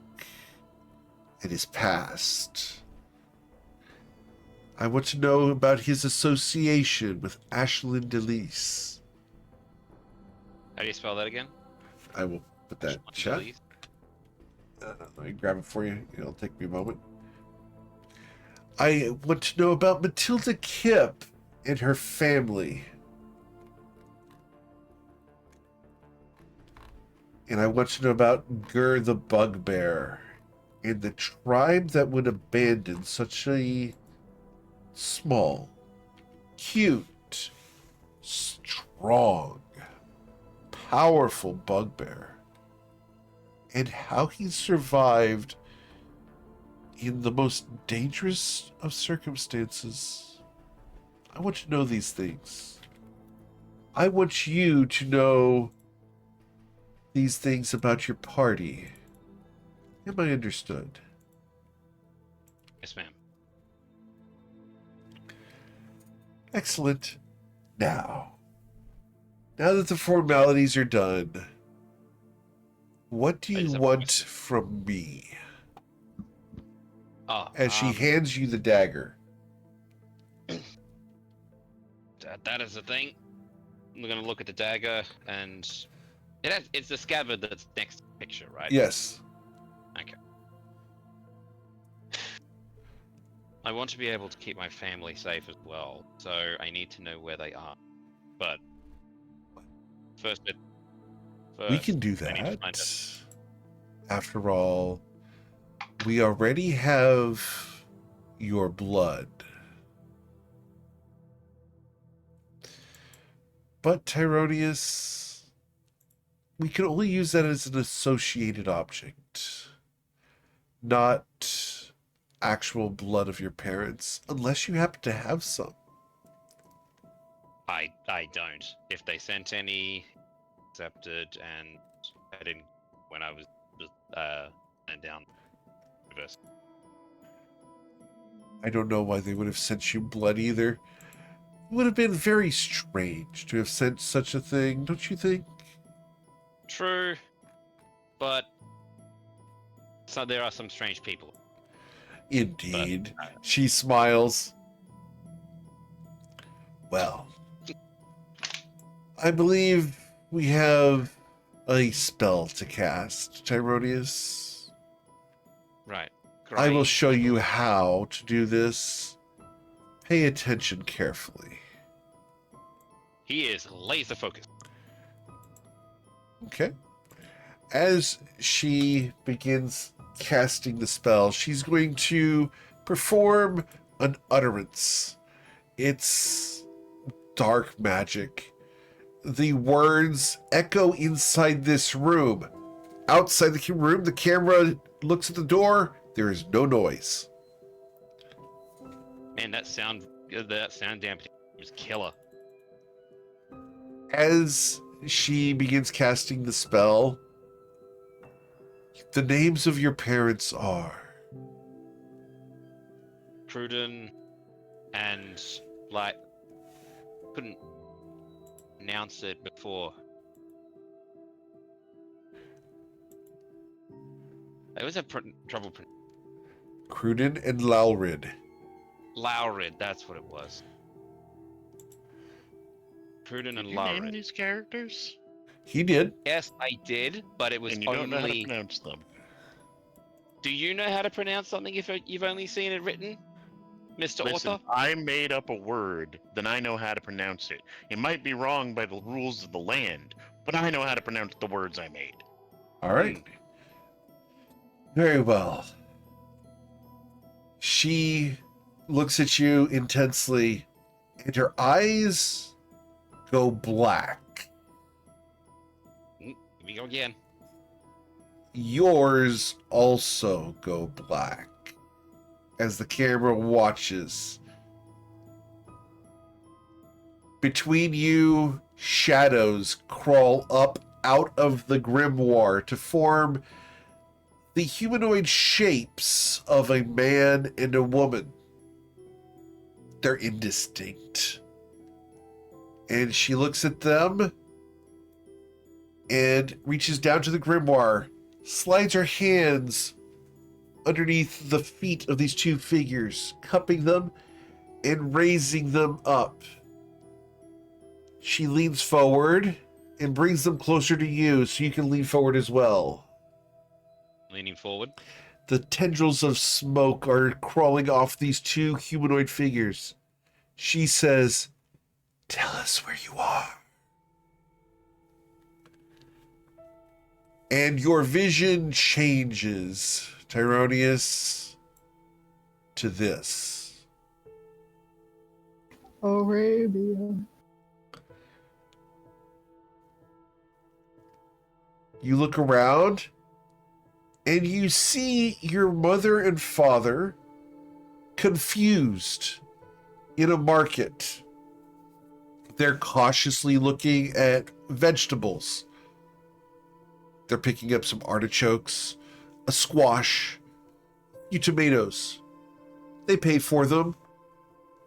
and his past. I want to know about his association with Ashlyn Delise. How do you spell that again? I will put that in chat. Let me grab it for you. It'll take me a moment. I want to know about Matilda Kipp and her family. And I want to know about Gur the Bugbear and the tribe that would abandon such a small, cute, strong, powerful bugbear. And how he survived in the most dangerous of circumstances. I want to know these things. I want you to know these things about your party. Am I understood? Yes, ma'am. Excellent. Now that the formalities are done, what do I you just have a want question. from me? Oh, As she hands you the dagger. that is the thing. I'm gonna look at the dagger, and it's the scabbard that's next to the picture, right? Yes. Okay. I want to be able to keep my family safe as well, so I need to know where they are. But first, We can do I need to find that. After all, we already have your blood. But Tyronius, we can only use that as an associated object, not actual blood of your parents, unless you happen to have some. I don't. If they sent any, accepted, and I didn't when I was down reverse. I don't know why they would have sent you blood either. It would have been very strange to have sent such a thing, don't you think? True, but so there are some strange people. Indeed. She smiles. Well, I believe we have a spell to cast, Tyronius. Right. I will Great. show you how to do this. Pay attention carefully. He is laser focused. Okay. As she begins casting the spell, she's going to perform an utterance. It's dark magic. The words echo inside this room. Outside the room, the camera looks at the door. There is no noise. Man, that sound dampening was killer. As she begins casting the spell, the names of your parents are Cruden and like couldn't announce it before. I always have trouble. Cruden and Lalrid. Laurid, that's what it was. Cruden and Did you name Laurid. these characters? He did. Yes, I did, but it was And you don't know how to only. pronounce them. Do you know how to pronounce something if you've only seen it written, Mr. Listen, Author? I made up a word, then I know how to pronounce it. It might be wrong by the rules of the land, but I know how to pronounce the words I made. All right. Very well. She looks at you intensely, and her eyes go black. Here we go again. Yours also go black as the camera watches. Between you, shadows crawl up out of the grimoire to form the humanoid shapes of a man and a woman. They're indistinct. And she looks at them and reaches down to the grimoire, slides her hands underneath the feet of these two figures, cupping them and raising them up. She leans forward and brings them closer to you so you can lean forward as well. Leaning forward. The tendrils of smoke are crawling off these two humanoid figures. She says, "Tell us where you are." And your vision changes, Tyronius, to this. Arabia. You look around, and you see your mother and father confused in a market. They're cautiously looking at vegetables. They're picking up some artichokes, a squash, a few tomatoes. They pay for them.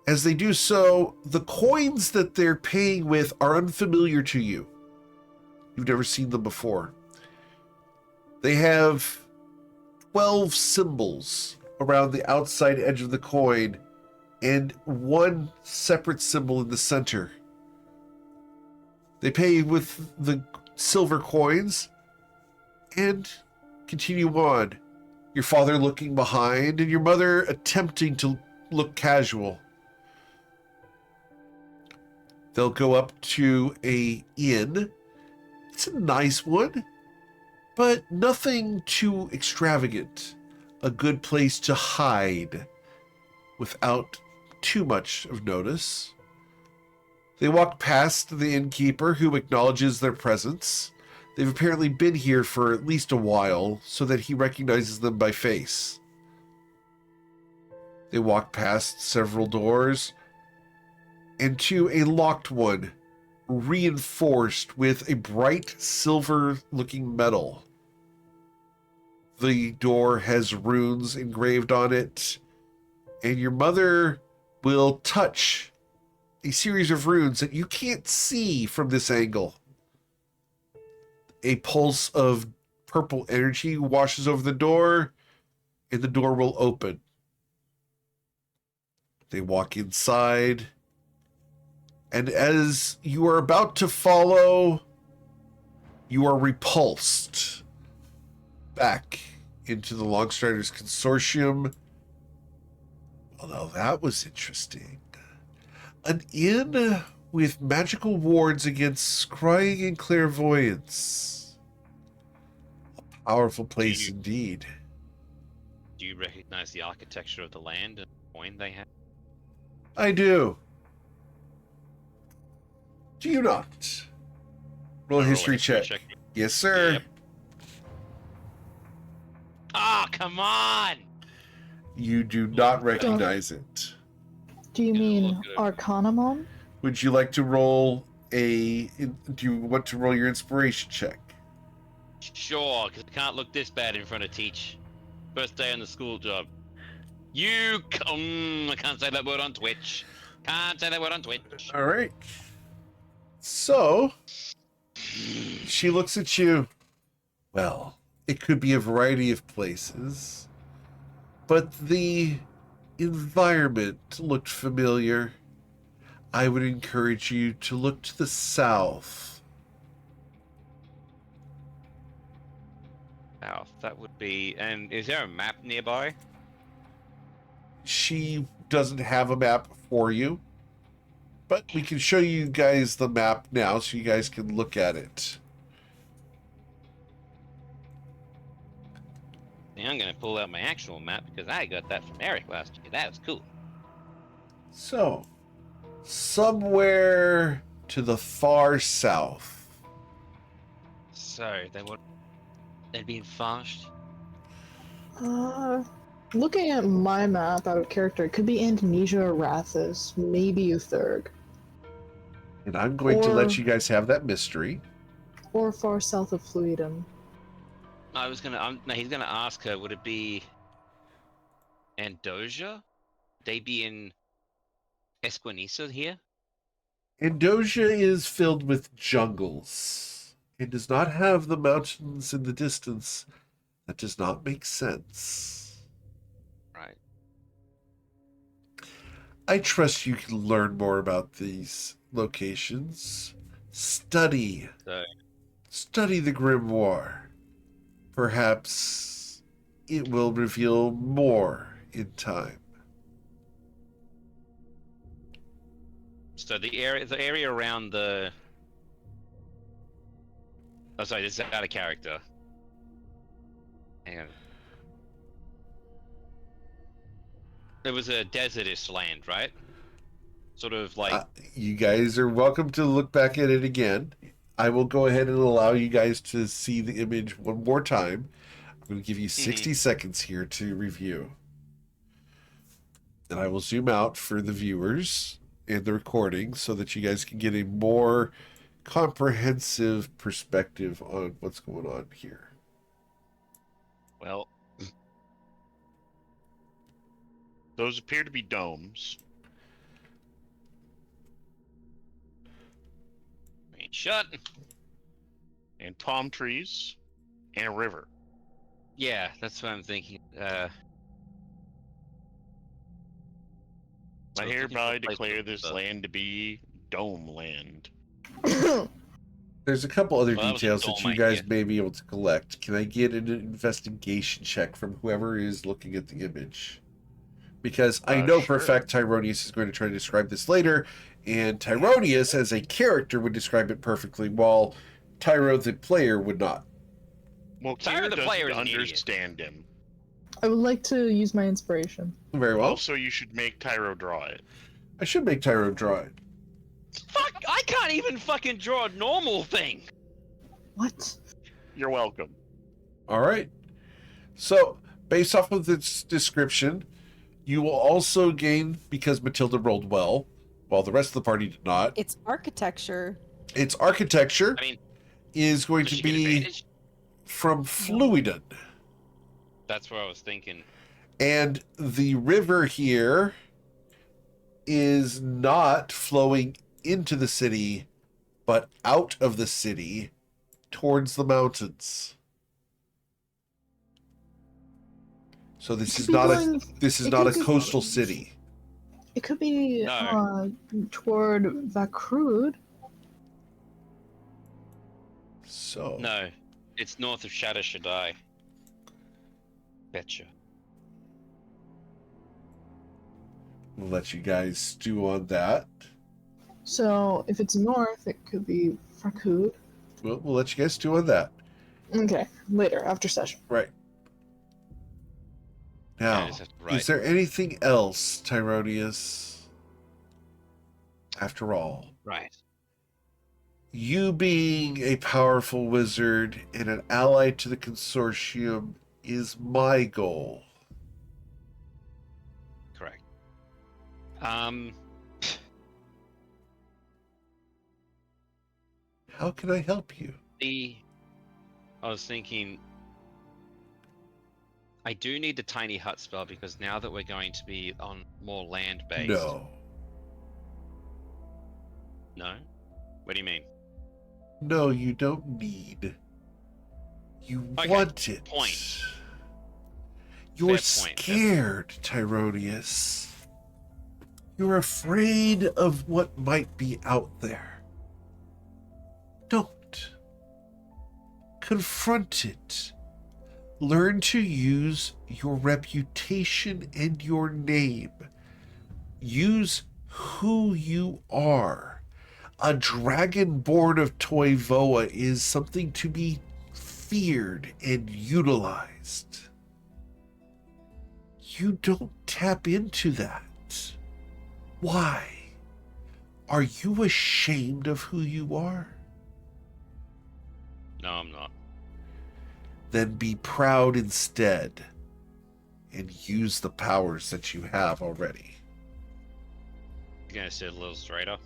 As they do so, the coins that they're paying with are unfamiliar to you. You've never seen them before. They have 12 symbols around the outside edge of the coin and one separate symbol in the center. They pay with the silver coins and continue on. Your father looking behind and your mother attempting to look casual. They'll go up to a inn. It's a nice one, but nothing too extravagant. A good place to hide without too much of notice. They walk past the innkeeper, who acknowledges their presence. They've apparently been here for at least a while, so that he recognizes them by face. They walk past several doors, and to a locked one, reinforced with a bright silver-looking metal. The door has runes engraved on it, and your mother will touch a series of runes that you can't see from this angle. A pulse of purple energy washes over the door, and the door will open. They walk inside, and as you are about to follow, you are repulsed back into the Longstriders Consortium. Well, now that was interesting. An inn with magical wards against scrying and clairvoyance. A powerful place indeed. Do you recognize the architecture of the land and the coin they have? I do. Do you not? Roll a history check. Yes, sir. Yep. Ah, come on! You do not recognize it. Do you Yeah, mean look good. Arcanamon? Would you like to roll a... Do you want to roll your inspiration check? Sure, because I can't look this bad in front of Teach. First day on the school job. You come... I can't say that word on Twitch. Can't say that word on Twitch. All right. So, she looks at you. Well, it could be a variety of places, but the environment looked familiar. I would encourage you to look to the south. South, that would be... And is there a map nearby? She doesn't have a map for you, but we can show you guys the map now so you guys can look at it. Yeah, I'm gonna pull out my actual map because I got that from Eric last year. That was cool. So, somewhere to the far south. So, they'd be in Farsht. Looking at my map out of character, it could be Indonesia or Rathus, maybe Uthurg, And I'm going to let Or- you guys have that mystery. or far south of Fluidum. He's gonna ask her, would it be Andoja? They be in Esquinisa here? Andoja is filled with jungles and does not have the mountains in the distance. That does not make sense. Right. I trust you can learn more about these locations. Study the grimoire. Perhaps it will reveal more in time. So the area around the... Oh, sorry, this is out of character. Hang on. It was a desertous land, right? Sort of like... You guys are welcome to look back at it again. I will go ahead and allow you guys to see the image one more time. I'm going to give you 60 seconds here to review. And I will zoom out for the viewers and the recording so that you guys can get a more comprehensive perspective on what's going on here. Well, those appear to be domes. Ain't shut. And palm trees, and a river. Yeah, that's what I'm thinking. I So hereby looking for declare places, this land to be dome land. There's a couple other Well, that was a details dumb that you guys idea. may be able to collect. Can I get an investigation check from whoever is looking at the image? Because I know for a Sure. fact Tyronius is going to try to describe this later, and Tyronius as a character would describe it perfectly, while Tyro the player would not. Well, Tyro Kira the doesn't player is an idiot. understand him. I would like to use my inspiration. Very well. Also, you should make Tyro draw it. I should make Tyro draw it. Fuck! I can't even fucking draw a normal thing. What? You're welcome. All right. So, based off of this description, you will also gain, because Matilda rolled well, while the rest of the party did not, It's architecture. its architecture I mean, is going does to she get be advantage? from Fluidon. That's what I was thinking. And the river here is not flowing into the city, but out of the city towards the mountains. So this It is could be not going- a it could be- coastal city. It could be No. toward Vakrud. So No, it's north of Shadow Shaddai. Betcha. we'll let you guys stew on that. So if it's north, it could be Vakrud. We'll let you guys stew on that. Okay, later, after session. Right. Yeah, I Now, just have to write. is there anything else, Tyronius? After all, Right. you being a powerful wizard and an ally to the consortium is my goal. Correct. How can I help you? I was thinking, I do need the tiny hut spell because now that we're going to be on more land based. No. No? What do you mean? No, you don't need. You Okay, want it. point. You're Fair point. scared, Tyronius. You're afraid of what might be out there. Don't. Confront it. Learn to use your reputation and your name. Use who you are. A dragonborn of Toivoa is something to be feared and utilized. You don't tap into that. Why? Are you ashamed of who you are? No, I'm not. Then be proud instead and use the powers that you have already. You're gonna sit a little straighter.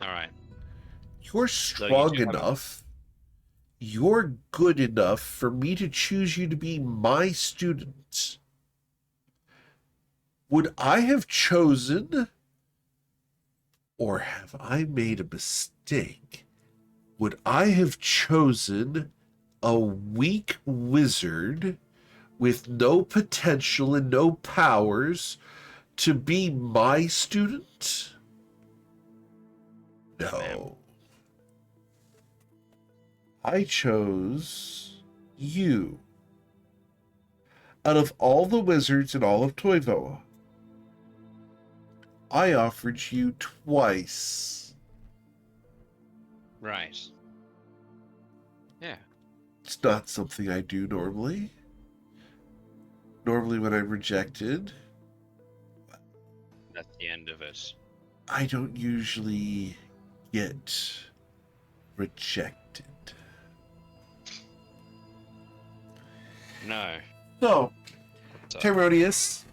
Alright. You're you strong do have a- enough. You're good enough for me to choose you to be my student. Would I have chosen, or have I made a mistake? Would I have chosen a weak wizard with no potential and no powers to be my student? No. I chose you. Out of all the wizards in all of Toivoa, I offered you twice. Right. Yeah. It's not something I do normally. Normally when I'm rejected, That's the end of it. I don't usually get rejected. No. So, So, Tyronius,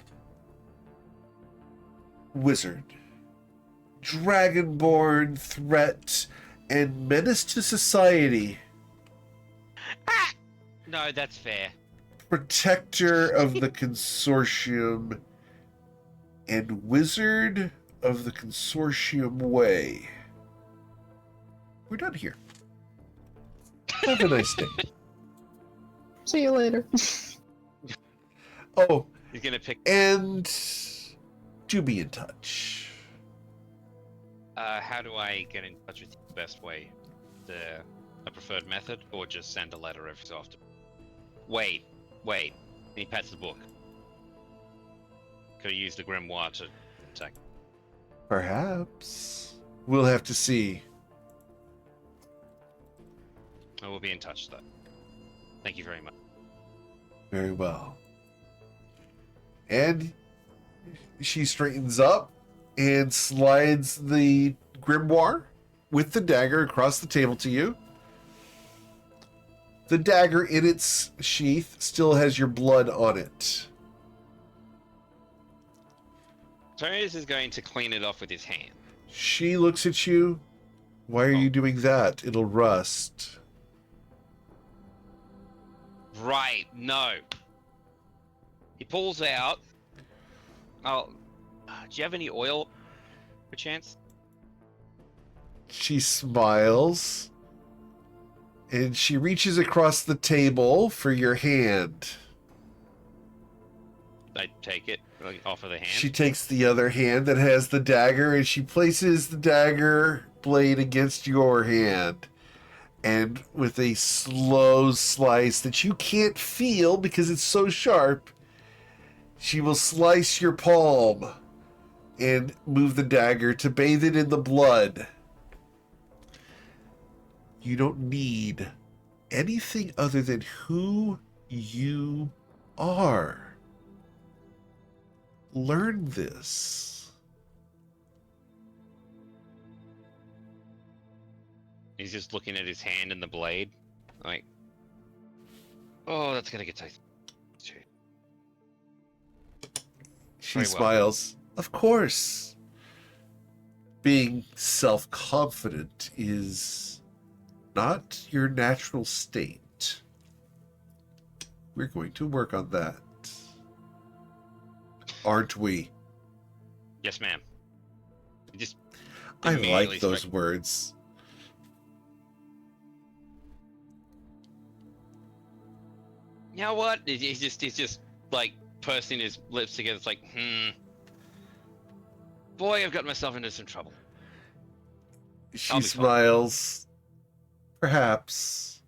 wizard, dragonborn threat, and menace to society, no, that's fair. protector of the consortium, and wizard of the consortium way. We're done here. Have a nice day. See you later. Oh, He's gonna pick. and do be in touch. How do I get in touch with you the best way? A preferred method, or just send a letter every so often? Wait. And he pats the book. Could have used the grimoire to attack. Perhaps. We'll have to see. I will be in touch, though. Thank you very much. Very well. And she straightens up and slides the grimoire with the dagger across the table to you. The dagger in its sheath still has your blood on it. Tonyus is going to clean it off with his hand. She looks at you. Why are you doing that? It'll rust. Right, no. He pulls out. Oh, do you have any oil, per chance? She smiles. And she reaches across the table for your hand. I take it off of the hand. She takes the other hand that has the dagger and she places the dagger blade against your hand. And with a slow slice that you can't feel because it's so sharp, she will slice your palm and move the dagger to bathe it in the blood. You don't need anything other than who you are. Learn this. He's just looking at his hand and the blade. Like, oh, that's gonna get tasty. She Very well. smiles. Of course. Being self-confident is not your natural state. We're going to work on that. Aren't we? Yes, ma'am. He just I immediately like those strike- words. You know what? He's just like pursing his lips together. It's like, boy, I've got myself into some trouble. She I'll be fine. smiles. Perhaps.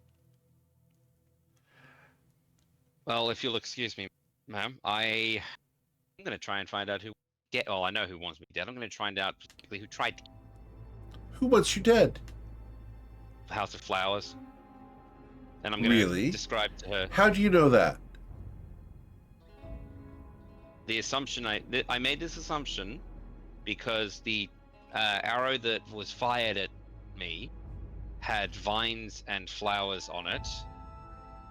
Well, if you'll excuse me, ma'am, I'm gonna try and find out who. Oh, I know who wants me dead. I'm gonna find out particularly who tried Who wants you dead? the House of Flowers. And I'm gonna Really? describe to her How do you know that? the assumption I made this assumption because the arrow that was fired at me had vines and flowers on it,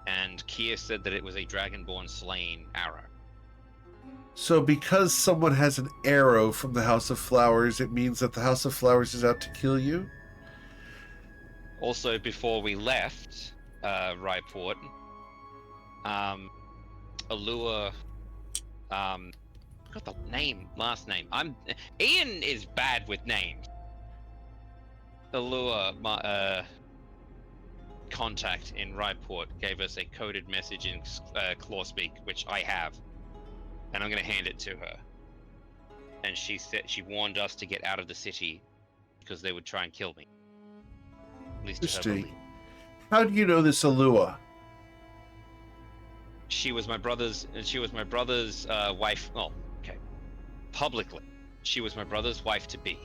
and Kier said that it was a dragonborn slain arrow. So because someone has an arrow from the House of Flowers, it means that the House of Flowers is out to kill you? Also, before we left Ryport, Allure, I got the last name. Ian is bad with names. Allure, my contact in Ryport, gave us a coded message in Clawspeak, which I have, and I'm going to hand it to her. And she said she warned us to get out of the city because they would try and kill me. At least to her Interesting. belief. How do you know this Alua? She was my brother's wife. Well, okay. Publicly, she was my brother's wife to be,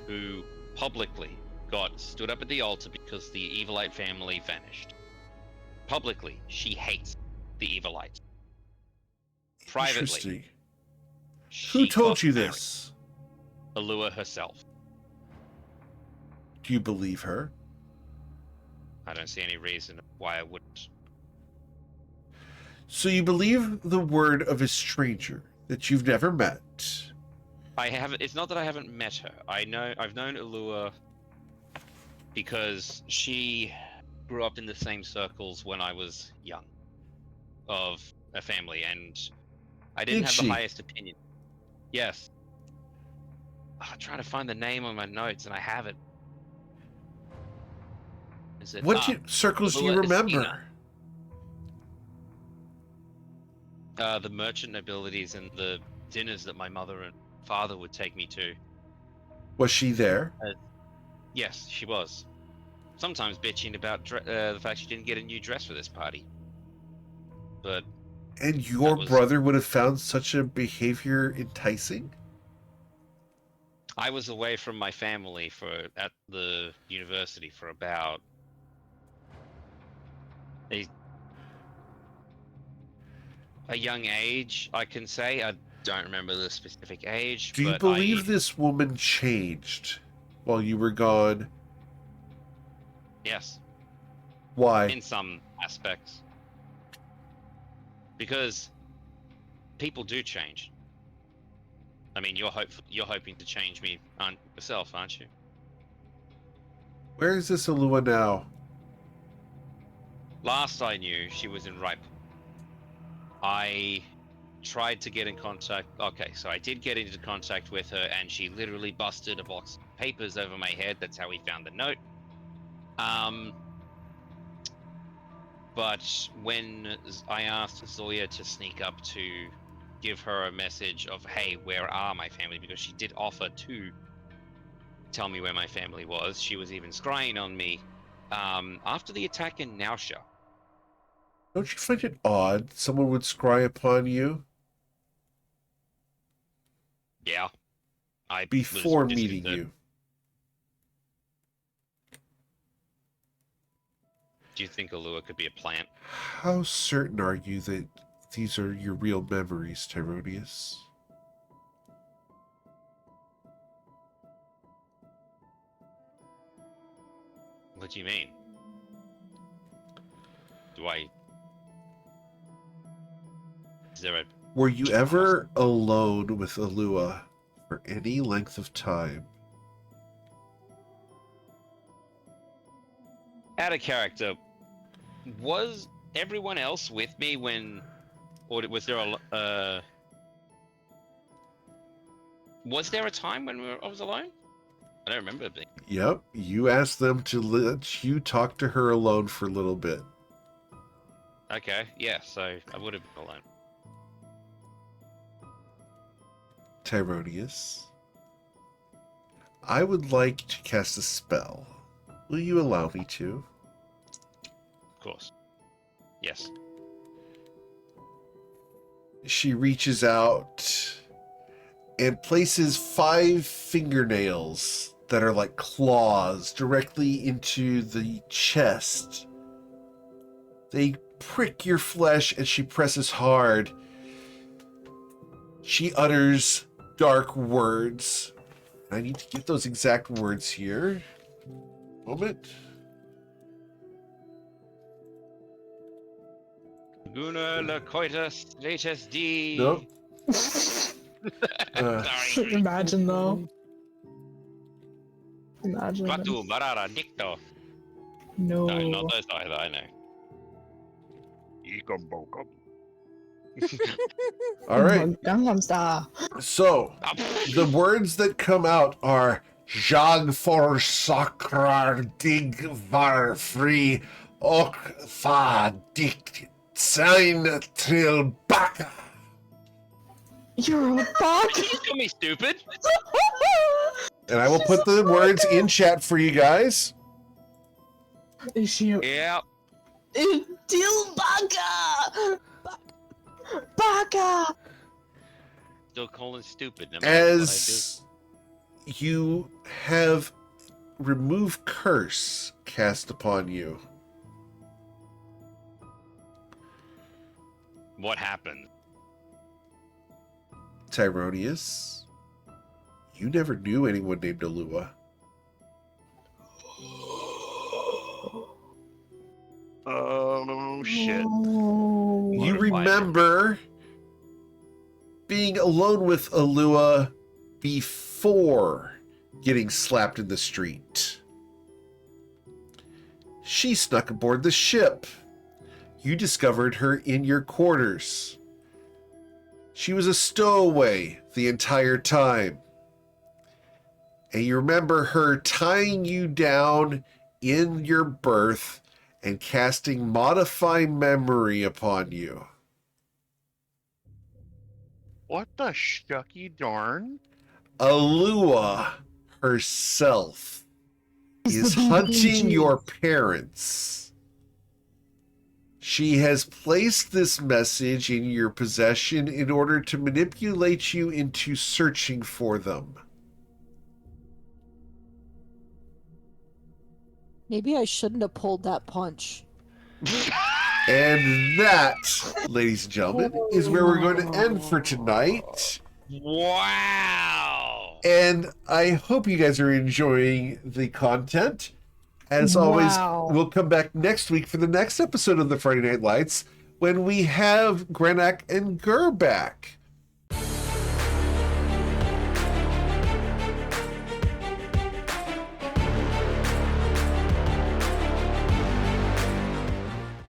who publicly stood up at the altar because the Evilite family vanished. Publicly, she hates the Evilites. Privately, Interesting. she Who told got you married. this? Allure herself. Do you believe her? I don't see any reason why I wouldn't. So you believe the word of a stranger that you've never met? I haven't. It's not that I haven't met her. I've known Allure because she grew up in the same circles when I was young, of a family, and I didn't Did have she? the highest opinion. Yes. I'm trying to find the name on my notes, and I have it. Is it? Circles do you Allure remember? Estina. The merchant nobilities and the dinners that my mother and father would take me to. Was she there? Yes, she was. Sometimes bitching about the fact she didn't get a new dress for this party. But And your That was- brother would have found such a behavior enticing? I was away from my family at the university for about a young age, I can say. I don't remember the specific age. Do you but believe this woman changed while you were gone? Yes, Why? in some aspects. Because people do change. I mean, you're hoping to change me yourself, aren't you? Where is this Alua now? Last I knew, she was in Ripe. I tried to get in contact. Okay, so I did get into contact with her, and she literally busted a box of papers over my head. That's how we found the note. But when I asked Zoya to sneak up to give her a message of, hey, where are my family? Because she did offer to tell me where my family was. She was even scrying on me after the attack in Nausea. Don't you find it odd someone would scry upon you Yeah. I before was meeting disconcerted. you? Do you think Alua could be a plant? How certain are you that these are your real memories, Tyronius? What do you mean? Do I... Is there a... Were you ever alone with Alua for any length of time? Out of character, was everyone else with me when... Or was there a... Was there a time when I was alone? I don't remember being... Yep, you asked them to let you talk to her alone for a little bit. Okay, yeah, so I would have been alone. Tyronius, I would like to cast a spell. Will you allow me to? Of course. Yes. She reaches out and places 5 fingernails that are like claws directly into the chest. They prick your flesh and she presses hard. She utters dark words. I need to get those exact words here. Moment. Guna Lacoitus Latus D. Nope. Sorry. Imagine though. Imagine. Ratu Barara Dicto. No. No, not those either, I know. Eekum-bokum. All right. Gangnam Style. So, the words that come out are Jag for sakrar dig var fri och fa dikt sein till baka. You're a bug. You call me stupid. And I will put the words in chat for you guys. Is she a Yeah. Til Baka? Baka! Still calling stupid no matter what I do. As you have remove curse cast upon you. What happened? Tyronius, you never knew anyone named Alua. Oh, shit. No. You What if I remember being alone with Alua before getting slapped in the street. She snuck aboard the ship. You discovered her in your quarters. She was a stowaway the entire time. And you remember her tying you down in your berth and casting Modify Memory upon you. What the shucky darn? Alua herself is hunting your parents. She has placed this message in your possession in order to manipulate you into searching for them. Maybe I shouldn't have pulled that punch. And that, ladies and gentlemen, is where we're going to end for tonight. Wow. And I hope you guys are enjoying the content. As always, Wow. we'll come back next week for the next episode of the Friday Night Lights when we have Grenak and Gur back.